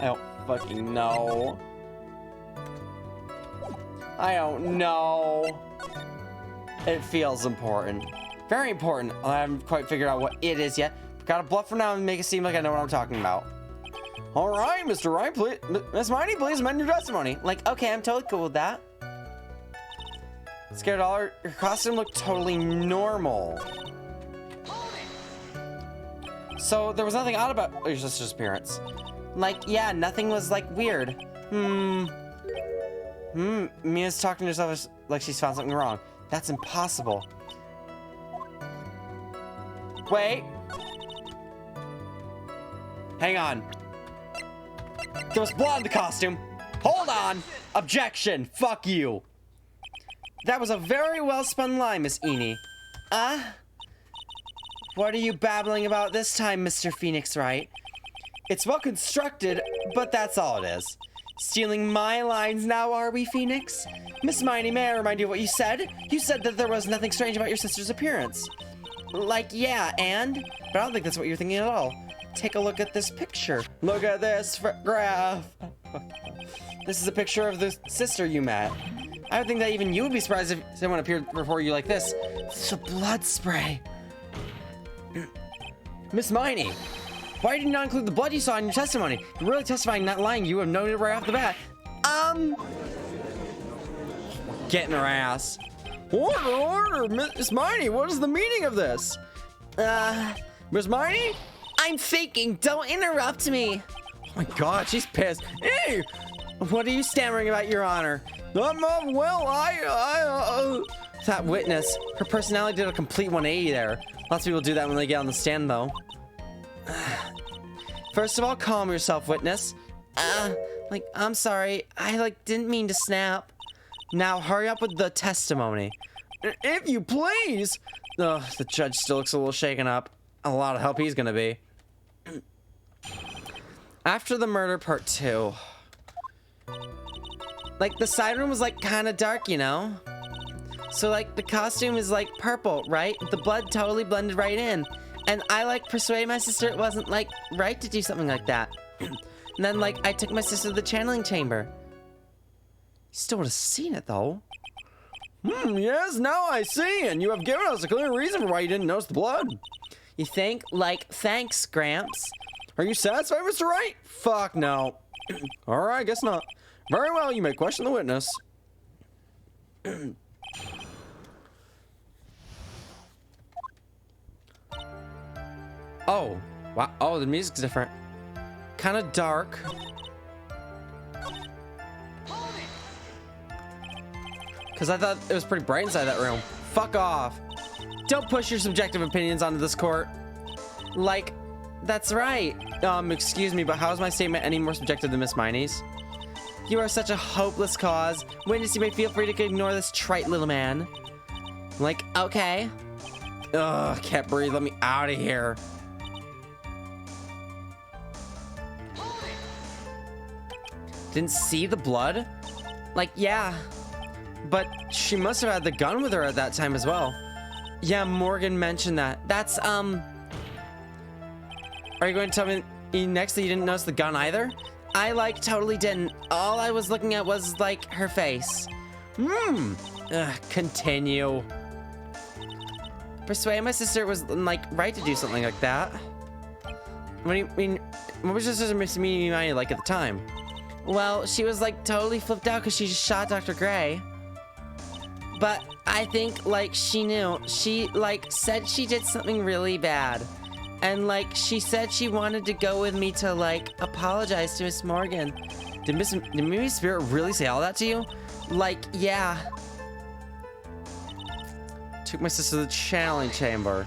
I don't fucking know. I don't know. It feels important. Very important. I haven't quite figured out what it is yet. Gotta bluff for now and make it seem like I know what I'm talking about. All right, Mr. Wright, please. Miss Miney, please amend your testimony. Like, okay, I'm totally cool with that. Scared Dollar, your costume looked totally normal. So there was nothing odd about your sister's appearance. Like, yeah, nothing was like weird. Mia's talking to herself like she's found something wrong. That's impossible. Wait. Hang on. There was blood in the costume. Hold on. Objection. Fuck you. That was a very well spun line, Miss Eni. What are you babbling about this time, Mr. Phoenix Wright? It's well constructed, but that's all it is. Stealing my lines now, are we, Phoenix? Miss Miney, may I remind you of what you said? You said that there was nothing strange about your sister's appearance. Like, yeah, and? But I don't think that's what you're thinking at all. Take a look at this picture. Look at this graph. This is a picture of the sister you met. I would think that even you would be surprised if someone appeared before you like this. It's a blood spray. Miss Miney, why did you not include the blood you saw in your testimony? You're really testifying, not lying. You have known it right off the bat. Getting her ass. Order, Miss Miney, what is the meaning of this? Miss Miney? I'm faking, don't interrupt me. Oh my god, she's pissed. Hey! What are you stammering about, Your Honor? That witness, her personality did a complete 180 there. Lots of people do that when they get on the stand, though. First of all, calm yourself, witness. I'm sorry. I, didn't mean to snap. Now, hurry up with the testimony. If you please! Ugh, the judge still looks a little shaken up. A lot of help he's gonna be. After the murder, part 2. The side room was, kind of dark, you know? So, the costume is, purple, right? The blood totally blended right in. And I, persuaded my sister it wasn't, right to do something like that. And then, I took my sister to the channeling chamber. You still would have seen it, though. Yes, now I see, and you have given us a clear reason for why you didn't notice the blood. You think? Thanks, Gramps. Are you satisfied, Mr. Wright? Fuck no. Alright, guess not. Very well, you may question the witness. Oh, wow. Oh, the music's different. Kind of dark. Because I thought it was pretty bright inside that room. Fuck off. Don't push your subjective opinions onto this court. That's right. Excuse me, but how is my statement any more subjective than Miss Miney's? You are such a hopeless cause. Witness, you may feel free to ignore this trite little man. Okay. Ugh, can't breathe. Let me out of here. didn't see the blood? Like, yeah. But she must have had the gun with her at that time as well. Yeah, Morgan mentioned that. That's, Are you going to tell me next that you didn't notice the gun either? I, like, totally didn't. All I was looking at was, like, her face. Continue. Persuade my sister was, like, right to do something like that. What do you mean? What was your sister meaning like at the time? Well, she was, like, totally flipped out because she just shot Dr. Gray. But I think, like, she knew. She, like, said she did something really bad. And, like, she said she wanted to go with me to, like, apologize to Miss Morgan. Did Mimi Spirit really say all that to you? Like, yeah. Took my sister to the channeling chamber.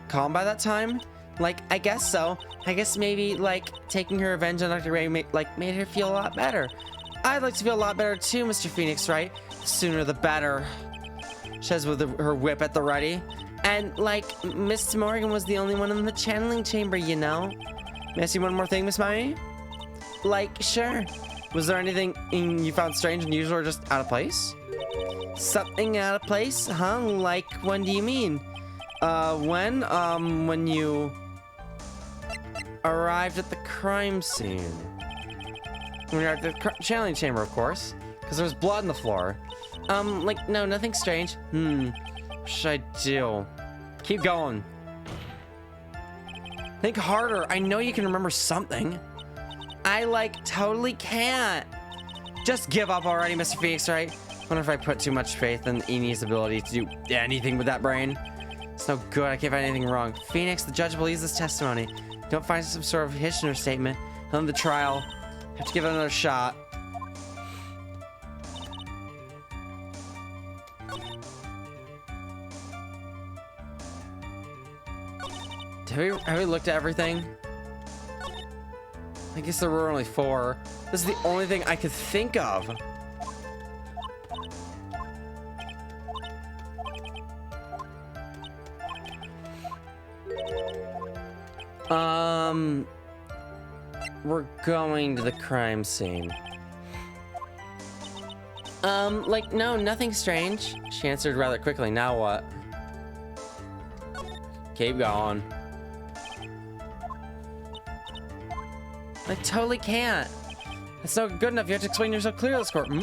Calm by that time? Like, I guess so. I guess maybe, like, taking her revenge on Dr. Ray made her feel a lot better. I'd like to feel a lot better too, Mr. Phoenix, right? The sooner the better. She says with her whip at the ready. And, like, Miss Morgan was the only one in the channeling chamber, you know? May I see one more thing, Miss Mimi? Like, sure. Was there anything you found strange, unusual, or just out of place? Something out of place? Huh? Like, when do you mean? When you arrived at the crime scene. When you're at the channeling chamber, of course. Because there was blood on the floor. Like, no, nothing strange. What should I do? Keep going. Think harder. I know you can remember something. I, like, totally can't. Just give up already, Mr. Phoenix, right? Wonder if I put too much faith in Enie's ability to do anything with that brain. It's no good. I can't find anything wrong. Phoenix, the judge believes this testimony. Don't find some sort of Hitchner statement. On the trial. Have to give it another shot. Have we looked at everything? I guess there were only 4. This is the only thing I could think of. We're going to the crime scene. Like, no, nothing strange. She answered rather quickly. Now what? Keep going. I totally can't. That's not good enough. You have to explain yourself clearly to this court. Do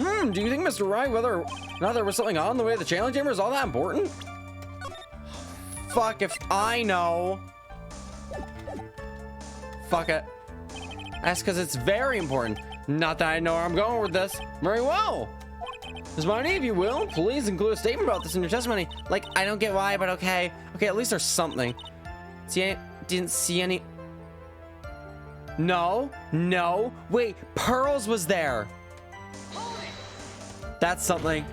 you think, Mr. Wright, whether or not there was something on the way to the channeling chamber is all that important? Fuck if I know. Fuck it. That's because it's very important. Not that I know where I'm going with this. Very well. Ms. Marnie, if you will, please include a statement about this in your testimony. Like, I don't get why, but okay. Okay, at least there's something. Didn't see any... No. Wait, Pearls was there. That's something.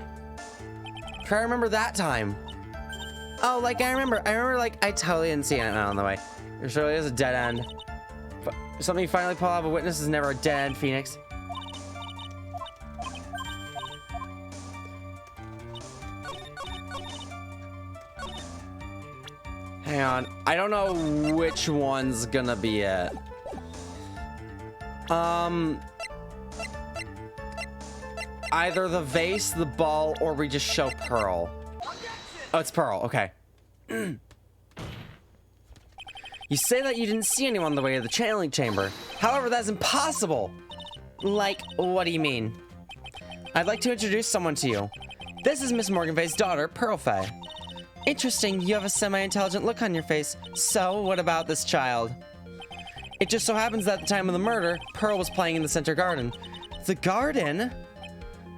Try to remember that time. Oh, like, I remember, like, I totally didn't see anything on the way. There surely is a dead end. But something you finally pull out of a witness is never a dead end, Phoenix. Hang on. I don't know which one's gonna be it. Either the vase, the ball, or we just show Pearl. Oh, it's Pearl. Okay. You say that you didn't see anyone on the way to the channeling chamber. However, that's impossible. Like, what do you mean? I'd like to introduce someone to you. This is Miss Morganfay's daughter, Pearl Fay. Interesting, you have a semi-intelligent look on your face. So, what about this child? It just so happens that at the time of the murder, Pearl was playing in the center garden. The garden?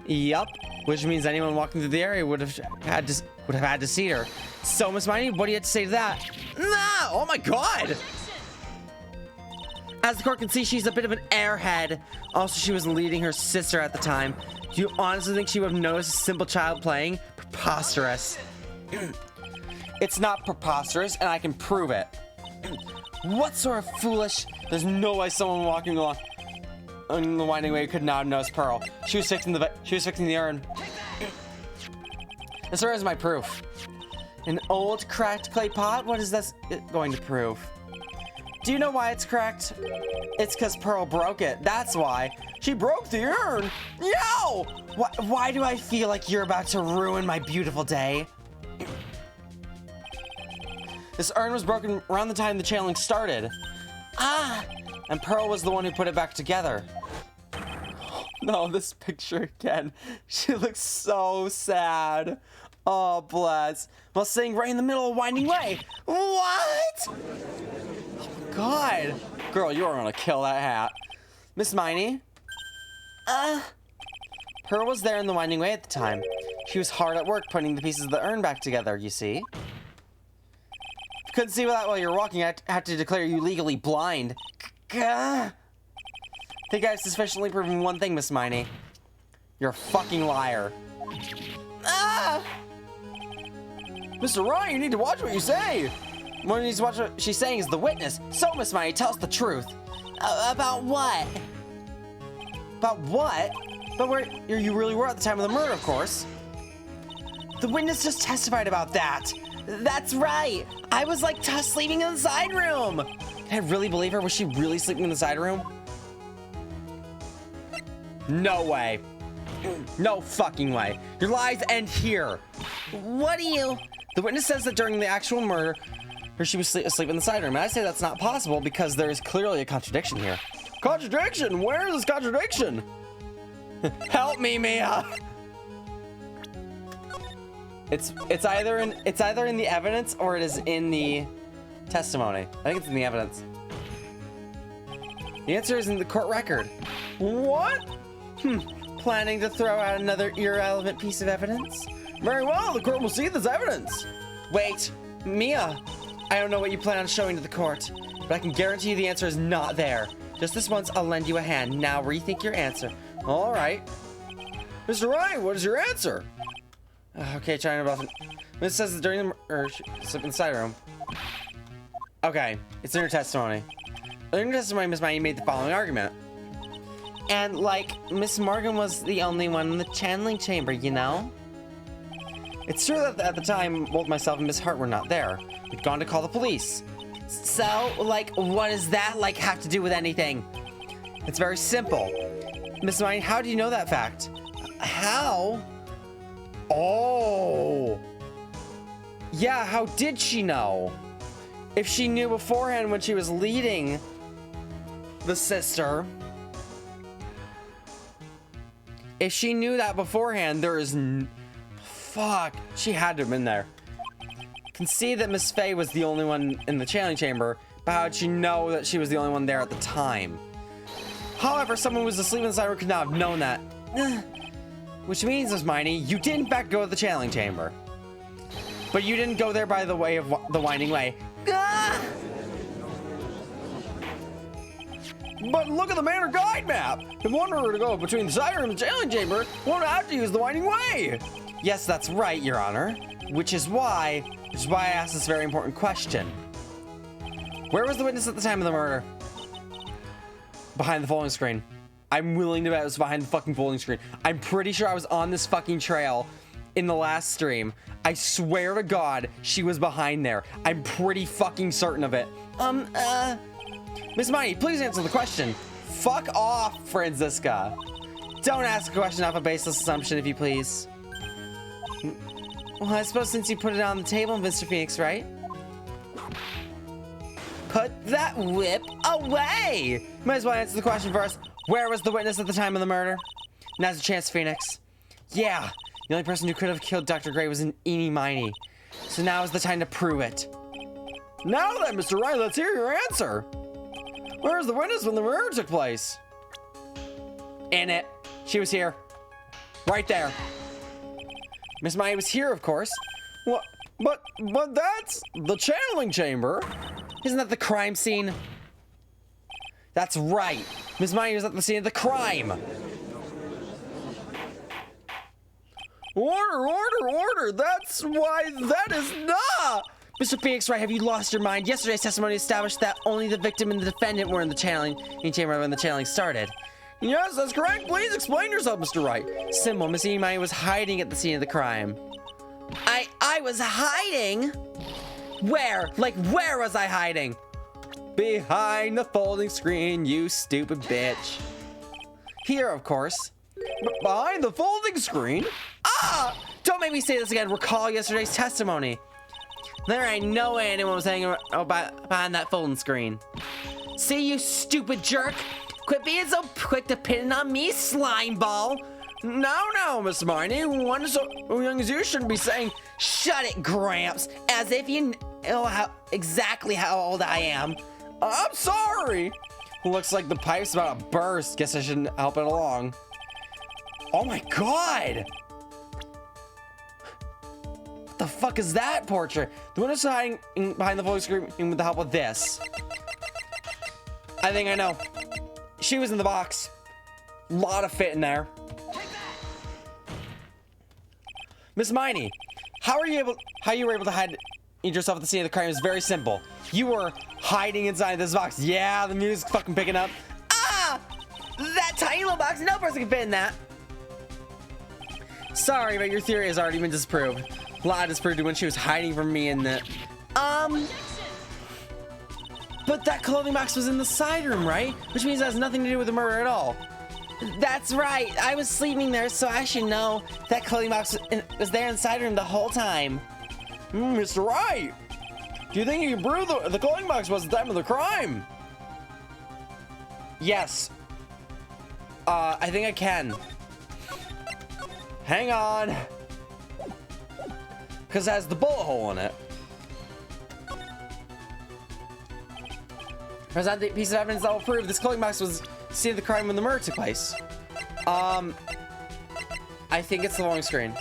Yup. Which means anyone walking through the area would have had to see her. So, Miss Miney, what do you have to say to that? Nah! Oh my god! As the court can see, she's a bit of an airhead. Also, she was leading her sister at the time. Do you honestly think she would have noticed a simple child playing? Preposterous. It's not preposterous, and I can prove it. What sort of foolish... There's no way someone walking along in the winding way could not have noticed Pearl. She was fixing the urn. As far as my proof. An old cracked clay pot? What is this going to prove? Do you know why it's cracked? It's because Pearl broke it. That's why. She broke the urn. No! Why do I feel like you're about to ruin my beautiful day? This urn was broken around the time the challenge started. Ah! And Pearl was the one who put it back together. No, this picture again. She looks so sad. Oh, bless. While sitting right in the middle of a winding way. What? Oh, my God. Girl, you are gonna kill that hat. Miss Miney? Pearl was there in the winding way at the time. She was hard at work putting the pieces of the urn back together, you see. Couldn't see that while you were walking. I had to declare you legally blind. I think I've sufficiently proven one thing, Miss Miney. You're a fucking liar. Mr. Wright, you need to watch what you say. One who needs to watch what she's saying is the witness. So, Miss Miney, tell us the truth. About what? About what? But where you really were at the time of the murder, of course. The witness just testified about that. That's right. I was like sleeping in the side room. Can I really believe her? Was she really sleeping in the side room? No way. No fucking way. Your lies end here. What do you? The witness says that during the actual murder, she was asleep in the side room. And I say that's not possible because there is clearly a contradiction here. Contradiction? Where is this contradiction? Help me, Mia. It's either in the evidence or it is in the testimony. I think it's in the evidence. The answer is in the court record. What? Planning to throw out another irrelevant piece of evidence? Very well, the court will see this evidence. Wait, Mia. I don't know what you plan on showing to the court, but I can guarantee you the answer is not there. Just this once, I'll lend you a hand. Now rethink your answer. All right. Mr. Wright, what is your answer? Okay, China Buffin. It says that during the sleep in the side room. Okay, it's in her testimony. In her testimony, Miss Miney made the following argument. And like, Miss Morgan was the only one in the channeling chamber, you know? It's true that at the time, both myself and Miss Hart were not there. We'd gone to call the police. So, like, what does that, like, have to do with anything? It's very simple. Miss Miney, how do you know that fact? How? Oh. Yeah, how did she know? If she knew beforehand when she was leading the sister. If she knew that beforehand, there is... Fuck. She had to have been there. Can see that Miss Faye was the only one in the channeling chamber, but how did she know that she was the only one there at the time? However, someone who was asleep in the side room could not have known that. Which means, Miss Miney, you did in fact go to the channeling chamber. But you didn't go there by the way of the winding way. But look at the manor guide map. If one were to go between the side room and the channeling chamber, one would have to use the winding way. Yes, that's right, Your Honor. Which is why I asked this very important question. Where was the witness at the time of the murder? Behind the folding screen. I'm willing to bet it was behind the fucking folding screen. I'm pretty sure I was on this fucking trail in the last stream. I swear to God, she was behind there. I'm pretty fucking certain of it. Miss Miney, please answer the question. Fuck off, Franziska. Don't ask a question off a baseless assumption, if you please. Well, I suppose since you put it on the table, Mr. Phoenix, right? Put that whip away! Might as well answer the question first. Where was the witness at the time of the murder? Now's a chance, Phoenix. Yeah, the only person who could have killed Dr. Gray was an Eenie Miney. So now is the time to prove it. Now then, Mr. Wright, let's hear your answer. Where was the witness when the murder took place? In it. She was here. Right there. Miss Miney was here, of course. What? But that's the channeling chamber. Isn't that the crime scene? That's right. Miss Miney was at the scene of the crime. Order. That's why that is not. Mr. Phoenix Wright, have you lost your mind? Yesterday's testimony established that only the victim and the defendant were in the channeling chamber when the channeling started. Yes, that's correct. Please explain yourself, Mr. Wright. Simple. Miss Eenie Miney was hiding at the scene of the crime. I was hiding? Where? Like, where was I hiding? Behind the folding screen, you stupid bitch. Here, of course. Behind the folding screen? Ah! Don't make me say this again. Recall yesterday's testimony. There ain't no way anyone was hanging behind that folding screen. See, you stupid jerk. Quit being so quick to pin it on me, slime ball. No, Miss Marnie. One so young as you shouldn't be saying, shut it, Gramps, as if you know exactly how old I am. I'm sorry. Looks like the pipe's about to burst. Guess I shouldn't help it along. Oh my god! What the fuck is that portrait? The one who's hiding behind the folding screen with the help of this. I think I know. She was in the box. Lot of fit in there. Miss Miney, how you were able to hide yourself at the scene of the crime is very simple. You were hiding inside this box. Yeah, the music's fucking picking up. Ah! That tiny little box, no person can fit in that. Sorry, but your theory has already been disproved. Lana disproved it when she was hiding from me in the... But that clothing box was in the side room, right? Which means it has nothing to do with the murder at all. That's right. I was sleeping there, so I should know that clothing box was there in the side room the whole time. Mr. Wright, do you think you can prove the clothing box was the time of the crime? Yes. I think I can. Hang on. Because it has the bullet hole in it. Present the piece of evidence that will prove this clothing box was the scene of the crime when the murder took place. I think it's the long screen.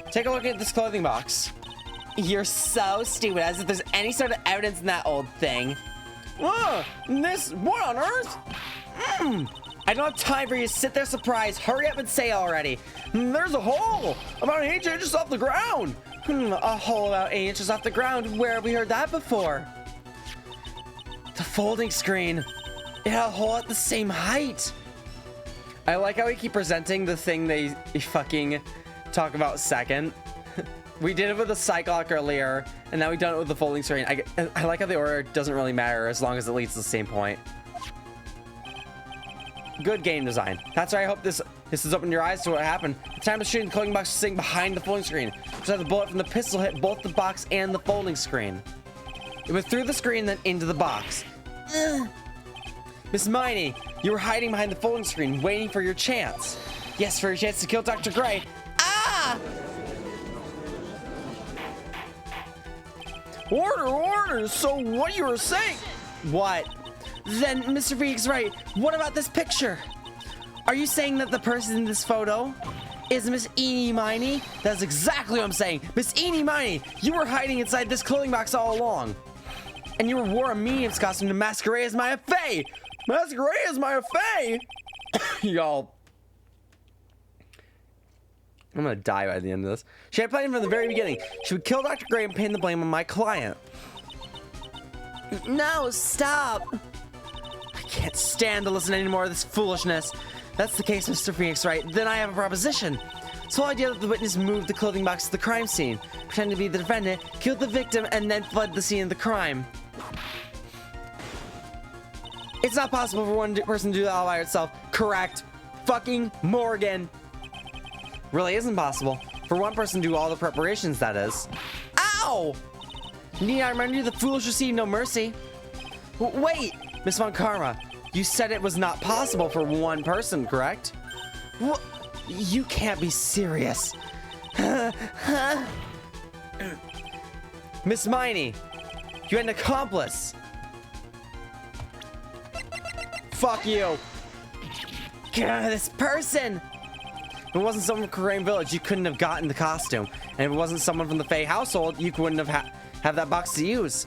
Take a look at this clothing box. You're so stupid, as if there's any sort of evidence in that old thing. What on earth? I don't have time for you to sit there surprised. Hurry up and say already. There's a hole about 8 inches off the ground. A hole about 8 inches off the ground? Where have we heard that before? The folding screen. It had a hole at the same height. I like how we keep presenting the thing they fucking talk about second. We did it with the Cyclock earlier, and now we've done it with the folding screen. I like how the order doesn't really matter as long as it leads to the same point. Good game design. That's why I hope this has opened your eyes to what happened. The time of shooting, the clothing box was sitting behind the folding screen. So the bullet from the pistol hit both the box and the folding screen. It went through the screen, then into the box. Miss Miney, you were hiding behind the folding screen, waiting for your chance. Yes, for your chance to kill Dr. Gray. Ah! Order! So what you were saying? What? Then Mr. Freak's right. What about this picture? Are you saying that the person in this photo is Miss Eenie Miney? That's exactly what I'm saying. Miss Eenie Miney, you were hiding inside this clothing box all along. And you wore a medium's costume to masquerade as Maya Fey. Masquerade as Maya Fey? Y'all. I'm gonna die by the end of this. She had planned from the very beginning. She would kill Dr. Gray and pin the blame on my client. No, stop. I can't stand to listen to any more of this foolishness. That's the case, Mr. Phoenix, right? Then I have a proposition. This whole idea that the witness moved the clothing box to the crime scene, pretended to be the defendant, killed the victim, and then fled the scene of the crime. It's not possible for one person to do that all by herself. Correct. Fucking Morgan. Really isn't possible. For one person to do all the preparations, that is. Ow! Need I remind you the foolish receive no mercy? Wait! Miss Von Karma, you said it was not possible for one person, correct? What? You can't be serious. Miss Miney, you had an accomplice. Fuck you. This person. If it wasn't someone from Crane Village, you couldn't have gotten the costume. And if it wasn't someone from the Fey household, you wouldn't have that box to use.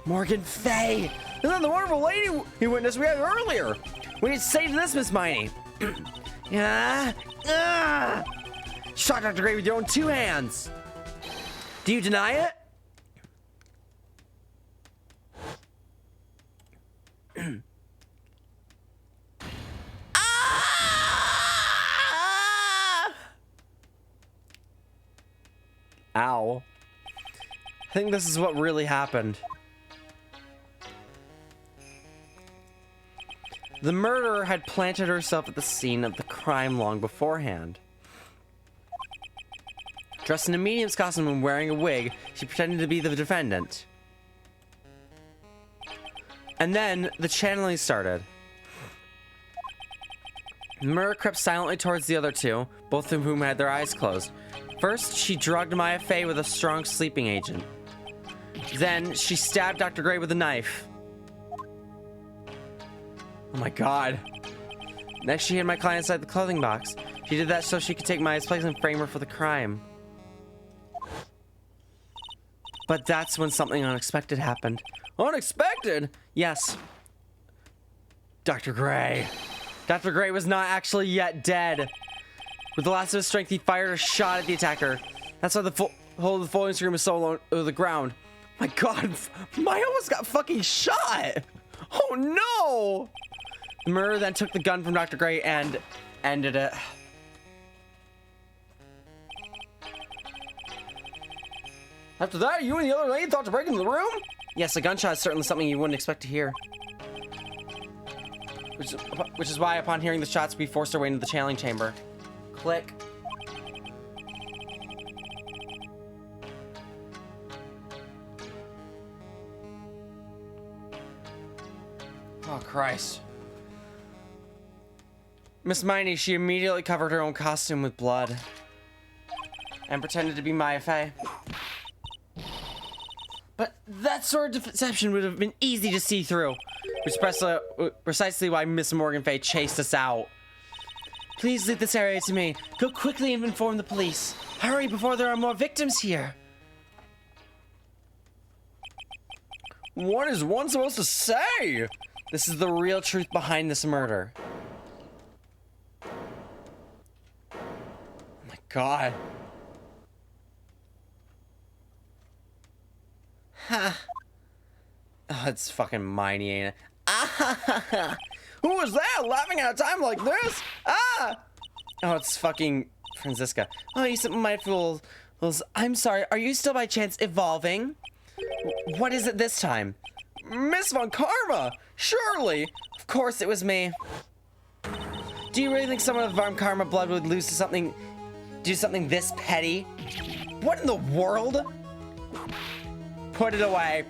Morgan Fey. And then the wonderful lady he witnessed we had earlier. We need to say to this, Miss Miney. Shot Dr. Gray with your own 2 hands. Do you deny it? Ow. I think this is what really happened. The murderer had planted herself at the scene of the crime long beforehand. Dressed in a medium's costume and wearing a wig, she pretended to be the defendant. And then the channeling started. The murderer crept silently towards the other two, both of whom had their eyes closed. First, she drugged Maya Fey with a strong sleeping agent. Then, she stabbed Dr. Gray with a knife. Oh my god. Next, she hid my client inside the clothing box. She did that so she could take Maya's place and frame her for the crime. But that's when something unexpected happened. Unexpected? Yes. Dr. Gray. Dr. Gray was not actually yet dead. With the last of his strength, he fired a shot at the attacker. That's why the whole of the folding screen was so low to the ground. My god, Maya almost got fucking shot. Oh no! The murderer then took the gun from Dr. Gray and ended it. After that, you and the other lady thought to break into the room? Yes, a gunshot is certainly something you wouldn't expect to hear. Which is why, upon hearing the shots, we forced our way into the channeling chamber. Click. Oh, Christ. Miss Miney, she immediately covered her own costume with blood and pretended to be Maya Fey. But that sort of deception would have been easy to see through, which is precisely why Miss Morgan Fay chased us out. Please leave this area to me. Go quickly and inform the police. Hurry before there are more victims here. What is one supposed to say? This is the real truth behind this murder. Oh my god. Ha. Oh, it's fucking Miney, ain't it? Ah ha ha ha. Who was that laughing at a time like this? Ah! Oh, it's fucking Franziska. Oh, you simple mindful. I'm sorry, are you still by chance evolving? What is it this time? Miss Von Karma! Surely! Of course it was me. Do you really think someone of Von Karma blood would do something this petty? What in the world? Put it away.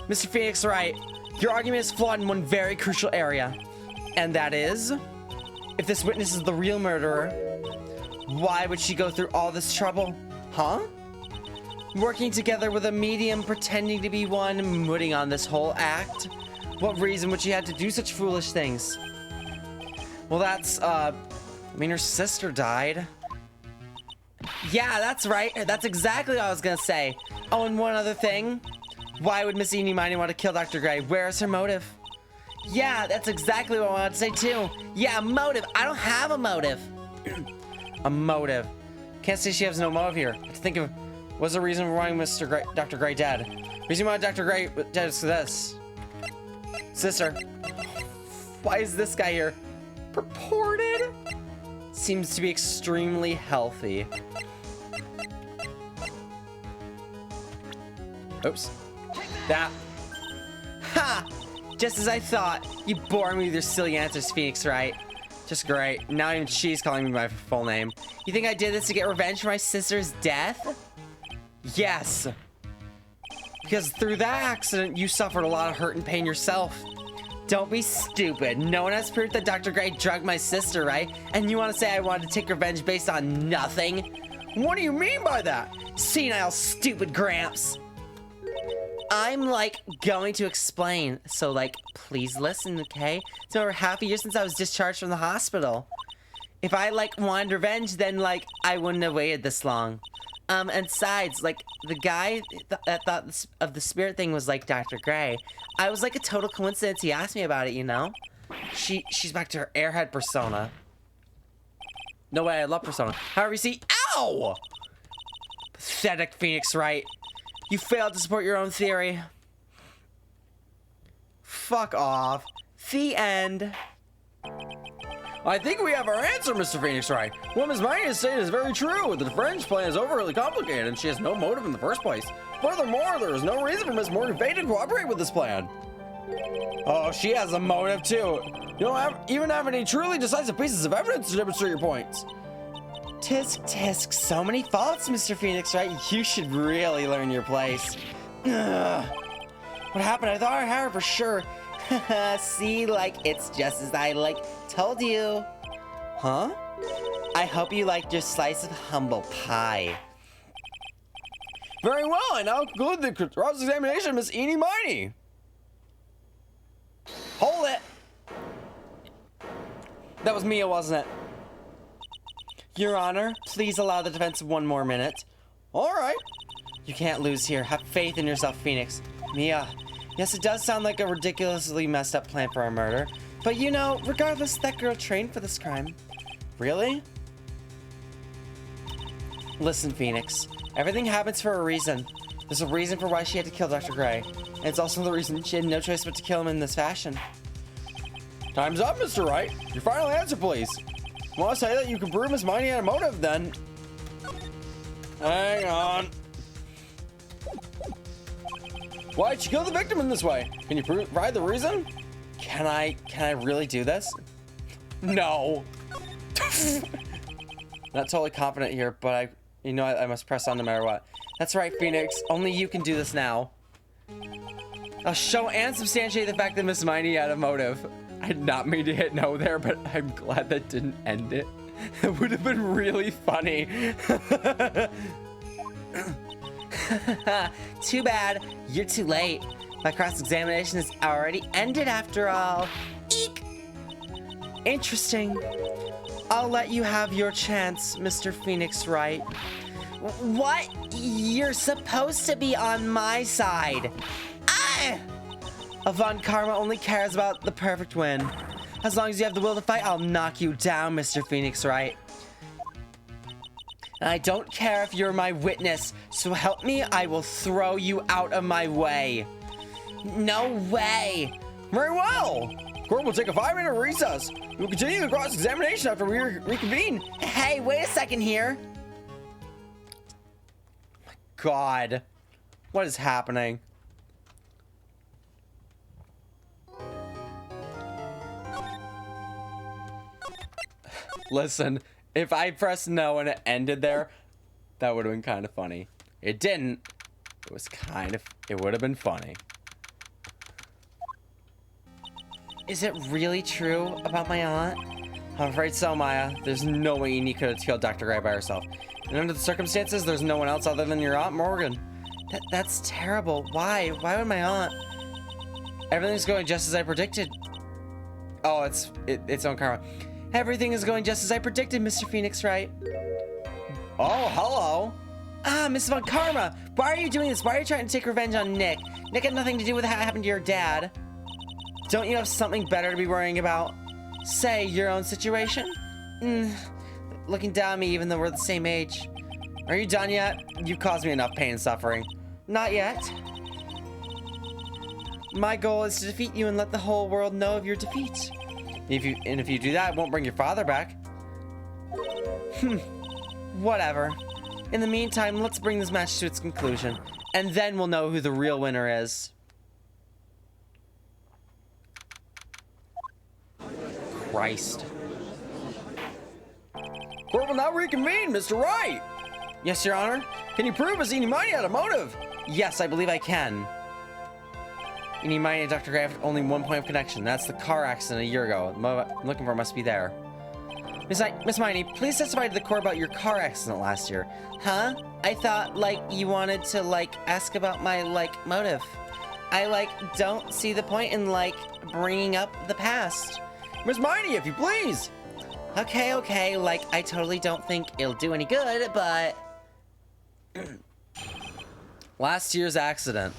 Mr. Phoenix Wright, your argument is flawed in one very crucial area. And that is, if this witness is the real murderer, why would she go through all this trouble? Huh? Working together with a medium, pretending to be one, putting on this whole act? What reason would she have to do such foolish things? Well, that's, I mean, her sister died. Yeah, that's right. That's exactly what I was gonna say. Oh, and one other thing. Why would Miss Eenie Miney want to kill Dr. Gray? Where's her motive? Yeah, that's exactly what I wanted to say, too. Yeah, motive. I don't have a motive. A motive. Can't say she has no motive here. To think of, what's the reason for wanting Dr. Gray dead? Reason why Dr. Gray dead is this. Sister. Why is this guy here? Purported? Seems to be extremely healthy. Oops. That. Ha! Just as I thought. You bore me with your silly answers, Phoenix Wright. Just great. Now even she's calling me my full name. You think I did this to get revenge for my sister's death? Yes. Because through that accident, you suffered a lot of hurt and pain yourself. Don't be stupid. No one has proof that Dr. Gray drugged my sister, right? And you want to say I wanted to take revenge based on nothing? What do you mean by that? Senile, stupid Gramps. I'm, like, going to explain. So, like, please listen, okay? It's over half a year since I was discharged from the hospital. If I, like, wanted revenge, then, like, I wouldn't have waited this long. And besides, like, the guy that thought of the spirit thing was, like, Dr. Gray. I was, like, a total coincidence he asked me about it, you know? She's back to her airhead persona. No way, I love persona. However, you see, ow! Pathetic Phoenix Wright. You failed to support your own theory. Fuck off. The end. I think we have our answer, Mr. Phoenix Wright. What Ms. Miney is saying is very true. The revenge plan is overly complicated and she has no motive in the first place. Furthermore, there is no reason for Ms. Morgan Fay to cooperate with this plan. Oh, she has a motive too. You don't even have any truly decisive pieces of evidence to demonstrate your points. Tisk, tisk, so many faults, Mr. Phoenix, right? You should really learn your place. Ugh. What happened? I thought I had her for sure. See, like, it's just as I, like, told you. Huh? I hope you liked your slice of humble pie. Very well, I now conclude the cross-examination of Miss Eenie Miney. Hold it! That was Mia, wasn't it? Your Honor, please allow the defense 1 more minute. All right. You can't lose here. Have faith in yourself, Phoenix. Mia, yes, it does sound like a ridiculously messed up plan for a murder. But you know, regardless, that girl trained for this crime. Really? Listen, Phoenix. Everything happens for a reason. There's a reason for why she had to kill Dr. Gray. And it's also the reason she had no choice but to kill him in this fashion. Time's up, Mr. Wright. Your final answer, please. Want to say that you can prove Miss Miney had a motive, then? Hang on. Why'd she kill the victim in this way? Can you provide the reason? Can I really do this? No. Not totally confident here, but I must press on no matter what. That's right, Phoenix. Only you can do this now. I'll show and substantiate the fact that Miss Miney had a motive. I did not mean to hit no there, but I'm glad that didn't end it. It would have been really funny. Too bad. You're too late. My cross-examination is already ended after all. Eek! Interesting. I'll let you have your chance, Mr. Phoenix Wright. What? You're supposed to be on my side. Ah! Avant Karma only cares about the perfect win. As long as you have the will to fight, I'll knock you down, Mr. Phoenix Wright. And I don't care if you're my witness, so help me, I will throw you out of my way. No way. Very well. Court will take a 5-minute recess. We'll continue the cross-examination after we reconvene. Hey, wait a second here. My God. What is happening? Listen, if I pressed no and it ended there, that would have been kind of funny. It didn't. It would have been funny. Is it really true about my aunt? I'm afraid so, Maya. There's no way Eenie could have killed Dr. Gray by herself. And under the circumstances, there's no one else other than your Aunt Morgan. That's terrible. Why? Why would my aunt? Everything's going just as I predicted. Oh, it's on karma. Everything is going just as I predicted, Mr. Phoenix Wright. Oh, hello. Ah, Miss Von Karma, why are you doing this? Why are you trying to take revenge on Nick? Nick had nothing to do with what happened to your dad. Don't you have something better to be worrying about? Say, your own situation? Looking down at me even though we're the same age. Are you done yet? You've caused me enough pain and suffering. Not yet. My goal is to defeat you and let the whole world know of your defeat. If you do that, it won't bring your father back. Whatever. In the meantime, let's bring this match to its conclusion. And then we'll know who the real winner is. Christ. Court will now reconvene, Mr. Wright. Yes, Your Honor? Can you prove Miss Eenie Miney had a motive? Yes, I believe I can. Eenie Miney and Dr. Gray have only one point of connection. That's the car accident a year ago. I'm looking for must be there. Miss Miney, please testify to the court about your car accident last year. Huh? I thought, like, you wanted to, like, ask about my, like, motive. I, like, don't see the point in, like, bringing up the past. Miss Miney, if you please. Okay, like, I totally don't think it'll do any good, but... Last year's accident.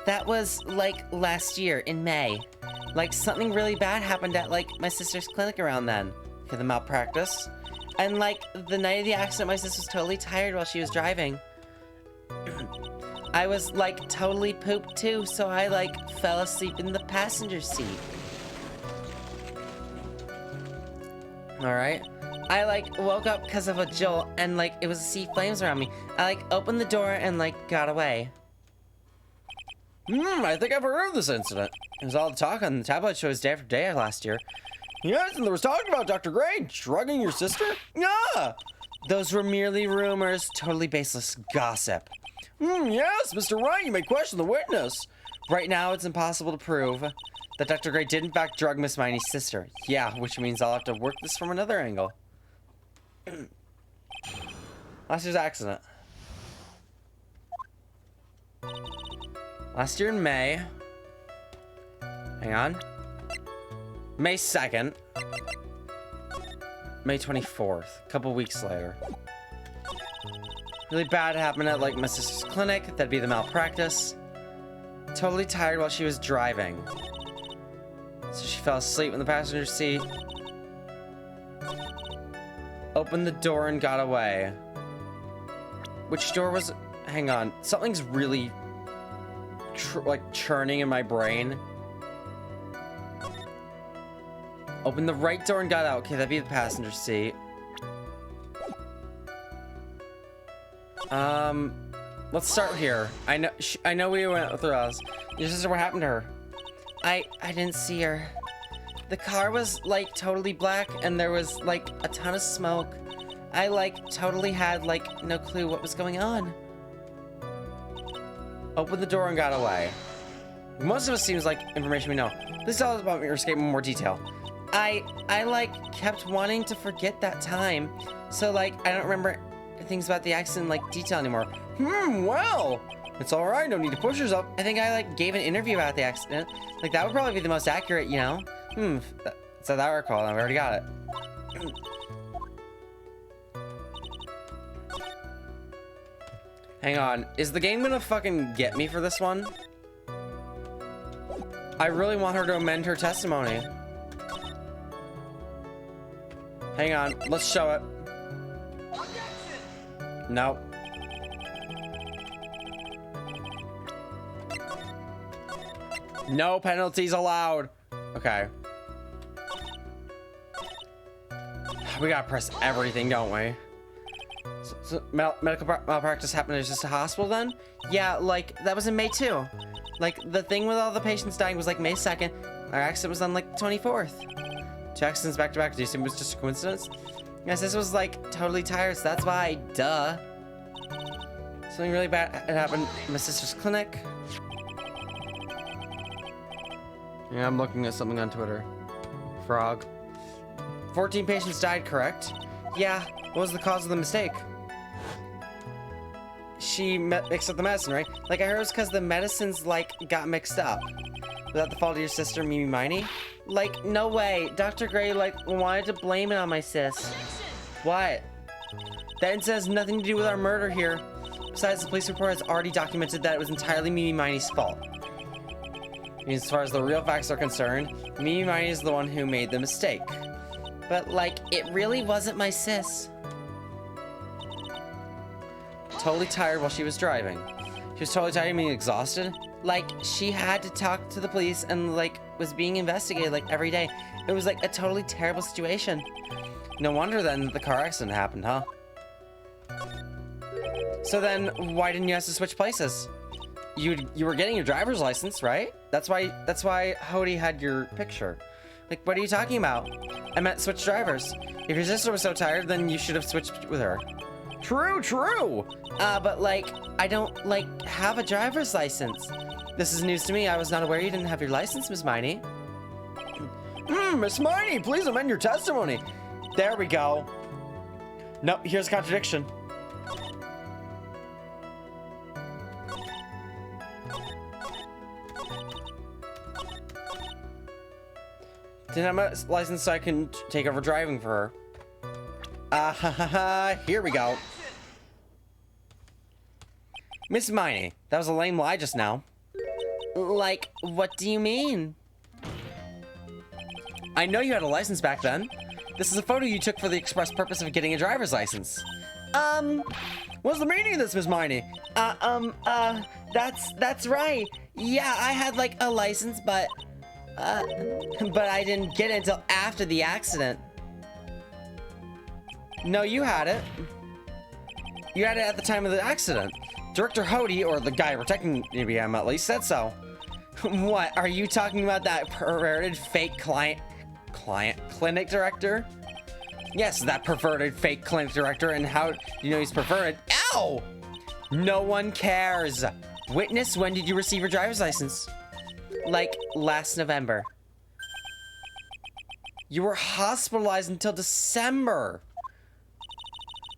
That was, like, last year, in May. Like, something really bad happened at, like, my sister's clinic around then. For the malpractice. And, like, the night of the accident, my sister was totally tired while she was driving. I was, like, totally pooped, too, so I, like, fell asleep in the passenger seat. Alright. I, like, woke up because of a jolt, and, like, it was see flames around me. I, like, opened the door and, like, got away. I think I've heard of this incident. It was all the talk on the tabloid shows day after day last year. Yes, and there was talk about Dr. Gray drugging your sister? Yeah! Those were merely rumors, totally baseless gossip. Yes, Mr. Wright, you may question the witness. Right now, it's impossible to prove that Dr. Gray did in fact drug Miss Miney's sister. Yeah, which means I'll have to work this from another angle. Last year's accident. Last year in May. Hang on. May 2nd. May 24th. A couple weeks later. Really bad happened at like my sister's clinic. That'd be the malpractice. Totally tired while she was driving. So she fell asleep in the passenger seat. Opened the door and got away. Which door was... Hang on. Something's really... like churning in my brain. Opened the right door and got out. Okay, that'd be the passenger seat. Let's start here. I know we went through us. Your sister, what happened to her? I didn't see her. The car was like totally black and there was like a ton of smoke. I like totally had like no clue what was going on. Opened the door and got away. Most of it seems like information we know. Please tell us about your escape in more detail. I like kept wanting to forget that time. So like I don't remember things about the accident in like detail anymore. Well, it's all right. No need to push yourself. I think I like gave an interview about the accident. Like that would probably be the most accurate, you know? So that I recall. I've already got it. Hang on. Is the game gonna fucking get me for this one? I really want her to amend her testimony. Hang on. Let's show it. Nope. No penalties allowed. Okay. We gotta press everything, don't we? So medical malpractice happened at just a hospital then? Yeah, like, that was in May too. Like, the thing with all the patients dying was like May 2nd. Our accident was on like 24th. 2 accidents back to back. Do you think it was just a coincidence? Yes, this was like totally tired, so that's why, duh. Something really bad had happened in my sister's clinic. Yeah, I'm looking at something on Twitter. Frog. 14 patients died, correct? Yeah, what was the cause of the mistake? She mixed up the medicine, right? Like, I heard it was because the medicines, like, got mixed up. Was that the fault of your sister, Mimi Miney? Like, no way. Dr. Gray, like, wanted to blame it on my sis. What? That incident has nothing to do with our murder here. Besides, the police report has already documented that it was entirely Mimi Miney's fault. As far as the real facts are concerned, Mimi Miney is the one who made the mistake. But, like, it really wasn't my sis. Totally tired while she was driving. She was totally tired, meaning exhausted. Like, she had to talk to the police and, like, was being investigated, like, every day. It was, like, a totally terrible situation. No wonder then the car accident happened, huh? So then, why didn't you ask to switch places? You were getting your driver's license, right? That's why Hody had your picture. Like, what are you talking about? I meant switch drivers. If your sister was so tired, then you should have switched with her. True. But like, I don't, like, have a driver's license. This is news to me. I was not aware you didn't have your license, Miss Miney. Miss Miney, please amend your testimony. There we go. No, here's a contradiction. Didn't have a license, so I can take over driving for her. Here we go. Miss Miney, that was a lame lie just now. Like, what do you mean? I know you had a license back then. This is a photo you took for the express purpose of getting a driver's license. What's the meaning of this, Miss Miney? That's right. Yeah, I had, like, a license, but I didn't get it until after the accident. No, you had it. You had it at the time of the accident. Director Hody, or the guy protecting him at least, said so. What, are you talking about that perverted fake clinic director? Yes, that perverted fake clinic director, and how do you know he's perverted? Ow! No one cares. Witness, when did you receive your driver's license? Like, last November. You were hospitalized until December.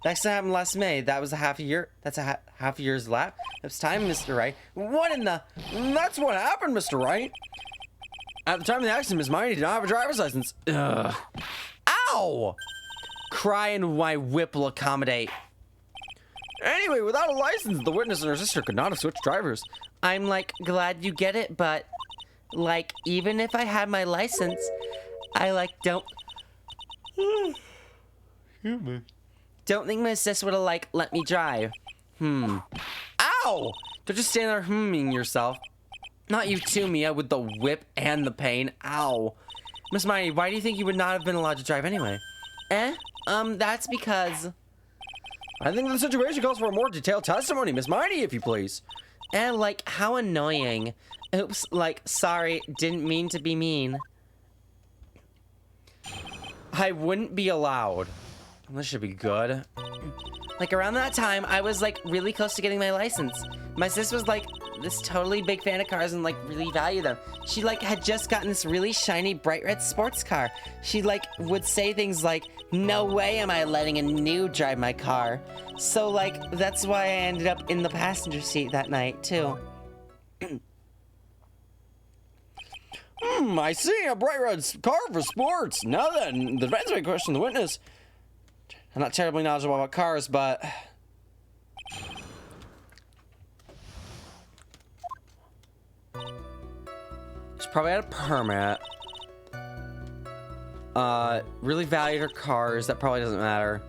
That accident happened last May. That was a half a year. That's a half a year's lap. It's time, Mr. Wright. What in the... That's what happened, Mr. Wright. At the time of the accident, Miss Miney did not have a driver's license. Ugh. Ow! Cry and my whip will accommodate. Anyway, without a license, the witness and her sister could not have switched drivers. I'm, like, glad you get it, but, like, even if I had my license, I, like, don't... Don't think my sis would have, like, let me drive. Ow! Don't just stand there yourself. Not you too, Mia, with the whip and the pain. Ow. Miss Miney, why do you think you would not have been allowed to drive anyway? That's because... I think the situation calls for a more detailed testimony, Miss Miney, if you please. Like, how annoying. Oops, like, sorry, didn't mean to be mean. I wouldn't be allowed. This should be good. Like, around that time, I was, like, really close to getting my license. My sis was, like, this totally big fan of cars and, like, really valued them. She, like, had just gotten this really shiny, bright red sports car. She, like, would say things like, no way am I letting a noob drive my car. So, like, that's why I ended up in the passenger seat that night, too. I see, a bright red car for sports. Now then, the defense may question the witness. I'm not terribly knowledgeable about cars, but... She probably had a permit. Really valued her cars. That probably doesn't matter.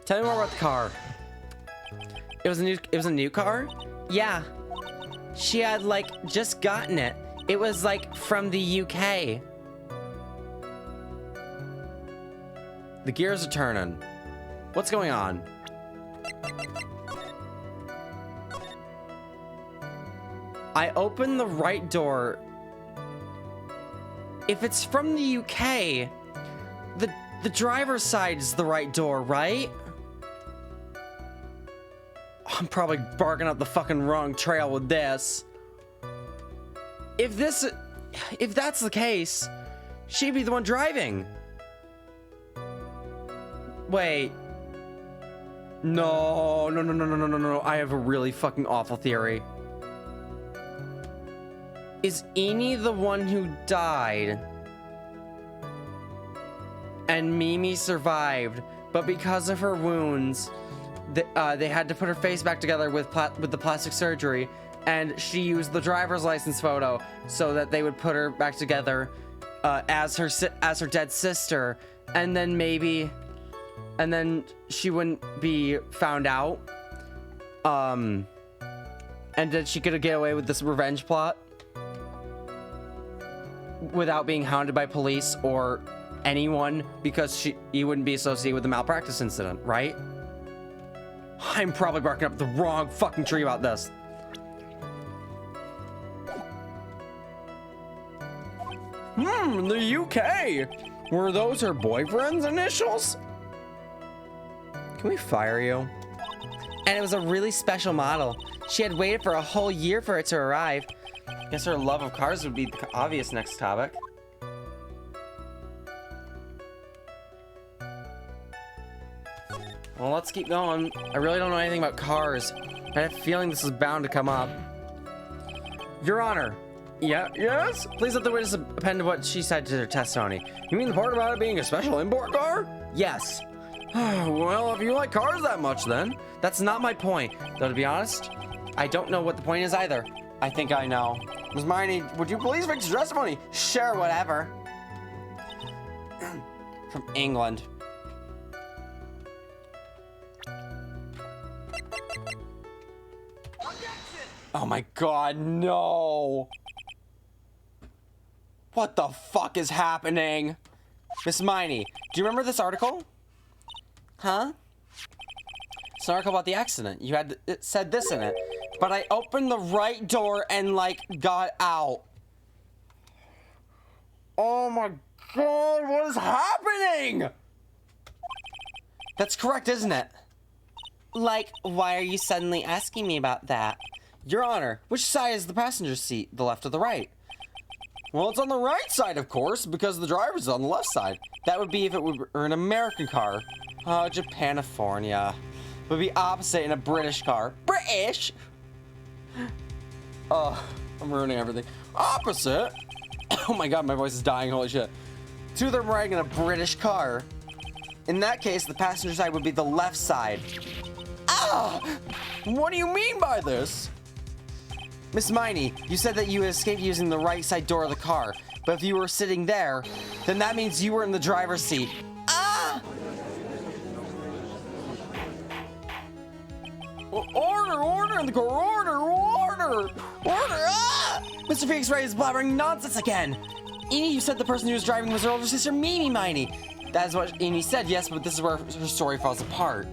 Tell me more about the car. It was a new car? Yeah. She had, like, just gotten it. It was, like, from the UK. The gears are turning. What's going on? I opened the right door. If it's from the UK, the driver's side is the right door, right? I'm probably barking up the fucking wrong trail with this. If that's the case, she'd be the one driving. Wait. No. I have a really fucking awful theory. Is Eni the one who died? And Mimi survived, but because of her wounds, they had to put her face back together with the plastic surgery, and she used the driver's license photo so that they would put her back together as her dead sister, and then she wouldn't be found out. And then she could get away with this revenge plot without being hounded by police or anyone, because he wouldn't be associated with the malpractice incident, right? I'm probably barking up the wrong fucking tree about this. The UK! Were those her boyfriend's initials? Can we fire you? And it was a really special model. She had waited for a whole year for it to arrive. Guess her love of cars would be the obvious next topic. Well, let's keep going. I really don't know anything about cars. I have a feeling this is bound to come up. Your Honor. Yes? Please let the witness append what she said to their testimony. You mean the part about it being a special import car? Yes. Well, if you like cars that much, then. That's not my point. Though, to be honest, I don't know what the point is either. I think I know. Ms. Miney, would you please fix your testimony? Sure, whatever. From England. Oh my god, no! What the fuck is happening? Miss Miney, do you remember this article? Huh? It's an article about the accident. It said this in it. But I opened the right door and, like, got out. Oh my god, what is happening? That's correct, isn't it? Like, why are you suddenly asking me about that? Your Honor, which side is the passenger seat, the left or the right? Well, it's on the right side, of course, because the driver's on the left side. That would be if it were an American car. Oh, Japanifornia. It would be opposite in a British car. British? Oh, I'm ruining everything. Opposite? Oh my god, my voice is dying, holy shit. Two of them riding in a British car. In that case, the passenger side would be the left side. Ah! What do you mean by this? Miss Miney, you said that you escaped using the right side door of the car. But if you were sitting there, then that means you were in the driver's seat. Ah! Order in the car, order! Ah! Mr. Phoenix Wright is blabbering nonsense again. Amy, you said the person who was driving was her older sister, Mimi Miney. That is what Amy said, yes, but this is where her story falls apart.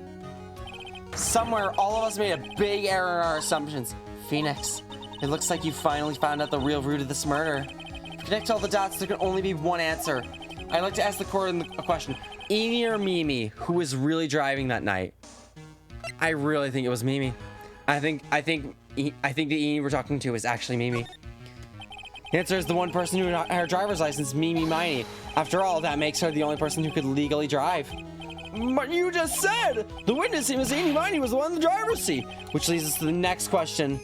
Somewhere, all of us made a big error in our assumptions. Phoenix, it looks like you finally found out the real root of this murder. To connect all the dots, there can only be one answer. I'd like to ask the court a question. Amy or Mimi, who was really driving that night? I really think it was Mimi. I think the Amy we're talking to is actually Mimi. The answer is the one person who had her driver's license, Mimi Miney. After all, that makes her the only person who could legally drive. But you just said the witness, Miss Amy Miney, was the one in the driver's seat. Which leads us to the next question.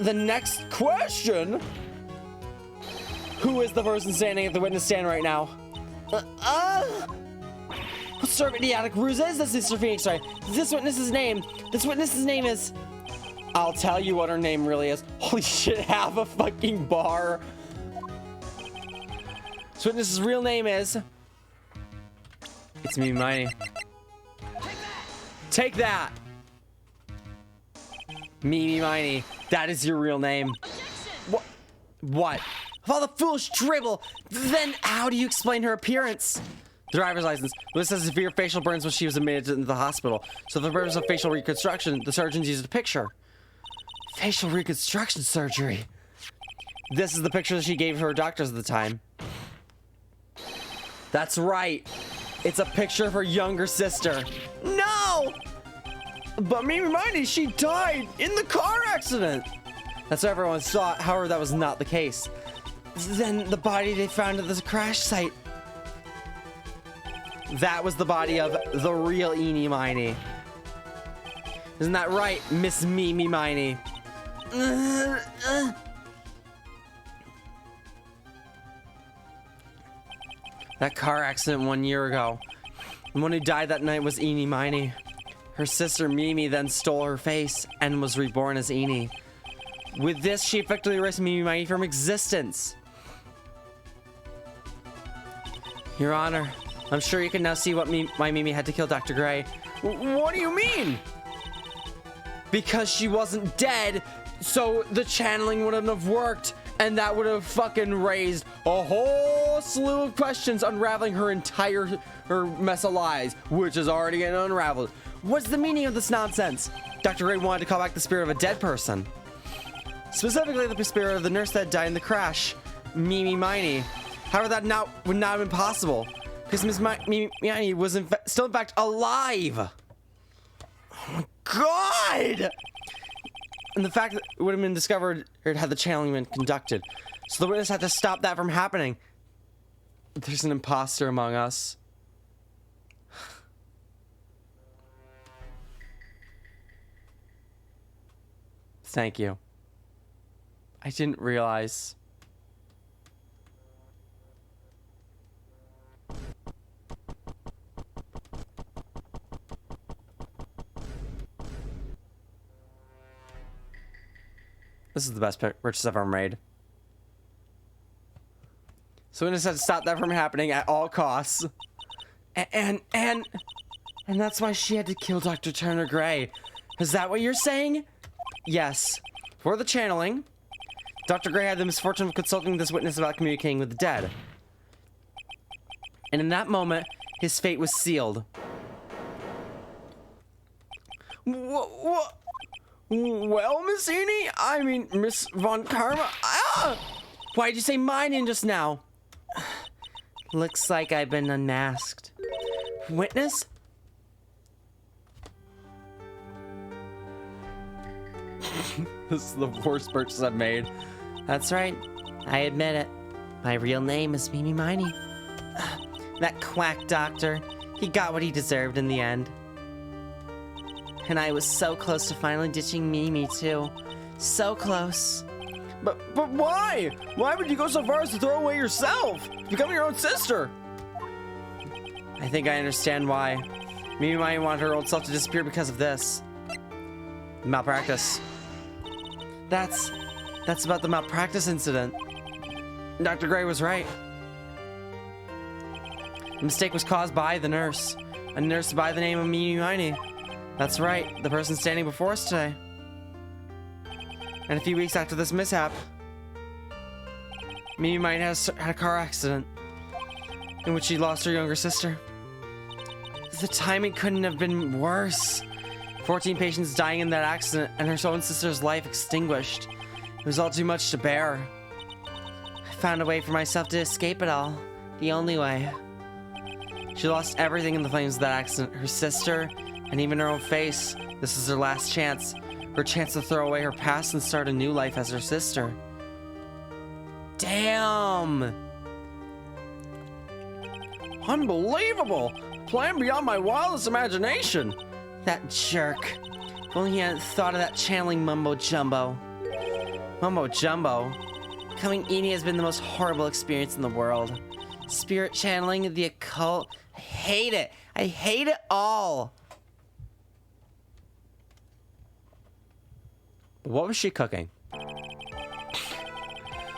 The next question? Who is the person standing at the witness stand right now? What sort of idiotic ruse is this, Mr. Phoenix? Sorry. This witness's name is... I'll tell you what her name really is. Holy shit, half a fucking bar. This witness's real name is... It's Mimi Miney. Take that! Mimi Miney. That is your real name. What? Of all the foolish dribble, then how do you explain her appearance? The driver's license. This has severe facial burns when she was admitted into the hospital. So for the purpose of facial reconstruction, the surgeons used a picture. Facial reconstruction surgery. This is the picture that she gave her doctors at the time. That's right. It's a picture of her younger sister. No! But Mimi Miney, she died in the car accident. That's what everyone thought. However, that was not the case. Then the body they found at the crash site. That was the body of the real Eenie Miney. Isn't that right, Miss Mimi Miney? That car accident 1 year ago. The one who died that night was Eenie Miney. Her sister Mimi then stole her face and was reborn as Eenie. With this, she effectively erased Mimi Miney from existence. Your Honor, I'm sure you can now see why Mimi had to kill Dr. Gray. What do you mean? Because she wasn't dead, so the channeling wouldn't have worked, and that would have fucking raised a whole slew of questions, unraveling her entire mess of lies, which is already getting unraveled. What's the meaning of this nonsense? Dr. Gray wanted to call back the spirit of a dead person. Specifically, the spirit of the nurse that died in the crash, Mimi Miney. However, that would not have been possible, because Miss Mimi Miney was still in fact alive. Oh my god! And the fact that it would have been discovered had the channeling been conducted. So the witness had to stop that from happening. There's an imposter among us. Thank you. I didn't realize. This is the best purchase I've ever made. So we just had to stop that from happening at all costs. And that's why she had to kill Dr. Turner Gray. Is that what you're saying? Yes. For the channeling, Dr. Gray had the misfortune of consulting this witness about communicating with the dead. And in that moment, his fate was sealed. What? Well, Miss Eni? I mean, Miss Von Karma? Ah! Why'd you say my name just now? Looks like I've been unmasked. Witness? This is the worst purchase I've made. That's right. I admit it. My real name is Mimi Miney. That quack doctor, he got what he deserved in the end. And I was so close to finally ditching Mimi, too. So close. But why? Why would you go so far as to throw away yourself? Become your own sister? I think I understand why. Mimi Miney wanted her old self to disappear because of this. Malpractice. That's about the malpractice incident. Dr. Gray was right. The mistake was caused by the nurse. A nurse by the name of Mimi Miney. That's right, the person standing before us today. And a few weeks after this mishap, Mimi Miney had a car accident in which she lost her younger sister. The timing couldn't have been worse. 14 patients dying in that accident and her own sister's life extinguished. It was all too much to bear. I found a way for myself to escape it all. The only way. She lost everything in the flames of that accident. Her sister, and even her own face. This is her last chance. Her chance to throw away her past and start a new life as her sister. Damn! Unbelievable! Plan beyond my wildest imagination! That jerk. If only he hadn't thought of that channeling mumbo jumbo. Mumbo jumbo? Becoming Eni has been the most horrible experience in the world. Spirit channeling, the occult. I hate it. I hate it all. What was she cooking?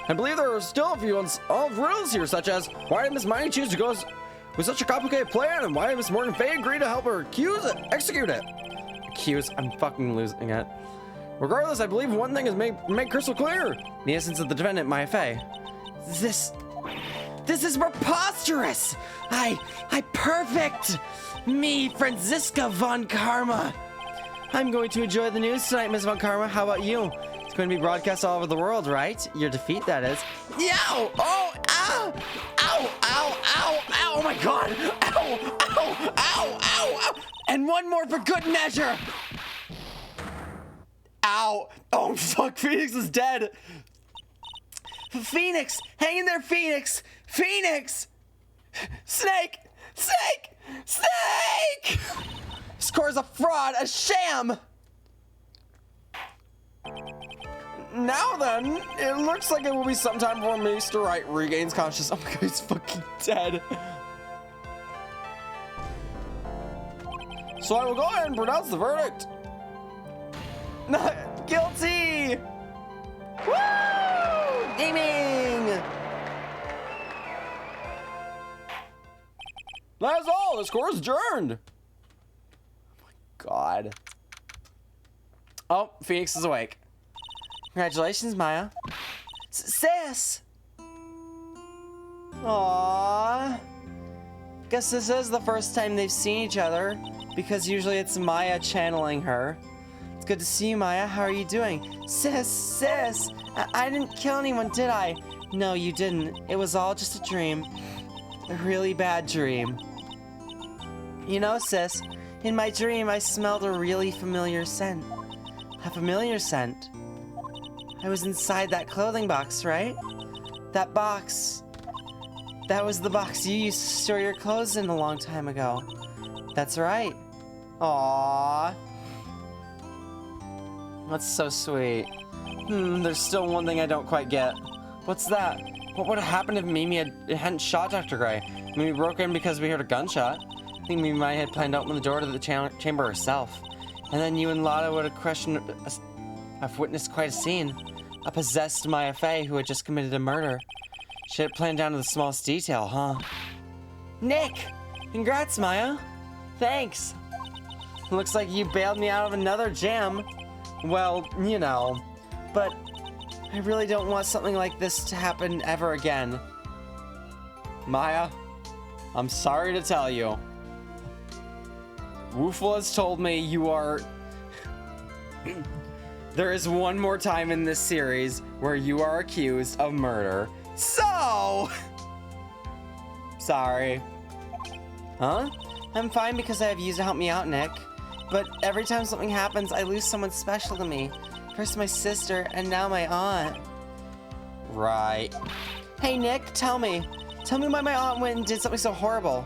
I believe there are still a few unsolved riddles here, such as why did Miss Miney choose to go with such a complicated plan, and why did Miss Morgan Fay agree to help her execute it? Accuse? I'm fucking losing it. Regardless, I believe one thing is made crystal clear: The innocence of the defendant, Maya Fey. This is preposterous! I perfect! Me, Franziska Von Karma! I'm going to enjoy the news tonight, Miss Von Karma. How about you? It's going to be broadcast all over the world, right? Your defeat, that is. Yow! Oh! Ow! Ow! Ow! Ow! Ow! Oh my god! Ow! Ow! Ow! Ow! Ow! And one more for good measure! Ow! Oh fuck! Phoenix is dead! Phoenix! Hang in there, Phoenix! Phoenix! Snake! Snake! Snake! Score's a fraud, a sham! Now then, it looks like it will be sometime before Mr. Wright regains consciousness. Oh my god, he's fucking dead. So I will go ahead and pronounce the verdict. Not guilty! Woo! Gaming! That's all. The score is adjourned. Oh my god. Oh, Phoenix is awake. Congratulations, Maya. Sis! Aww. Guess this is the first time they've seen each other, because usually it's Maya channeling her. It's good to see you, Maya. How are you doing? Sis! I didn't kill anyone, did I? No, you didn't. It was all just a dream. A really bad dream. You know, sis, in my dream I smelled a really familiar scent. A familiar scent. I was inside that clothing box, right? That box. That was the box you used to store your clothes in a long time ago. That's right. Aww. That's so sweet. There's still one thing I don't quite get. What's that? What would have happened if Mimi hadn't shot Dr. Gray? Mimi broke in because we heard a gunshot. I think Mimi might have planned to open the door to the chamber herself. And then you and Lotta would have witnessed quite a scene. A possessed Maya Fey who had just committed a murder. She had planned down to the smallest detail, huh? Nick! Congrats, Maya! Thanks! Looks like you bailed me out of another jam. Well, you know. But I really don't want something like this to happen ever again. Maya, I'm sorry to tell you. Woofle has told me you are There is one more time in this series where you are accused of murder. So... Sorry. Huh? I'm fine because I have you to help me out, Nick. But every time something happens, I lose someone special to me. First my sister, and now my aunt. Right. Hey, Nick, tell me. Tell me why my aunt went and did something so horrible.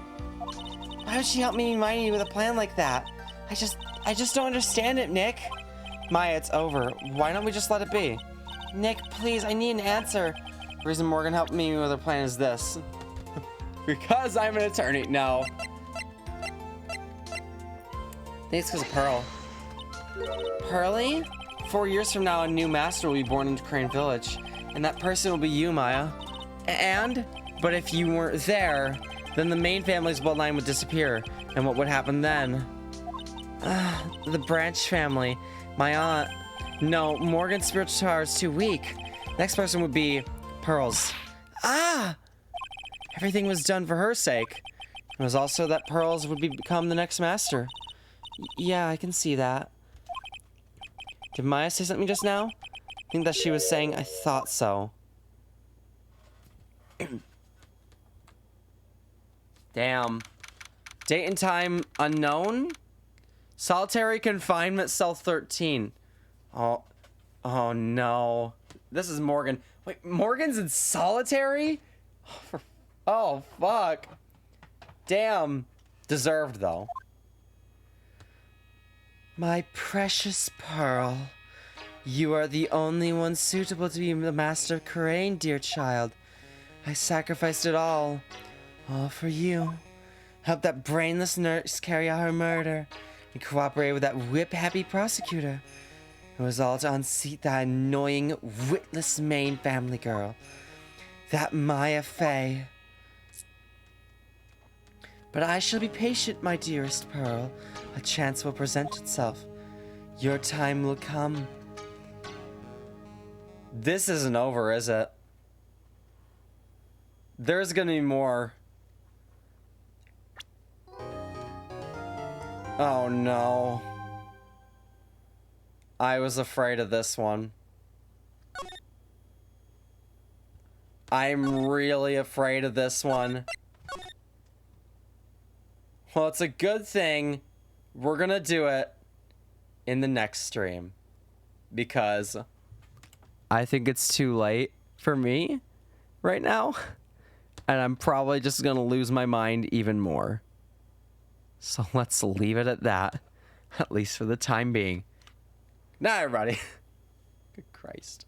Why would she help me remind you with a plan like that? I just don't understand it, Nick. Maya, it's over. Why don't we just let it be? Nick, please, I need an answer. The reason Morgan helped me with her plan is this. Because I'm an attorney. No. I think it's because of Pearl. Pearly? 4 years from now, a new master will be born into Crane Village. And that person will be you, Maya. But if you weren't there, then the main family's bloodline would disappear. And what would happen then? The Branch family. My aunt. No, Morgan's spiritual power is too weak. Next person would be Pearl's. Everything was done for her sake. It was also that Pearl's would become the next master. Yeah, I can see that. Did Maya say something just now? I think that she was saying, I thought so. Damn. Date and time unknown? Solitary confinement cell 13. Oh no. This is Morgan. Wait, Morgan's in solitary? Oh, fuck. Damn. Deserved, though. My precious Pearl, you are the only one suitable to be the master of Crane, dear child. I sacrificed it all for you. Help that brainless nurse carry out her murder, and cooperate with that whip-happy prosecutor. It was all to unseat that annoying, witless main family girl, that Maya Fey. But I shall be patient, my dearest Pearl. A chance will present itself. Your time will come. This isn't over, is it? There's gonna be more. Oh no. I was afraid of this one. I'm really afraid of this one. Well, it's a good thing we're gonna do it in the next stream, because I think it's too late for me right now, and I'm probably just gonna lose my mind even more. So let's leave it at that, at least for the time being. Nah, everybody. Good Christ.